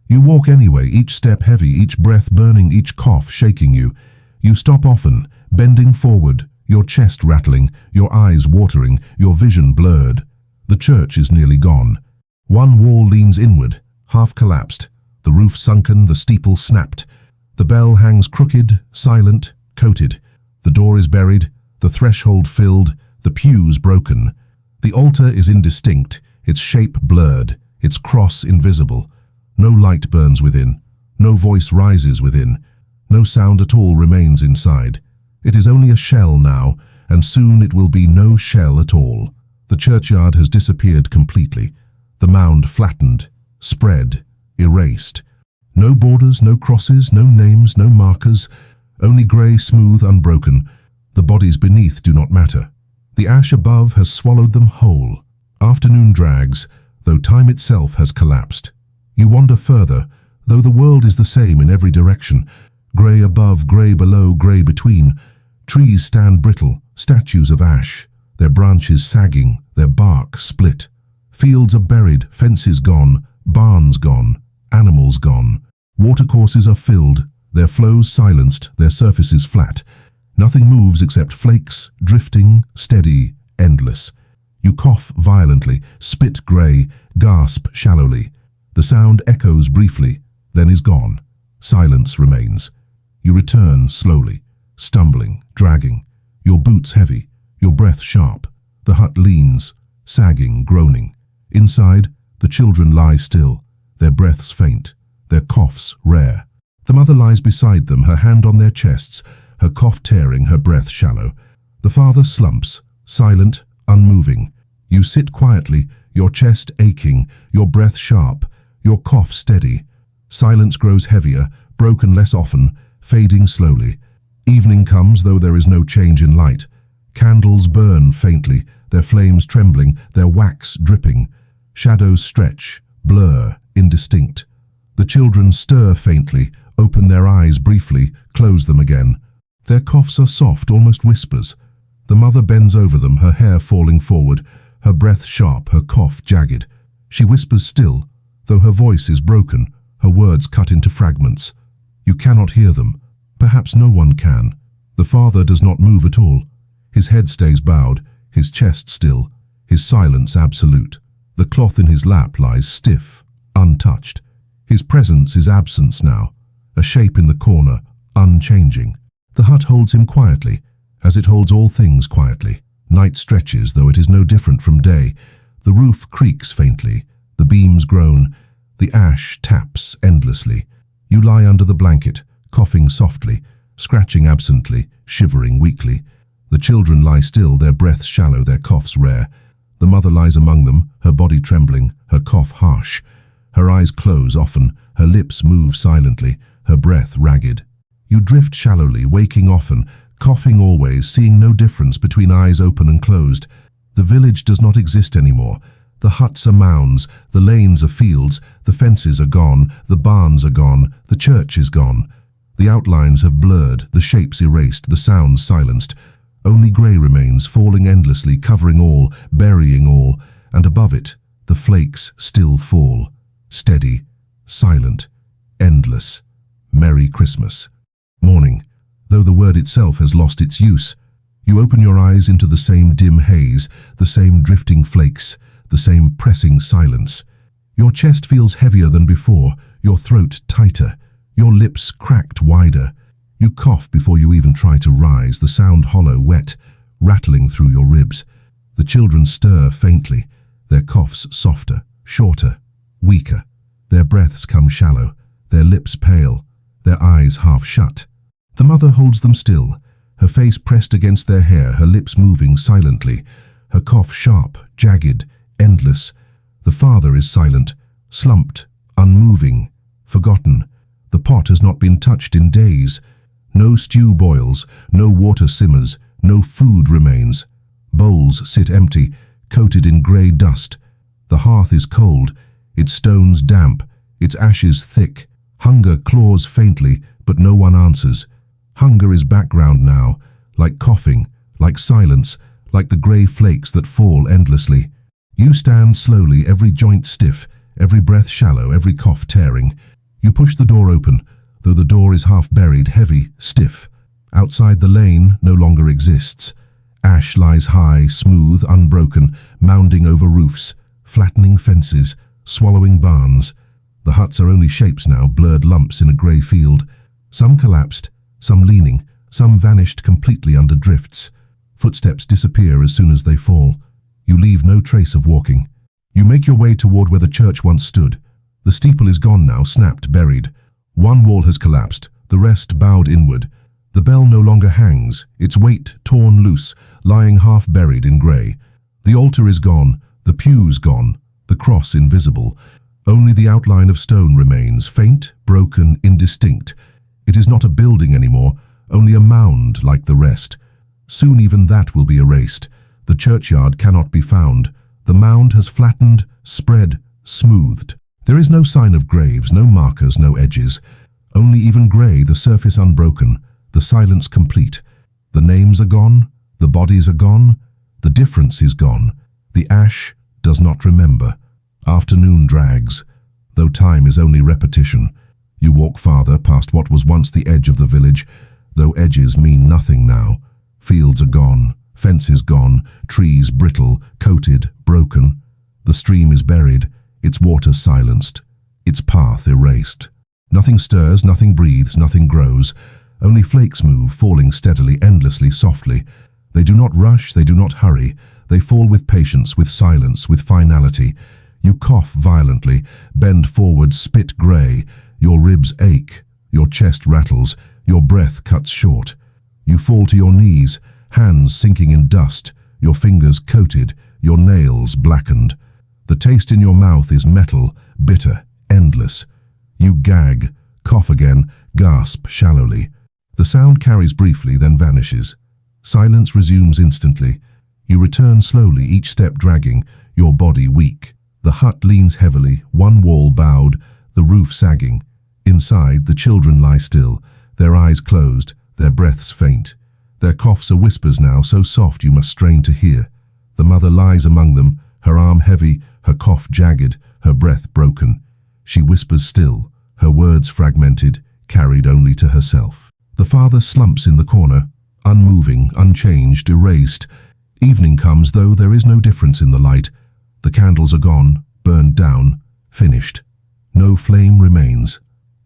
You walk anyway, each step heavy, each breath burning, each cough shaking you. You stop often, bending forward, your chest rattling, your eyes watering, your vision blurred. The church is nearly gone. One wall leans inward, half collapsed. The roof sunken, the steeple snapped. The bell hangs crooked, silent, coated. The door is buried, the threshold filled, the pews broken. The altar is indistinct, its shape blurred, its cross invisible. No light burns within, no voice rises within, no sound at all remains inside. It is only a shell now, and soon it will be no shell at all. The churchyard has disappeared completely, the mound flattened, spread, erased. No borders, no crosses, no names, no markers, only grey, smooth, unbroken. The bodies beneath do not matter. The ash above has swallowed them whole. Afternoon drags, though time itself has collapsed. You wander further, though the world is the same in every direction. Grey above, grey below, grey between. Trees stand brittle, statues of ash, their branches sagging, their bark split. Fields are buried, fences gone, barns gone, animals gone. Watercourses are filled, their flows silenced, their surfaces flat. Nothing moves except flakes, drifting, steady, endless. You cough violently, spit grey, gasp shallowly. The sound echoes briefly, then is gone. Silence remains. You return slowly, stumbling, dragging, your boots heavy, your breath sharp. The hut leans, sagging, groaning. Inside, the children lie still, their breaths faint, their coughs rare. The mother lies beside them, her hand on their chests, her cough tearing, her breath shallow. The father slumps, silent, unmoving. You sit quietly, your chest aching, your breath sharp, your cough steady. Silence grows heavier, broken less often, fading slowly. Evening comes, though there is no change in light. Candles burn faintly, their flames trembling, their wax dripping. Shadows stretch, blur, indistinct. The children stir faintly, open their eyes briefly, close them again. Their coughs are soft, almost whispers. The mother bends over them, her hair falling forward, her breath sharp, her cough jagged. She whispers still, though her voice is broken, her words cut into fragments. You cannot hear them. Perhaps no one can. The father does not move at all. His head stays bowed, his chest still, his silence absolute. The cloth in his lap lies stiff, untouched. His presence is absence now, a shape in the corner, unchanging. The hut holds him quietly, as it holds all things quietly. Night stretches, though it is no different from day. The roof creaks faintly, the beams groan, the ash taps endlessly. You lie under the blanket, coughing softly, scratching absently, shivering weakly. The children lie still, their breaths shallow, their coughs rare. The mother lies among them, her body trembling, her cough harsh. Her eyes close often, her lips move silently, her breath ragged. You drift shallowly, waking often, coughing always, seeing no difference between eyes open and closed. The village does not exist anymore. The huts are mounds, the lanes are fields, the fences are gone, the barns are gone, the church is gone. The outlines have blurred, the shapes erased, the sounds silenced. Only grey remains, falling endlessly, covering all, burying all, and above it, the flakes still fall. Steady, silent, endless. Merry Christmas. Morning, though the word itself has lost its use. You open your eyes into the same dim haze, the same drifting flakes, the same pressing silence. Your chest feels heavier than before, your throat tighter, your lips cracked wider. You cough before you even try to rise, the sound hollow, wet, rattling through your ribs. The children stir faintly, their coughs softer, shorter, weaker. Their breaths come shallow, their lips pale, their eyes half shut. The mother holds them still, her face pressed against their hair, her lips moving silently, her cough sharp, jagged, endless. The father is silent, slumped, unmoving, forgotten. The pot has not been touched in days. No stew boils, no water simmers, no food remains. Bowls sit empty, coated in grey dust. The hearth is cold, its stones damp, its ashes thick. Hunger claws faintly, but no one answers. Hunger is background now, like coughing, like silence, like the grey flakes that fall endlessly. You stand slowly, every joint stiff, every breath shallow, every cough tearing. You push the door open, though the door is half buried, heavy, stiff. Outside the lane no longer exists. Ash lies high, smooth, unbroken, mounding over roofs, flattening fences, swallowing barns. The huts are only shapes now, blurred lumps in a grey field. Some collapsed, some leaning, some vanished completely under drifts. Footsteps disappear as soon as they fall. You leave no trace of walking. You make your way toward where the church once stood. The steeple is gone now, snapped, buried. One wall has collapsed, the rest bowed inward. The bell no longer hangs, its weight torn loose, lying half buried in grey. The altar is gone, the pews gone, the cross invisible. Only the outline of stone remains, faint, broken, indistinct. It is not a building anymore, only a mound like the rest. Soon even that will be erased. The churchyard cannot be found. The mound has flattened, spread, smoothed. There is no sign of graves, no markers, no edges. Only even grey, the surface unbroken, the silence complete. The names are gone, the bodies are gone, the difference is gone. The ash does not remember. Afternoon drags, though time is only repetition. You walk farther past what was once the edge of the village, though edges mean nothing now. Fields are gone, fences gone, trees brittle, coated, broken. The stream is buried, its water silenced, its path erased. Nothing stirs, nothing breathes, nothing grows. Only flakes move, falling steadily, endlessly, softly. They do not rush, they do not hurry. They fall with patience, with silence, with finality. You cough violently, bend forward, spit grey. Your ribs ache, your chest rattles, your breath cuts short. You fall to your knees, hands sinking in dust, your fingers coated, your nails blackened. The taste in your mouth is metal, bitter, endless. You gag, cough again, gasp shallowly. The sound carries briefly, then vanishes. Silence resumes instantly. You return slowly, each step dragging, your body weak. The hut leans heavily, one wall bowed, the roof sagging. Inside, the children lie still, their eyes closed, their breaths faint. Their coughs are whispers now, so soft you must strain to hear. The mother lies among them, her arm heavy, her cough jagged, her breath broken. She whispers still, her words fragmented, carried only to herself. The father slumps in the corner, unmoving, unchanged, erased. Evening comes, though there is no difference in the light. The candles are gone, burned down, finished. No flame remains.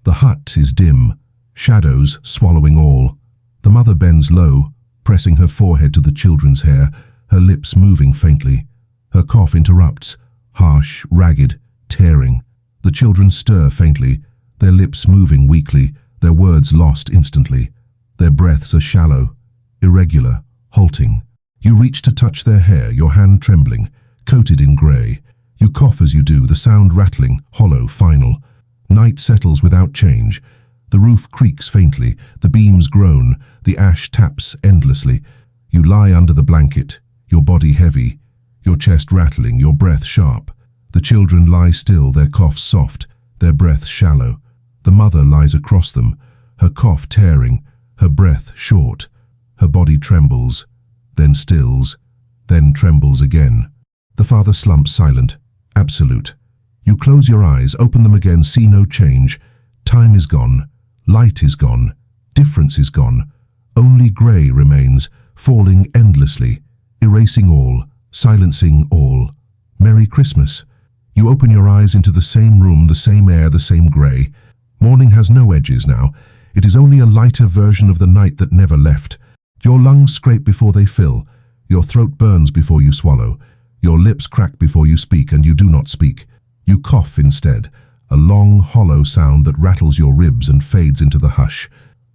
The hut is dim, shadows swallowing all. The mother bends low, pressing her forehead to the children's hair, her lips moving faintly. Her cough interrupts, harsh, ragged, tearing. The children stir faintly, their lips moving weakly, their words lost instantly. Their breaths are shallow, irregular, halting. You reach to touch their hair, your hand trembling, coated in grey. You cough as you do, the sound rattling, hollow, final. Night settles without change. The roof creaks faintly, the beams groan, the ash taps endlessly. You lie under the blanket, your body heavy, your chest rattling, your breath sharp. The children lie still, their coughs soft, their breaths shallow. The mother lies across them, her cough tearing, her breath short. Her body trembles, then stills, then trembles again. The father slumps silent, absolute. You close your eyes, open them again, see no change. Time is gone, light is gone, difference is gone. Only grey remains, falling endlessly, erasing all, silencing all. Merry Christmas. You open your eyes into the same room, the same air, the same grey. Morning has no edges now. It is only a lighter version of the night that never left. Your lungs scrape before they fill. Your throat burns before you swallow. Your lips crack before you speak, and you do not speak. You cough instead, a long, hollow sound that rattles your ribs and fades into the hush.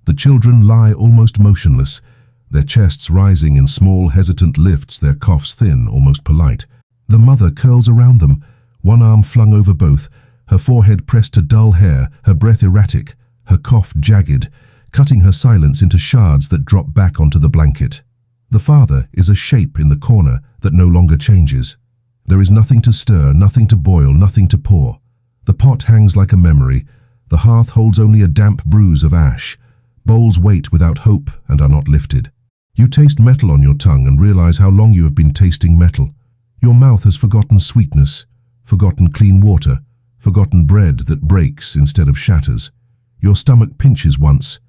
The children lie almost motionless, their chests rising in small, hesitant lifts, their coughs thin, almost polite. The mother curls around them, one arm flung over both, her forehead pressed to dull hair, her breath erratic, her cough jagged, cutting her silence into shards that drop back onto the blanket. The father is a shape in the corner that no longer changes. There is nothing to stir, nothing to boil, nothing to pour. The pot hangs like a memory. The hearth holds only a damp bruise of ash. Bowls wait without hope and are not lifted. You taste metal on your tongue and realize how long you have been tasting metal. Your mouth has forgotten sweetness, forgotten clean water, forgotten bread that breaks instead of shatters. Your stomach pinches once,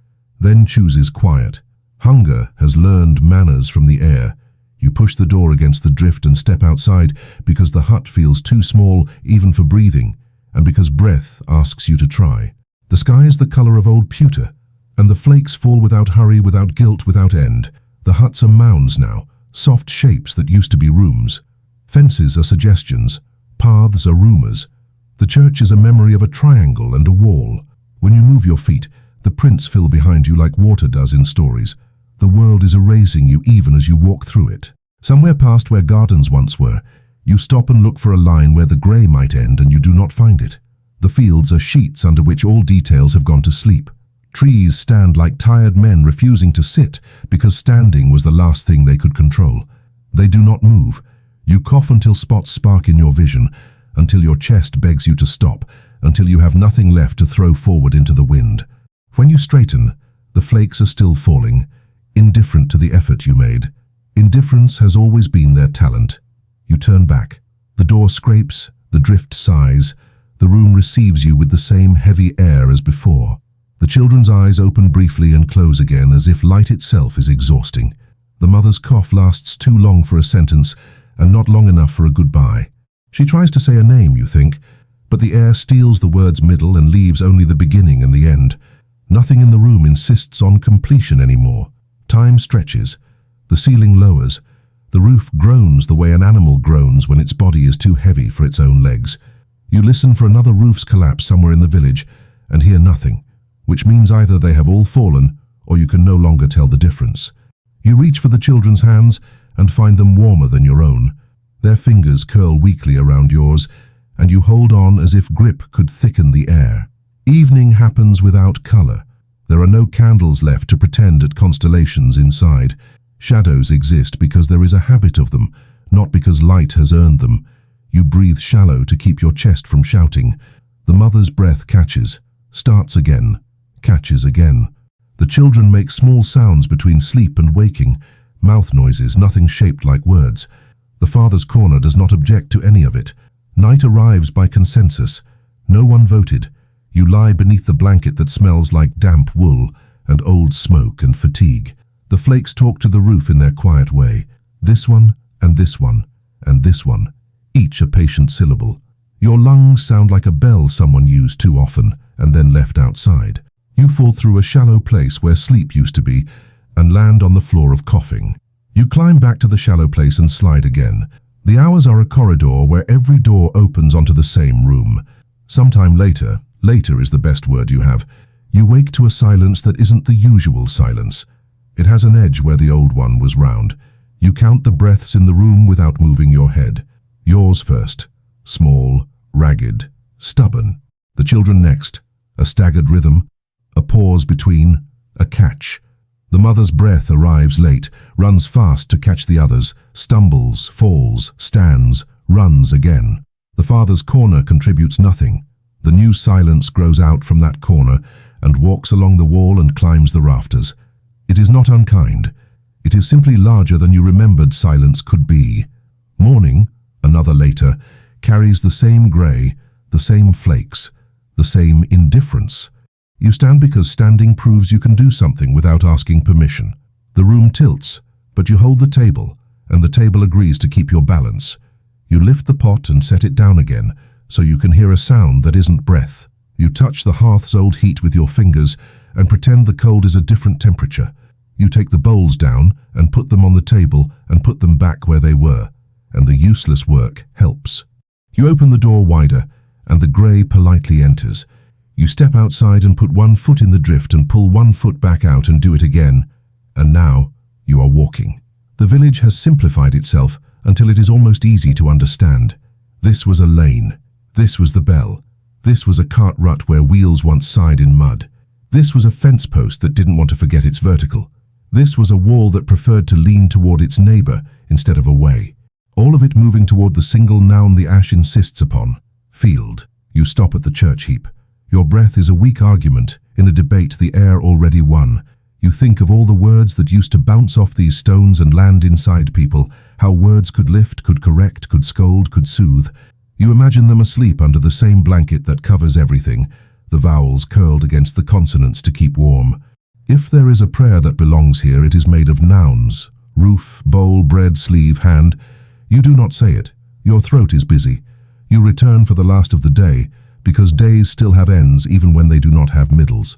then chooses quiet. Hunger has learned manners from the air. You push the door against the drift and step outside because the hut feels too small even for breathing, and because breath asks you to try. The sky is the color of old pewter, and the flakes fall without hurry, without guilt, without end. The huts are mounds now, soft shapes that used to be rooms. Fences are suggestions, paths are rumors. The church is a memory of a triangle and a wall. When you move your feet, the prints fill behind you like water does in stories. The world is erasing you even as you walk through it. Somewhere past where gardens once were, you stop and look for a line where the grey might end, and you do not find it. The fields are sheets under which all details have gone to sleep. Trees stand like tired men refusing to sit because standing was the last thing they could control. They do not move. You cough until spots spark in your vision, until your chest begs you to stop, until you have nothing left to throw forward into the wind. When you straighten, the flakes are still falling, indifferent to the effort you made. Indifference has always been their talent. You turn back. The door scrapes, the drift sighs. The room receives you with the same heavy air as before. The children's eyes open briefly and close again as if light itself is exhausting. The mother's cough lasts too long for a sentence and not long enough for a goodbye. She tries to say a name, you think, but the air steals the word's middle and leaves only the beginning and the end. Nothing in the room insists on completion anymore. Time stretches. The ceiling lowers. The roof groans the way an animal groans when its body is too heavy for its own legs. You listen for another roof's collapse somewhere in the village and hear nothing, which means either they have all fallen or you can no longer tell the difference. You reach for the children's hands and find them warmer than your own. Their fingers curl weakly around yours, and you hold on as if grip could thicken the air. Evening happens without color. There are no candles left to pretend at constellations inside. Shadows exist because there is a habit of them, not because light has earned them. You breathe shallow to keep your chest from shouting. The mother's breath catches, starts again, catches again. The children make small sounds between sleep and waking, mouth noises, nothing shaped like words. The father's corner does not object to any of it. Night arrives by consensus. No one voted. You lie beneath the blanket that smells like damp wool and old smoke and fatigue. The flakes talk to the roof in their quiet way. This one, and this one, and this one, each a patient syllable. Your lungs sound like a bell someone used too often and then left outside. You fall through a shallow place where sleep used to be and land on the floor of coughing. You climb back to the shallow place and slide again. The hours are a corridor where every door opens onto the same room. Sometime later is the best word you have, you wake to a silence that isn't the usual silence. It has an edge where the old one was round. You count the breaths in the room without moving your head. Yours first, small, ragged, stubborn. The children next, a staggered rhythm, a pause between, a catch. The mother's breath arrives late, runs fast to catch the others, stumbles, falls, stands, runs again. The father's corner contributes nothing. The new silence grows out from that corner and walks along the wall and climbs the rafters. It is not unkind. It is simply larger than you remembered silence could be. Morning, another later, carries the same grey, the same flakes, the same indifference. You stand because standing proves you can do something without asking permission. The room tilts, But you hold the table, and the table agrees to keep your balance. You lift the pot and set it down again, so you can hear a sound that isn't breath. You touch the hearth's old heat with your fingers and pretend the cold is a different temperature. You take the bowls down and put them on the table and put them back where they were, and the useless work helps. You open the door wider, and the grey politely enters. You step outside and put one foot in the drift and pull one foot back out and do it again, and now you are walking. The village has simplified itself until it is almost easy to understand. This was a lane. This was the bell. This was a cart rut where wheels once sighed in mud. This was a fence post that didn't want to forget its vertical. This was a wall that preferred to lean toward its neighbour instead of away. All of it moving toward the single noun the ash insists upon, field. You stop at the church heap. Your breath is a weak argument in a debate the air already won. You think of all the words that used to bounce off these stones and land inside people, how words could lift, could correct, could scold, could soothe. You imagine them asleep under the same blanket that covers everything, the vowels curled against the consonants to keep warm. If there is a prayer that belongs here, it is made of nouns: roof, bowl, bread, sleeve, hand. You do not say it. Your throat is busy. You return for the last of the day, because days still have ends even when they do not have middles.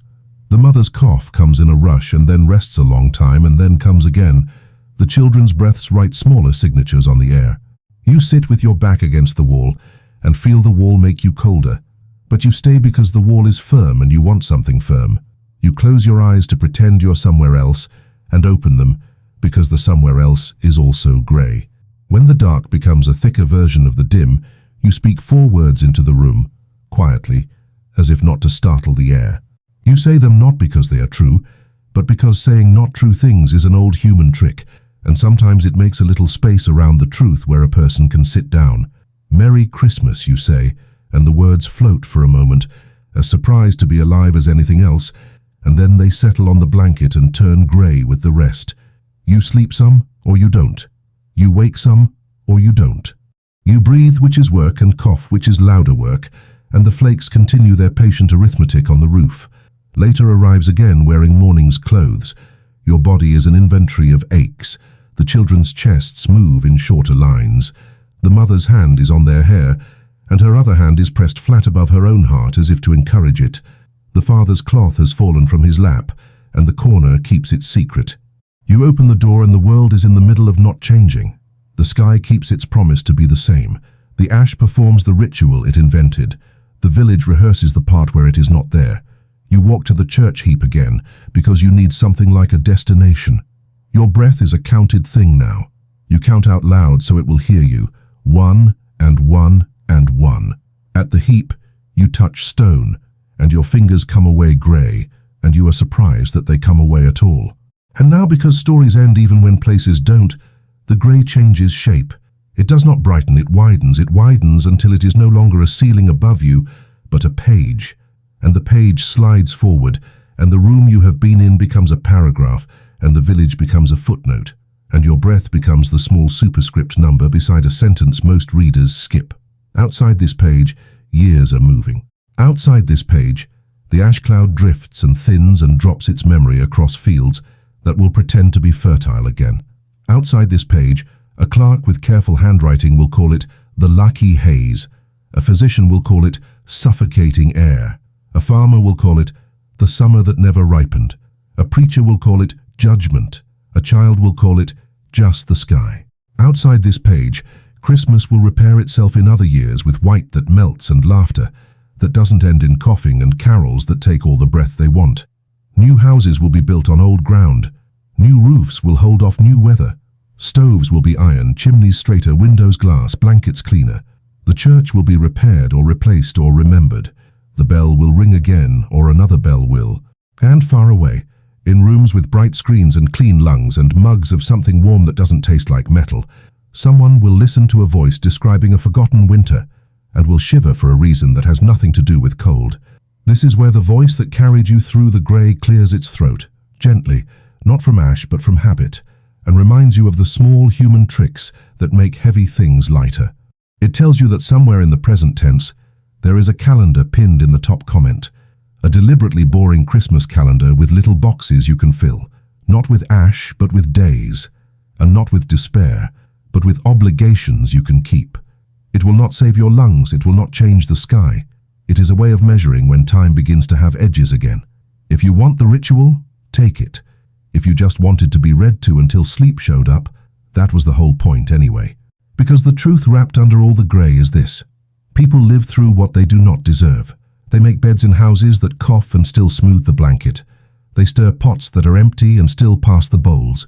The mother's cough comes in a rush and then rests a long time and then comes again. The children's breaths write smaller signatures on the air. You sit with your back against the wall and feel the wall make you colder. But you stay because the wall is firm and you want something firm. You close your eyes to pretend you're somewhere else and open them because the somewhere else is also grey. When the dark becomes a thicker version of the dim, you speak 4 words into the room, quietly, as if not to startle the air. You say them not because they are true, but because saying not true things is an old human trick, and sometimes it makes a little space around the truth where a person can sit down. Merry Christmas, you say, and the words float for a moment, as surprised to be alive as anything else, and then they settle on the blanket and turn grey with the rest. You sleep some, or you don't. You wake some, or you don't. You breathe, which is work, and cough, which is louder work, and the flakes continue their patient arithmetic on the roof. Later arrives again wearing morning's clothes. Your body is an inventory of aches. The children's chests move in shorter lines. The mother's hand is on their hair, and her other hand is pressed flat above her own heart as if to encourage it. The father's cloth has fallen from his lap, and the corner keeps its secret. You open the door and the world is in the middle of not changing. The sky keeps its promise to be the same. The ash performs the ritual it invented. The village rehearses the part where it is not there. You walk to the church heap again, because you need something like a destination. Your breath is a counted thing now. You count out loud so it will hear you. 1 and 1 and 1. At the heap, you touch stone, and your fingers come away grey, and you are surprised that they come away at all. And now, because stories end even when places don't, the grey changes shape. It does not brighten, it widens until it is no longer a ceiling above you, but a page. And the page slides forward, and the room you have been in becomes a paragraph, and the village becomes a footnote, and your breath becomes the small superscript number beside a sentence most readers skip. Outside this page, years are moving. Outside this page, the ash cloud drifts and thins and drops its memory across fields that will pretend to be fertile again. Outside this page, a clerk with careful handwriting will call it the lucky haze. A physician will call it suffocating air. A farmer will call it the summer that never ripened. A preacher will call it judgment. A child will call it just the sky. Outside this page, Christmas will repair itself in other years with white that melts and laughter that doesn't end in coughing and carols that take all the breath they want. New houses will be built on old ground. New roofs will hold off new weather. Stoves will be iron, chimneys straighter, windows glass, blankets cleaner. The church will be repaired or replaced or remembered. The bell will ring again, or another bell will. And far away, in rooms with bright screens and clean lungs and mugs of something warm that doesn't taste like metal, someone will listen to a voice describing a forgotten winter and will shiver for a reason that has nothing to do with cold. This is where the voice that carried you through the grey clears its throat, gently, not from ash but from habit, and reminds you of the small human tricks that make heavy things lighter. It tells you that somewhere in the present tense, there is a calendar pinned in the top comment, a deliberately boring Christmas calendar with little boxes you can fill, not with ash but with days. and not with despair, but with obligations you can keep. It will not save your lungs, it will not change the sky. It is a way of measuring when time begins to have edges again. If you want the ritual, take it. If you just wanted to be read to until sleep showed up, that was the whole point anyway. Because the truth wrapped under all the grey is this: people live through what they do not deserve. They make beds in houses that cough and still smooth the blanket. They stir pots that are empty and still pass the bowls.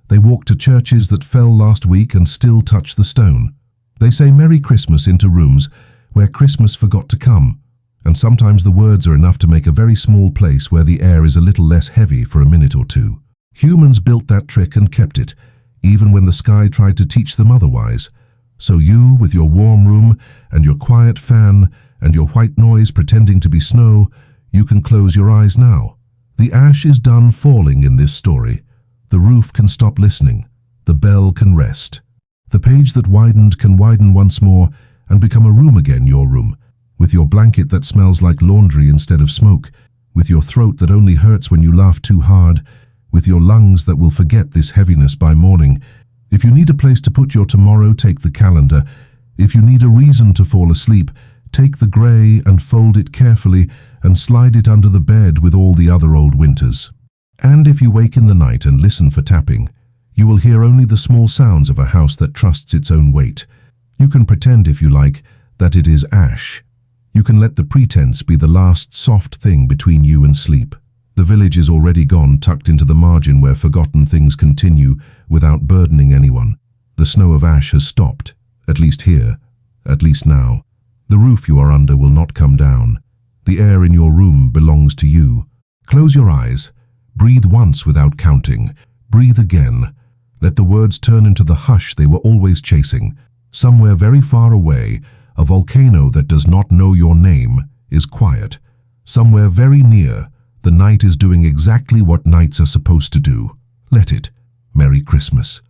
They walk to churches that fell last week and still touch the stone. They say Merry Christmas into rooms where Christmas forgot to come. And sometimes the words are enough to make a very small place where the air is a little less heavy for a minute or two. Humans built that trick and kept it, even when the sky tried to teach them otherwise. So you, with your warm room and your quiet fan and your white noise pretending to be snow, you can close your eyes now. The ash is done falling in this story. The roof can stop listening. The bell can rest. The page that widened can widen once more and become a room again, your room, with your blanket that smells like laundry instead of smoke, with your throat that only hurts when you laugh too hard, with your lungs that will forget this heaviness by morning. If you need a place to put your tomorrow, take the calendar. If you need a reason to fall asleep, take the grey and fold it carefully and slide it under the bed with all the other old winters. And if you wake in the night and listen for tapping, you will hear only the small sounds of a house that trusts its own weight. You can pretend, if you like, that it is ash. You can let the pretense be the last soft thing between you and sleep. The village is already gone, tucked into the margin where forgotten things continue without burdening anyone. The snow of ash has stopped, at least here, at least now. The roof you are under will not come down. The air in your room belongs to you. Close your eyes. Breathe once without counting. Breathe again. Let the words turn into the hush they were always chasing. Somewhere very far away, a volcano that does not know your name is quiet. Somewhere very near, the night is doing exactly what nights are supposed to do. Let it. Merry Christmas.